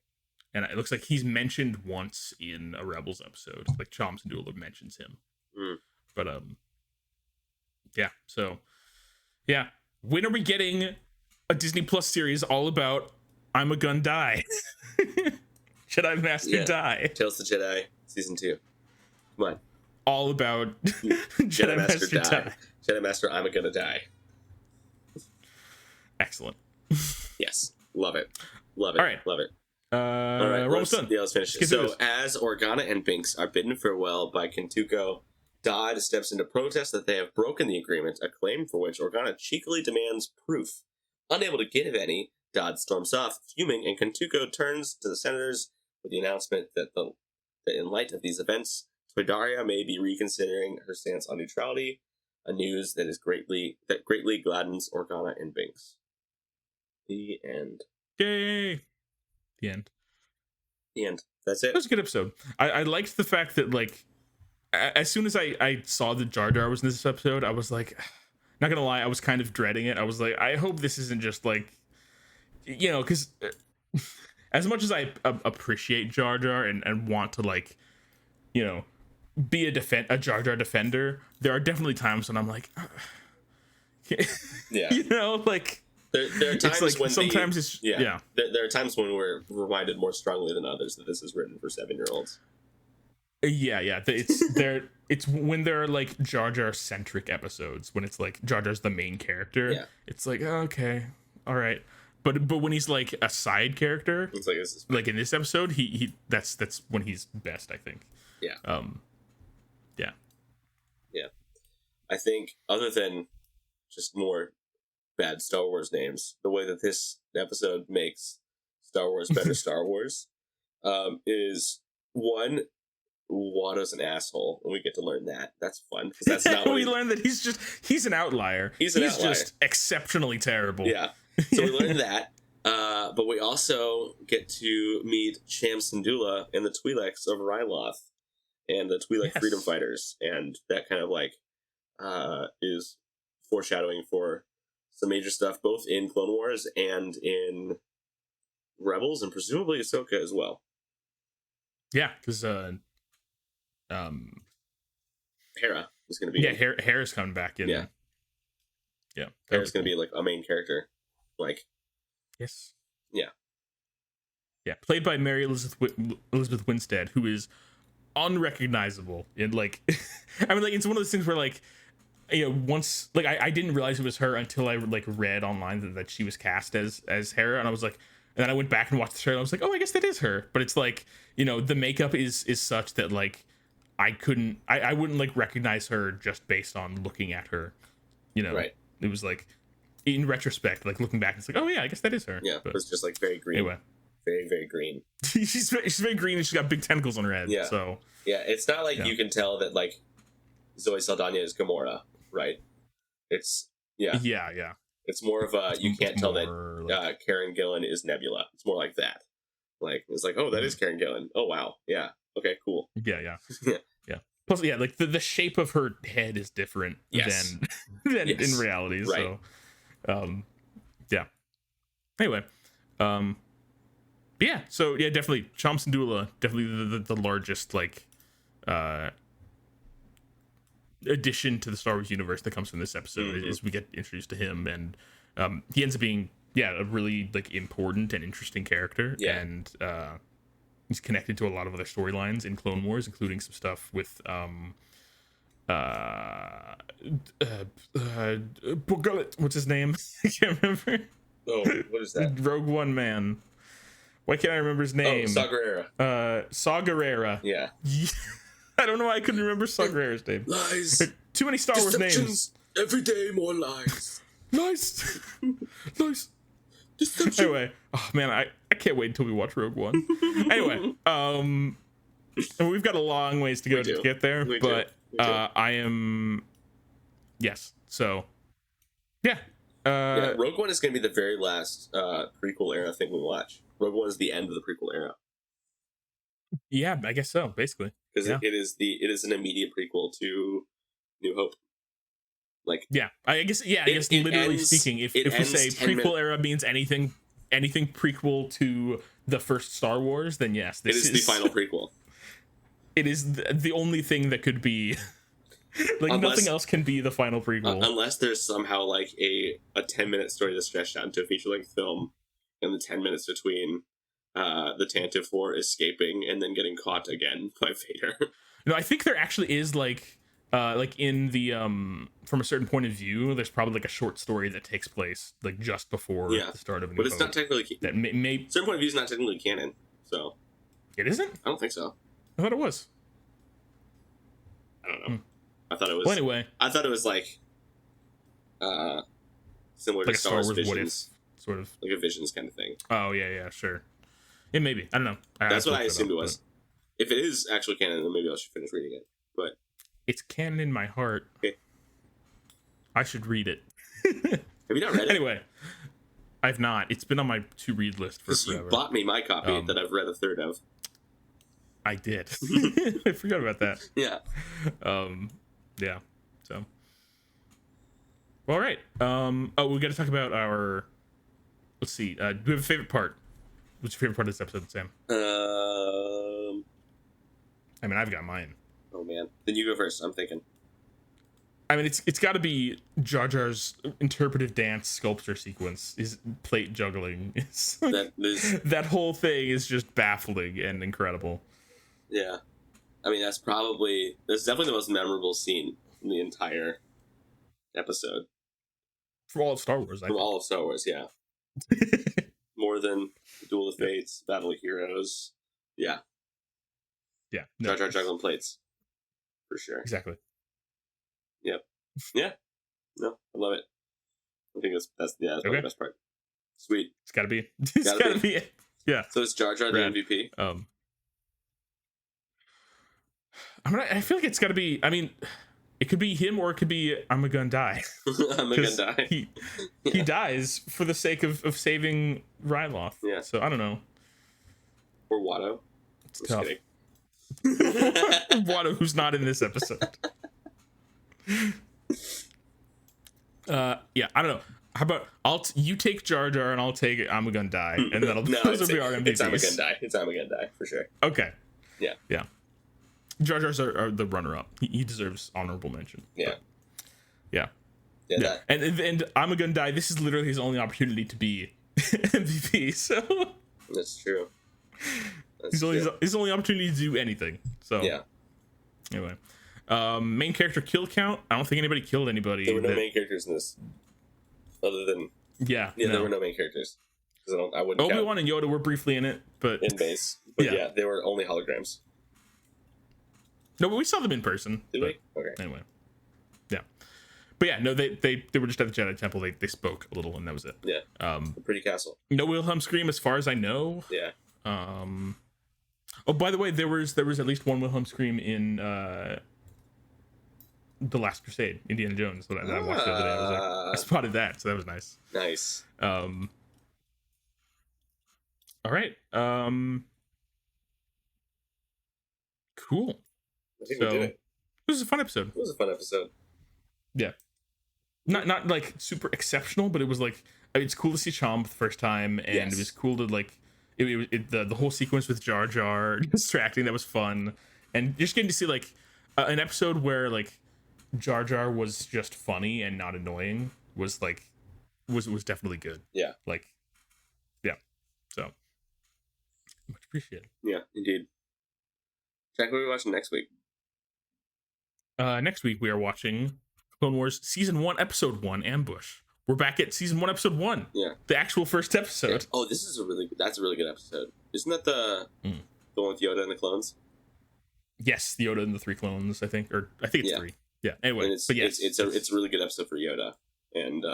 Speaker 1: And it looks like he's mentioned once in a Rebels episode. Like Cham Syndulla mentions him. But yeah. So yeah, when are we getting a Disney Plus series all about I'm a gun die? Jedi Master die.
Speaker 2: Tales of the Jedi season 2. Come on.
Speaker 1: All about Jedi Master die.
Speaker 2: Jedi Master I'm a gonna die.
Speaker 1: Excellent.
Speaker 2: Yes. Love it. Love it.
Speaker 1: All right.
Speaker 2: Love it.
Speaker 1: All right, we're almost done.
Speaker 2: Yeah, let's finish it. So, as Organa and Binks are bidden farewell by Kentuko, Dodd steps in to protest that they have broken the agreement, a claim for which Organa cheekily demands proof. Unable to give any, Dodd storms off, fuming, and Kentuko turns to the senators with the announcement that in light of these events, Toydaria may be reconsidering her stance on neutrality, a news that greatly gladdens Organa and Binks. The end.
Speaker 1: Yay! The end.
Speaker 2: The end. That's it.
Speaker 1: It was a good episode. I liked the fact that, like, as soon as I saw that Jar Jar was in this episode, I was like, not gonna lie, I was kind of dreading it. I was like, I hope this isn't just like, you know, because as much as I appreciate Jar Jar and want to, like, you know, be a Jar Jar defender, there are definitely times when I'm like,
Speaker 2: yeah,
Speaker 1: you know, like.
Speaker 2: There are times
Speaker 1: like,
Speaker 2: when
Speaker 1: sometimes
Speaker 2: There are times when we're reminded more strongly than others that this is written for 7-year-olds.
Speaker 1: It's when there are like Jar Jar centric episodes, when it's like Jar Jar's the main character.
Speaker 2: Yeah.
Speaker 1: It's like, oh, okay, all right. But when he's like a side character,
Speaker 2: It's like this is
Speaker 1: like in this episode, he that's when he's best, I think.
Speaker 2: Yeah.
Speaker 1: Yeah.
Speaker 2: Yeah. I think other than just more bad Star Wars names, the way that this episode makes Star Wars better Star Wars is one, Watto's an asshole, and we get to learn that. That's fun because that's not what
Speaker 1: we learn that he's an outlier. He's
Speaker 2: outlier.
Speaker 1: Just exceptionally terrible.
Speaker 2: Yeah. So we learned that. But we also get to meet Cham Syndulla and the Twi'leks of Ryloth and the Twi'lek freedom fighters, and that kind of like is foreshadowing for some major stuff both in Clone Wars and in Rebels, and presumably Ahsoka as well.
Speaker 1: Yeah, because
Speaker 2: Hera is going to be
Speaker 1: Hera's coming back in.
Speaker 2: Yeah, Hera's going to be like a main character. Like,
Speaker 1: yes,
Speaker 2: yeah,
Speaker 1: played by Mary Elizabeth Winstead, who is unrecognizable in like, I mean, like it's one of those things where like, you know, once like I didn't realize it was her until I like read online that she was cast as Hera, and I was like, and then I went back and watched the trailer, and I was like, oh, I guess that is her. But it's like, you know, the makeup is such that like I wouldn't like recognize her just based on looking at her, you know.
Speaker 2: Right.
Speaker 1: It was like, in retrospect, like looking back, it's like, oh yeah, I guess that is her.
Speaker 2: Yeah, but it's just like very green.
Speaker 1: Anyway,
Speaker 2: very, very green.
Speaker 1: she's very green, and she's got big tentacles on her head.
Speaker 2: Yeah.
Speaker 1: So
Speaker 2: yeah, it's not like you can tell that like Zoe Saldana is Gamora, right? It's yeah. It's more of a you can't tell that like, Karen Gillan is Nebula. It's more like that. Like it's like, oh, that is Karen Gillan. Oh wow, yeah, okay, cool.
Speaker 1: Yeah. Plus, yeah, like the shape of her head is different than in reality.
Speaker 2: Right.
Speaker 1: So, yeah. Anyway, yeah. So yeah, definitely Cham Syndulla, definitely the largest like addition to the Star Wars universe that comes from this episode is we get introduced to him, and he ends up being a really like important and interesting character, and he's connected to a lot of other storylines in Clone Wars, including some stuff with what's his name? I can't remember.
Speaker 2: Oh, what is that?
Speaker 1: Rogue One man. Why can't I remember his name?
Speaker 2: Oh, Saw Gerrera.
Speaker 1: Saw Gerrera.
Speaker 2: Yeah.
Speaker 1: I don't know why I couldn't remember Saw Gerrera's name.
Speaker 2: Lies.
Speaker 1: Too many Star Wars names.
Speaker 2: Every day more lies.
Speaker 1: Lies. Lies.
Speaker 2: Deception.
Speaker 1: Anyway, oh man, I can't wait until we watch Rogue One. Anyway, we've got a long ways to go to get there, but I am, yes. So, yeah.
Speaker 2: Rogue One is going to be the very last prequel era thing we watch. Rogue One is the end of the prequel era.
Speaker 1: Yeah, I guess so. Basically,
Speaker 2: because it is an immediate prequel to New Hope. Like,
Speaker 1: I guess literally speaking, if we say prequel era means anything prequel to the first Star Wars, then yes,
Speaker 2: this is the final prequel.
Speaker 1: It is the only thing that could be like nothing else can be the final prequel
Speaker 2: unless there's somehow like a 10-minute story that's stretched out into a feature-length film, and the 10 minutes between the Tantive 4 escaping and then getting caught again by Vader.
Speaker 1: No, I think there actually is like in the from a certain point of view, there's probably like a short story that takes place like just before the start of New Hope.
Speaker 2: But it's not technically
Speaker 1: that may
Speaker 2: certain point of view is not technically canon. So
Speaker 1: it isn't?
Speaker 2: I don't think so.
Speaker 1: I thought it was.
Speaker 2: I don't know. I thought it was.
Speaker 1: Well, anyway,
Speaker 2: I thought it was like similar
Speaker 1: like
Speaker 2: to Star Wars
Speaker 1: What
Speaker 2: Visions,
Speaker 1: If, sort of
Speaker 2: like a Visions kind of thing.
Speaker 1: Oh yeah, sure. Yeah, maybe. I don't know.
Speaker 2: That's what I assumed it was. If it is actually canon, then maybe I should finish reading it. But
Speaker 1: it's canon in my heart.
Speaker 2: Okay.
Speaker 1: I should read it.
Speaker 2: Have you not read it?
Speaker 1: Anyway, I've not. It's been on my to-read list for forever.
Speaker 2: You bought me my copy that I've read a third of.
Speaker 1: I did. I forgot about that.
Speaker 2: Yeah.
Speaker 1: Yeah. So. All right. We got to talk about our. Let's see. Do we have a favorite part? What's your favorite part of this episode, Sam? I mean, I've got mine.
Speaker 2: Oh man, then you go first. I'm thinking.
Speaker 1: I mean, it's got to be Jar Jar's interpretive dance sculpture sequence. His plate juggling. It's like, that whole thing is just baffling and incredible.
Speaker 2: Yeah. I mean, that's definitely the most memorable scene in the entire episode.
Speaker 1: From all of Star Wars,
Speaker 2: From all of Star Wars, yeah. More than Duel of Fates, Battle of Heroes. Yeah.
Speaker 1: Yeah.
Speaker 2: Jar Jar juggling plates. For sure.
Speaker 1: Exactly.
Speaker 2: Yep. Yeah. No, I love it. I think that's probably the best part. Sweet.
Speaker 1: It's gotta be. It's gotta be it. Yeah.
Speaker 2: So is Jar Jar the MVP?
Speaker 1: I feel like it's gotta be. I mean, it could be him or it could be I'm gonna die.
Speaker 2: I'm gonna die.
Speaker 1: He dies for the sake of saving Ryloth.
Speaker 2: Yeah.
Speaker 1: So I don't know.
Speaker 2: Or Watto.
Speaker 1: It's tough. Watto, who's not in this episode. Yeah, I don't know. How about you take Jar Jar and I'll take I'm gonna die, and then those will be our MVPs.
Speaker 2: It's I'm gonna die. It's I'm gonna die for sure.
Speaker 1: Okay.
Speaker 2: Yeah.
Speaker 1: Yeah. Jar Jar's are the runner-up. He deserves honorable mention.
Speaker 2: Yeah.
Speaker 1: Yeah. Yeah. And I'm gonna die. This is literally his only opportunity to be MVP. So
Speaker 2: that's true.
Speaker 1: His only opportunity to do anything. So
Speaker 2: yeah.
Speaker 1: Anyway, main character kill count. I don't think anybody killed anybody.
Speaker 2: There were no main characters in this, other than there were no main characters. I wouldn't.
Speaker 1: Obi-Wan and Yoda were briefly in it, but
Speaker 2: in base. But yeah, they were only holograms.
Speaker 1: No, but we saw them in person.
Speaker 2: Did we? Okay.
Speaker 1: Anyway, yeah, but yeah, no, they were just at the Jedi Temple. They spoke a little, and that was it.
Speaker 2: Yeah. The pretty castle.
Speaker 1: No Wilhelm scream, as far as I know.
Speaker 2: Yeah.
Speaker 1: Oh, by the way, there was at least one Wilhelm scream in The Last Crusade, Indiana Jones, that I watched the other day. I spotted that, so that was nice.
Speaker 2: Nice.
Speaker 1: All right. Cool.
Speaker 2: I think we did it.
Speaker 1: This was a fun episode.
Speaker 2: It was a fun episode.
Speaker 1: Yeah. Not like super exceptional, but it was like, I mean, it's cool to see Cham for the first time, and it was cool to like the whole sequence with Jar Jar distracting. That was fun, and just getting to see like an episode where like Jar Jar was just funny and not annoying was definitely good.
Speaker 2: Yeah.
Speaker 1: Like, yeah. So much appreciated.
Speaker 2: Yeah, indeed. Jack, what are we watching next week?
Speaker 1: Next week we are watching Clone Wars Season 1, Episode 1, Ambush. We're back at Season 1, Episode 1.
Speaker 2: Yeah.
Speaker 1: The actual first episode.
Speaker 2: Yeah. Oh, that's a really good episode. Isn't that the one with Yoda and the clones?
Speaker 1: Yes, the Yoda and the 3 clones, I think. Or I think it's 3. Yeah, anyway.
Speaker 2: And it's a really good episode for Yoda. And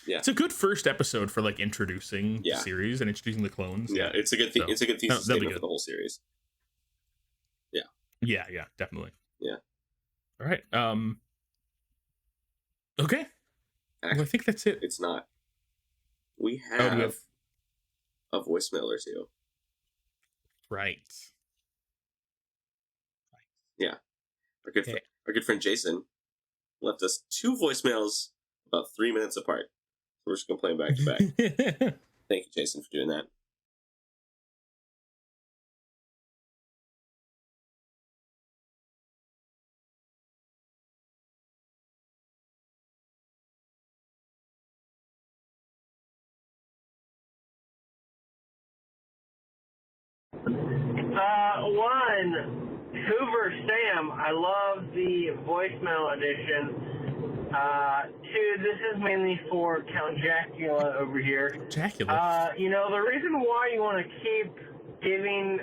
Speaker 2: yeah.
Speaker 1: It's a good first episode for like introducing the series and introducing the clones.
Speaker 2: Yeah, it's a good it's a good thesis statement for the whole series.
Speaker 1: Yeah, definitely.
Speaker 2: Yeah.
Speaker 1: All right. Okay. Well, I think that's it.
Speaker 2: It's not. We have a voicemail or two.
Speaker 1: Right.
Speaker 2: Yeah. Our good friend Jason left us 2 voicemails about 3 minutes apart. So we're just gonna play them back to back. Thank you, Jason, for doing that.
Speaker 3: Hoover Sam, I love the voicemail edition. 2, this is mainly for Count Jacula over here.
Speaker 1: Jacula?
Speaker 3: The reason why you want to keep giving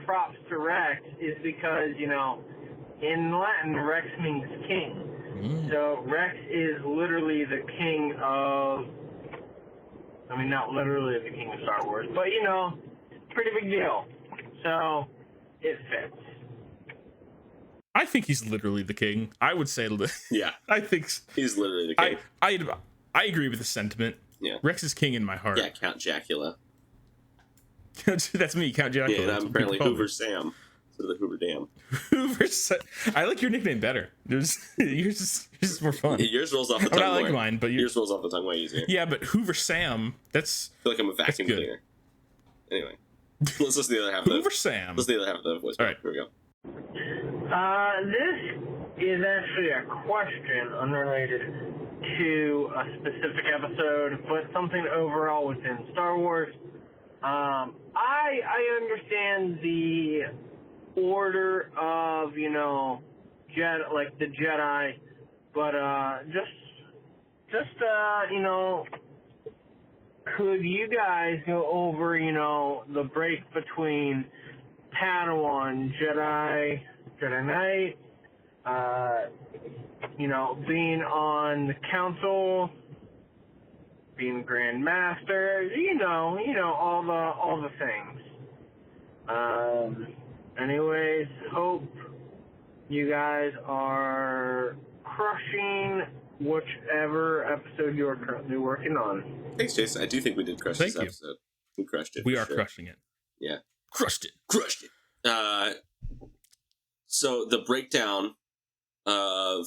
Speaker 3: props to Rex is because, in Latin, Rex means king. So Rex is literally the king of... I mean, not literally the king of Star Wars, but, pretty big deal. So, it fits.
Speaker 1: I think he's literally the king. I would say,
Speaker 2: yeah,
Speaker 1: I think
Speaker 2: he's literally the king.
Speaker 1: I agree with the sentiment.
Speaker 2: Yeah,
Speaker 1: Rex is king in my heart.
Speaker 2: Yeah, Count Jacula.
Speaker 1: That's me, Count Jacula.
Speaker 2: Yeah, and I'm apparently Hoover Sam. So the Hoover Dam.
Speaker 1: Hoover Sam. I like your nickname better. Yours is more fun.
Speaker 2: Yours rolls off the tongue.
Speaker 1: I like mine, but
Speaker 2: yours rolls off the tongue way easier.
Speaker 1: Yeah, but Hoover Sam. I
Speaker 2: feel like I'm a vacuum cleaner. Anyway, let's listen to the other half.
Speaker 1: Hoover Sam.
Speaker 2: Let's listen to the other half of the voice.
Speaker 1: All right,
Speaker 2: here we go.
Speaker 3: This is actually a question unrelated to a specific episode, but something overall within Star Wars. I understand the order of, you know, Jedi, like the Jedi, but just you know, could you guys go over, you know, the break between Padawan, Jedi Knight, you know, being on the council, being Grand Master, you know, all the things. Anyways, hope you guys are crushing whichever episode you're currently working on.
Speaker 2: Thanks, Jason. I do think we did crush this episode. We crushed it.
Speaker 1: We are crushing it.
Speaker 2: Yeah.
Speaker 1: Crushed it.
Speaker 2: So the breakdown of,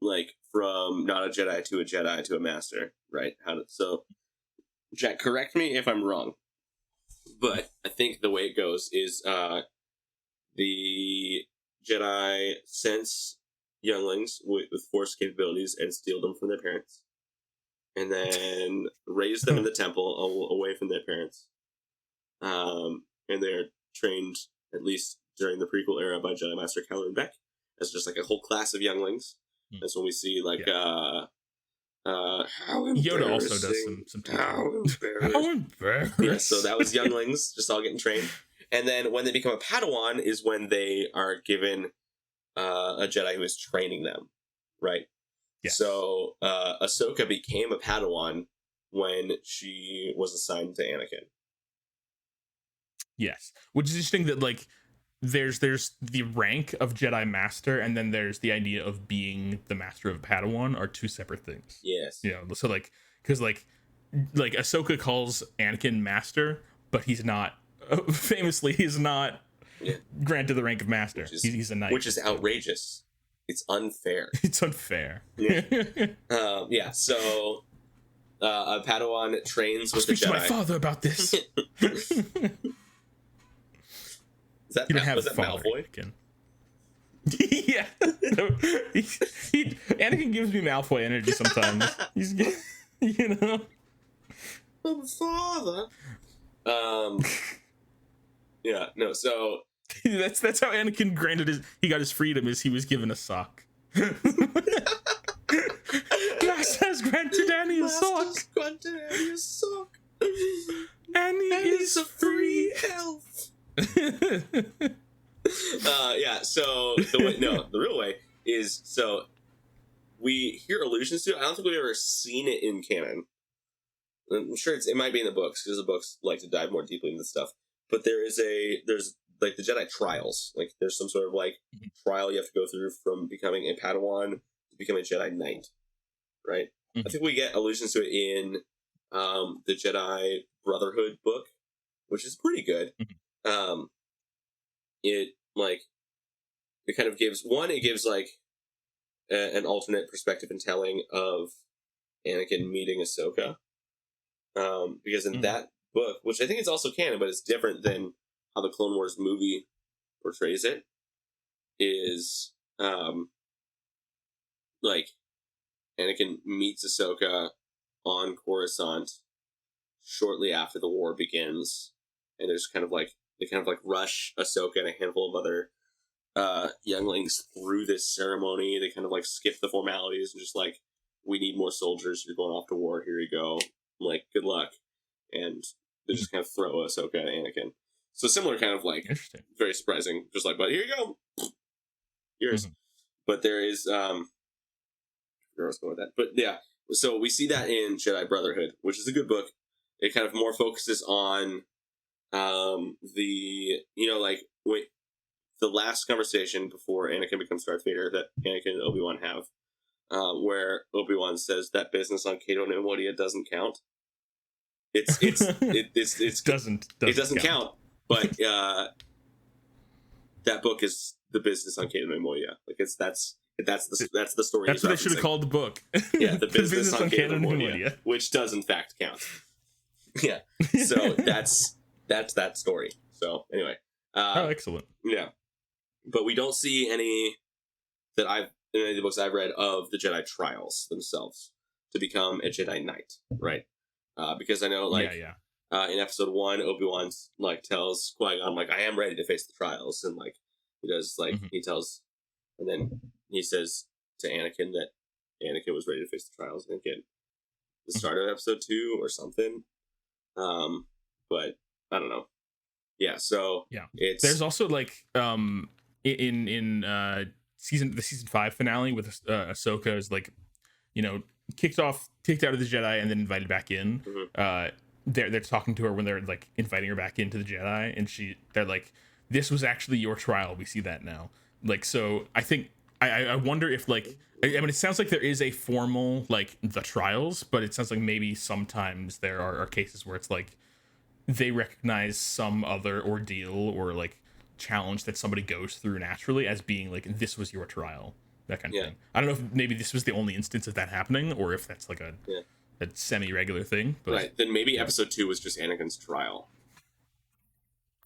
Speaker 2: like, from not a Jedi to a master, right? So, Jack, correct me if I'm wrong, but I think the way it goes is the Jedi sense younglings with Force capabilities and steal them from their parents, and then raise them in the temple away from their parents. And they're trained, at least during the prequel era, by Jedi Master Caloran Beck as just like a whole class of younglings. That's when we see like how
Speaker 1: Yoda also does some
Speaker 2: how embarrassed. Yeah, so that was younglings just all getting trained. And then when they become a Padawan is when they are given a Jedi who is training them, right? Yes. So Ahsoka became a Padawan when she was assigned to Anakin.
Speaker 1: Yes, which is interesting that, like, there's the rank of Jedi Master, and then there's the idea of being the Master of a Padawan are two separate things.
Speaker 2: Yes.
Speaker 1: You know, so like, because like Ahsoka calls Anakin Master, but he's not. Famously, he's not granted the rank of Master. He's a knight,
Speaker 2: which is outrageous. It's unfair.
Speaker 1: It's unfair.
Speaker 2: Yeah. Yeah. So a Padawan trains with the Jedi.
Speaker 1: Speak to my father about this.
Speaker 2: Was that Malfoy?
Speaker 1: Yeah. Anakin gives me Malfoy energy sometimes. He's, you know.
Speaker 2: My father. Yeah, no, so
Speaker 1: that's how Anakin he got his freedom, is he was given a sock. Master has granted Annie a sock. Annie is a free elf.
Speaker 2: Yeah, so the real way is, so we hear allusions to it. I don't think we've ever seen it in canon. I'm sure it might be in the books, because the books like to dive more deeply into stuff. But there's like the Jedi trials. Like there's some sort of like trial you have to go through from becoming a Padawan to becoming a Jedi Knight, right? Mm-hmm. I think we get allusions to it in the Jedi Brotherhood book, which is pretty good. Mm-hmm. It kind of gives like an alternate perspective and telling of Anakin meeting Ahsoka, because in that book, which I think is also canon, but it's different than how the Clone Wars movie portrays it, is like Anakin meets Ahsoka on Coruscant shortly after the war begins, and there's they rush Ahsoka and a handful of other younglings through this ceremony. They kind of like skip the formalities and just like, we need more soldiers. You're going off to war. Here you go. Like, good luck. And they just kind of throw Ahsoka at Anakin. So similar kind of like, very surprising. Just like, but here you go. Yours. Mm-hmm. But there is, where I was going with that. But yeah, so we see that in Jedi Brotherhood, which is a good book. It kind of more focuses on the last conversation before Anakin becomes Darth Vader that Anakin and Obi-Wan have, where Obi-Wan says that business on Cato Neimoidia doesn't count. It doesn't count. But that book is the business on Cato Neimoidia. Like that's the story.
Speaker 1: That's what they should have called the book.
Speaker 2: Yeah, the business on Cato Neimoidia, which does in fact count. Yeah, so that's that story. So anyway,
Speaker 1: excellent.
Speaker 2: Yeah, but we don't see any in any of the books I've read of the Jedi trials themselves to become a Jedi Knight, right? Because I know in episode 1, Obi-Wan's like tells Qui-Gon like, I am ready to face the trials, and like he does like he tells, and then he says to Anakin that Anakin was ready to face the trials. I think at the start of episode 2 or something. But I don't know. Yeah, so it's
Speaker 1: there's also like in season 5 finale with Ahsoka is like, you know, kicked out of the Jedi and then invited back in. They're talking to her when they're like inviting her back into the Jedi, and they're like, this was actually your trial. We see that now. Like, so I think I wonder if like, I mean, it sounds like there is a formal like the trials, but it sounds like maybe sometimes there are cases where it's like they recognize some other ordeal or like challenge that somebody goes through naturally as being like, this was your trial, that kind of thing. I don't know if maybe this was the only instance of that happening, or if that's like a semi-regular thing. But
Speaker 2: right, then maybe episode 2 was just Anakin's trial.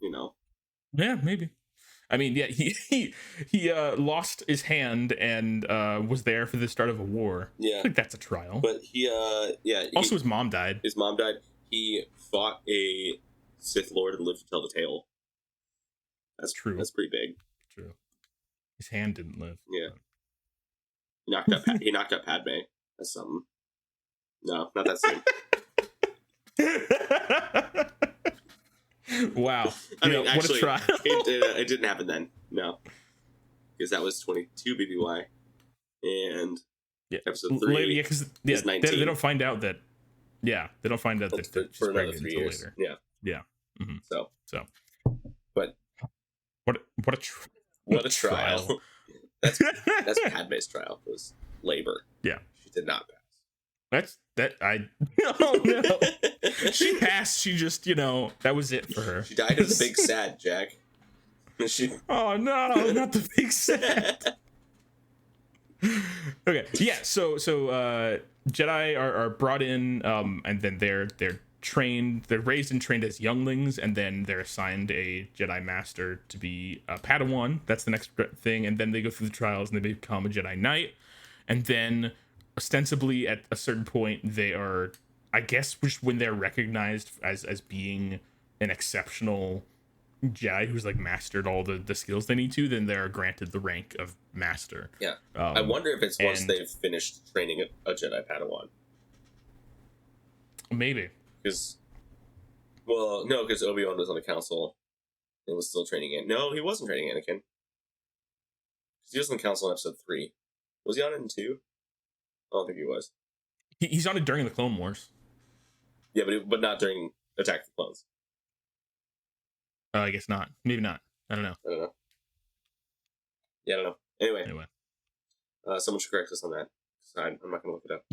Speaker 2: You know?
Speaker 1: Yeah, maybe. I mean, yeah, he lost his hand and was there for the start of a war.
Speaker 2: Yeah,
Speaker 1: I think that's a trial.
Speaker 2: But
Speaker 1: also his mom died.
Speaker 2: His mom died. He fought a Sith Lord and lived to tell the tale. That's
Speaker 1: true.
Speaker 2: That's pretty big. True.
Speaker 1: His hand didn't live.
Speaker 2: Yeah. He knocked up Padme. That's something. No, not that soon.
Speaker 1: Wow.
Speaker 2: I mean, actually,
Speaker 1: what a trial.
Speaker 2: it didn't happen then. No. Because that was 22 BBY. And episode 3
Speaker 1: because
Speaker 2: is 19.
Speaker 1: They don't find out that... Yeah, they don't find out that she's
Speaker 2: for another
Speaker 1: pregnant
Speaker 2: 3
Speaker 1: until
Speaker 2: years.
Speaker 1: later.
Speaker 2: Yeah.
Speaker 1: Yeah. Mm-hmm. So.
Speaker 2: But...
Speaker 1: What a
Speaker 2: trial. That's Padme's trial. It was labor.
Speaker 1: Yeah.
Speaker 2: She did not pass.
Speaker 1: Oh no. She passed. She just, that was it for her.
Speaker 2: She died of the big sad, Jack.
Speaker 1: Oh no, not the big sad. Okay. Yeah, so Jedi are brought in, and then they're trained, they're raised and trained as younglings, and then they're assigned a Jedi Master to be a Padawan. That's the next thing, and then they go through the trials and they become a Jedi Knight, and then ostensibly at a certain point they are, I guess, just when they're recognized as being an exceptional Jedi who's like mastered all the skills they need to, then they're granted the rank of Master.
Speaker 2: Yeah. I wonder if it's once they've finished training a Jedi Padawan.
Speaker 1: Maybe.
Speaker 2: Because Obi-Wan was on the council and was still training Anakin. No, he wasn't training Anakin. Because he was on the council in episode 3. Was he on it in 2? I don't think he was.
Speaker 1: He's on it during the Clone Wars.
Speaker 2: Yeah, but not during Attack of the Clones.
Speaker 1: I guess not. Maybe not. I don't know.
Speaker 2: Yeah, I don't know. Anyway. Someone should correct us on that. I'm not going to look it up.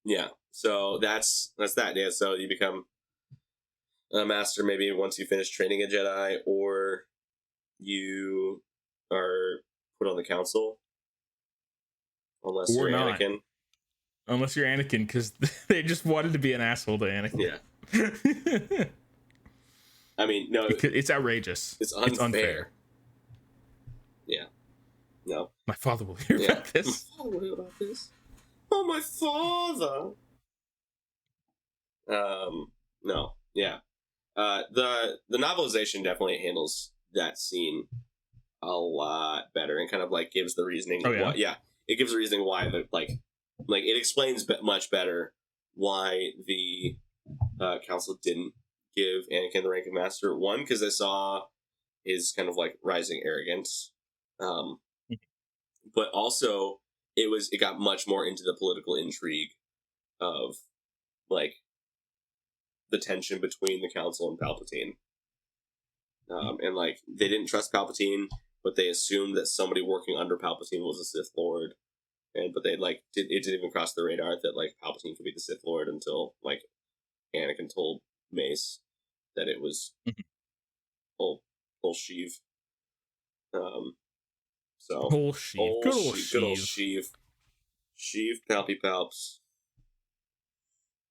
Speaker 2: Yeah, so that's that. Yeah, so you become a master maybe once you finish training a Jedi, or you are put on the council. Unless you're Anakin.
Speaker 1: Unless you're Anakin, because they just wanted to be an asshole to Anakin.
Speaker 2: Yeah. I mean, no.
Speaker 1: It's outrageous.
Speaker 2: It's unfair. Yeah. No.
Speaker 1: My father will hear about this.
Speaker 2: My father will hear about this. Oh, my father. No. Yeah. The novelization definitely handles that scene a lot better and kind of like gives the reasoning.
Speaker 1: Oh, yeah?
Speaker 2: It gives the reasoning why it explains much better why the council didn't give Anakin the rank of Master. One, because they saw his kind of like rising arrogance, but also it got much more into the political intrigue of like the tension between the council and Palpatine, and like they didn't trust Palpatine, but they assumed that somebody working under Palpatine was a Sith Lord, but they it didn't even cross the radar that like Palpatine could be the Sith Lord until like Anakin told Mace that it was old Sheev. So
Speaker 1: old Sheev, good old
Speaker 2: Sheev, Palpy Palps.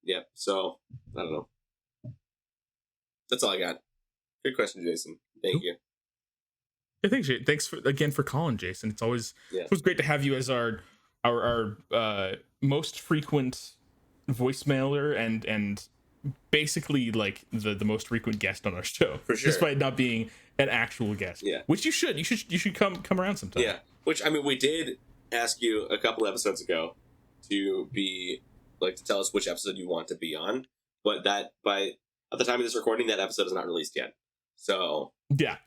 Speaker 2: Yeah. So I don't know. That's all I got. Good question, Jason. Thank you.
Speaker 1: Yeah, thanks again for calling, Jason. It was great to have you as our most frequent voicemailer and basically like the most frequent guest on our show,
Speaker 2: for sure,
Speaker 1: despite not being an actual guest.
Speaker 2: Yeah,
Speaker 1: which you should come around sometime.
Speaker 2: Yeah, which I mean, we did ask you a couple episodes ago to be like to tell us which episode you want to be on, but that at the time of this recording, that episode is not released yet. So
Speaker 1: yeah,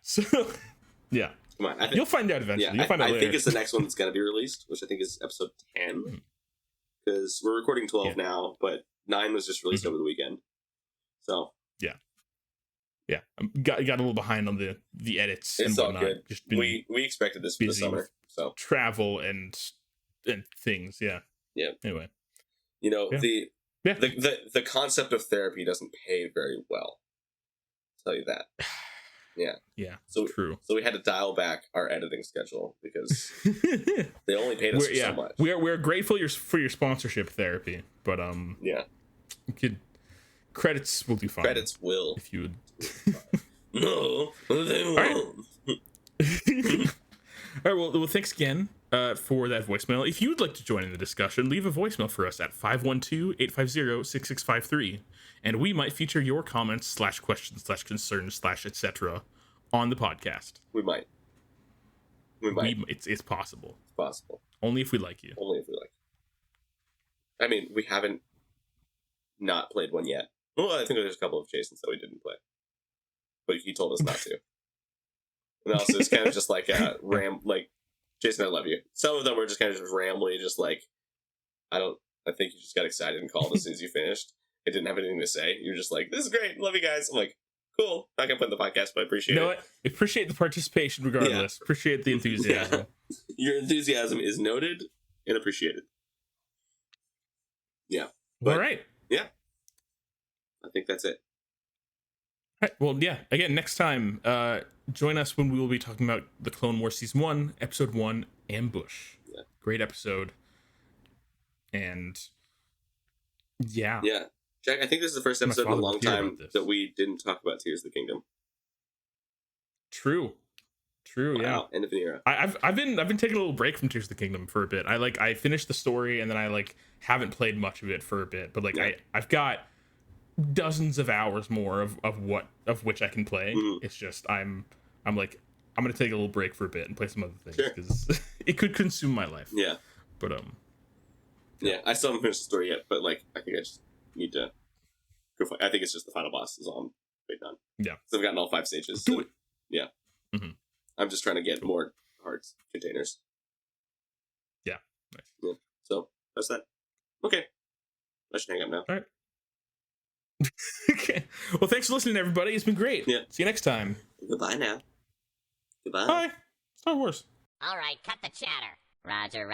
Speaker 1: yeah.
Speaker 2: Come on,
Speaker 1: You'll find out eventually.
Speaker 2: Yeah,
Speaker 1: You'll find out later.
Speaker 2: I think it's the next one that's going to be released, which I think is episode 10, because we're recording 12 now, but 9 was just released over the weekend. So
Speaker 1: yeah, got a little behind on the edits.
Speaker 2: It's
Speaker 1: and
Speaker 2: all
Speaker 1: whatnot.
Speaker 2: good.
Speaker 1: Just
Speaker 2: We expected this for the summer, so
Speaker 1: travel and things. Yeah. Anyway,
Speaker 2: you know, the concept of therapy doesn't pay very well. I'll tell you that. Yeah. So true. So we had to dial back our editing schedule because they only paid us so much.
Speaker 1: We're grateful for your sponsorship, therapy, but credits will do fine.
Speaker 2: Credits will,
Speaker 1: if you would.
Speaker 2: No, they won't.
Speaker 1: All right. Well, thanks again for that voicemail. If you would like to join in the discussion, leave a voicemail for us at 512-850-6653, and we might feature your comments / questions / concerns / etc. on the podcast.
Speaker 2: We might.
Speaker 1: It's possible.
Speaker 2: It's possible.
Speaker 1: Only if we like you.
Speaker 2: Only if we like you. I mean, we haven't not played one yet. Well, I think there's a couple of Jasons that we didn't play, but he told us not to. And also, it's kind of just like like, Jason, I love you. Some of them were just kind of just rambly, just like, I think you just got excited and called as soon as you finished. I didn't have anything to say. You're just like, this is great, love you guys. I'm like, cool. Not gonna put in the podcast, but I appreciate it.
Speaker 1: What? Appreciate the participation regardless. Yeah. Appreciate the enthusiasm.
Speaker 2: Yeah. Your enthusiasm is noted and appreciated. Yeah.
Speaker 1: But, all right.
Speaker 2: Yeah. I think that's it.
Speaker 1: All right. Well, yeah. Again, next time, join us when we will be talking about the Clone Wars Season 1, Episode 1, Ambush.
Speaker 2: Yeah.
Speaker 1: Great episode. And yeah.
Speaker 2: Yeah. Jack, I think this is the first episode in a long time that we didn't talk about Tears of the Kingdom.
Speaker 1: True. Wow.
Speaker 2: Yeah. End of an era.
Speaker 1: I've been taking a little break from Tears of the Kingdom for a bit. I finished the story and then I haven't played much of it for a bit. But I've got dozens of hours more of which I can play. It's just I'm gonna take a little break for a bit and play some other things because it could consume my life.
Speaker 2: Yeah.
Speaker 1: But
Speaker 2: yeah, I still haven't finished the story yet, but I think I just need to go I think it's just the final boss is all I'm waiting on. Yeah. So I've gotten all 5 stages.
Speaker 1: Do it.
Speaker 2: Yeah. Mm-hmm. I'm just trying to get more hearts containers.
Speaker 1: Yeah. Nice.
Speaker 2: Yeah. So that's that. Okay. I should hang up now.
Speaker 1: All right. Okay. Well, thanks for listening, everybody. It's been great.
Speaker 2: Yeah.
Speaker 1: See you next time.
Speaker 2: Goodbye now. Goodbye.
Speaker 1: Bye. Star Wars.
Speaker 4: All right, cut the chatter. Roger.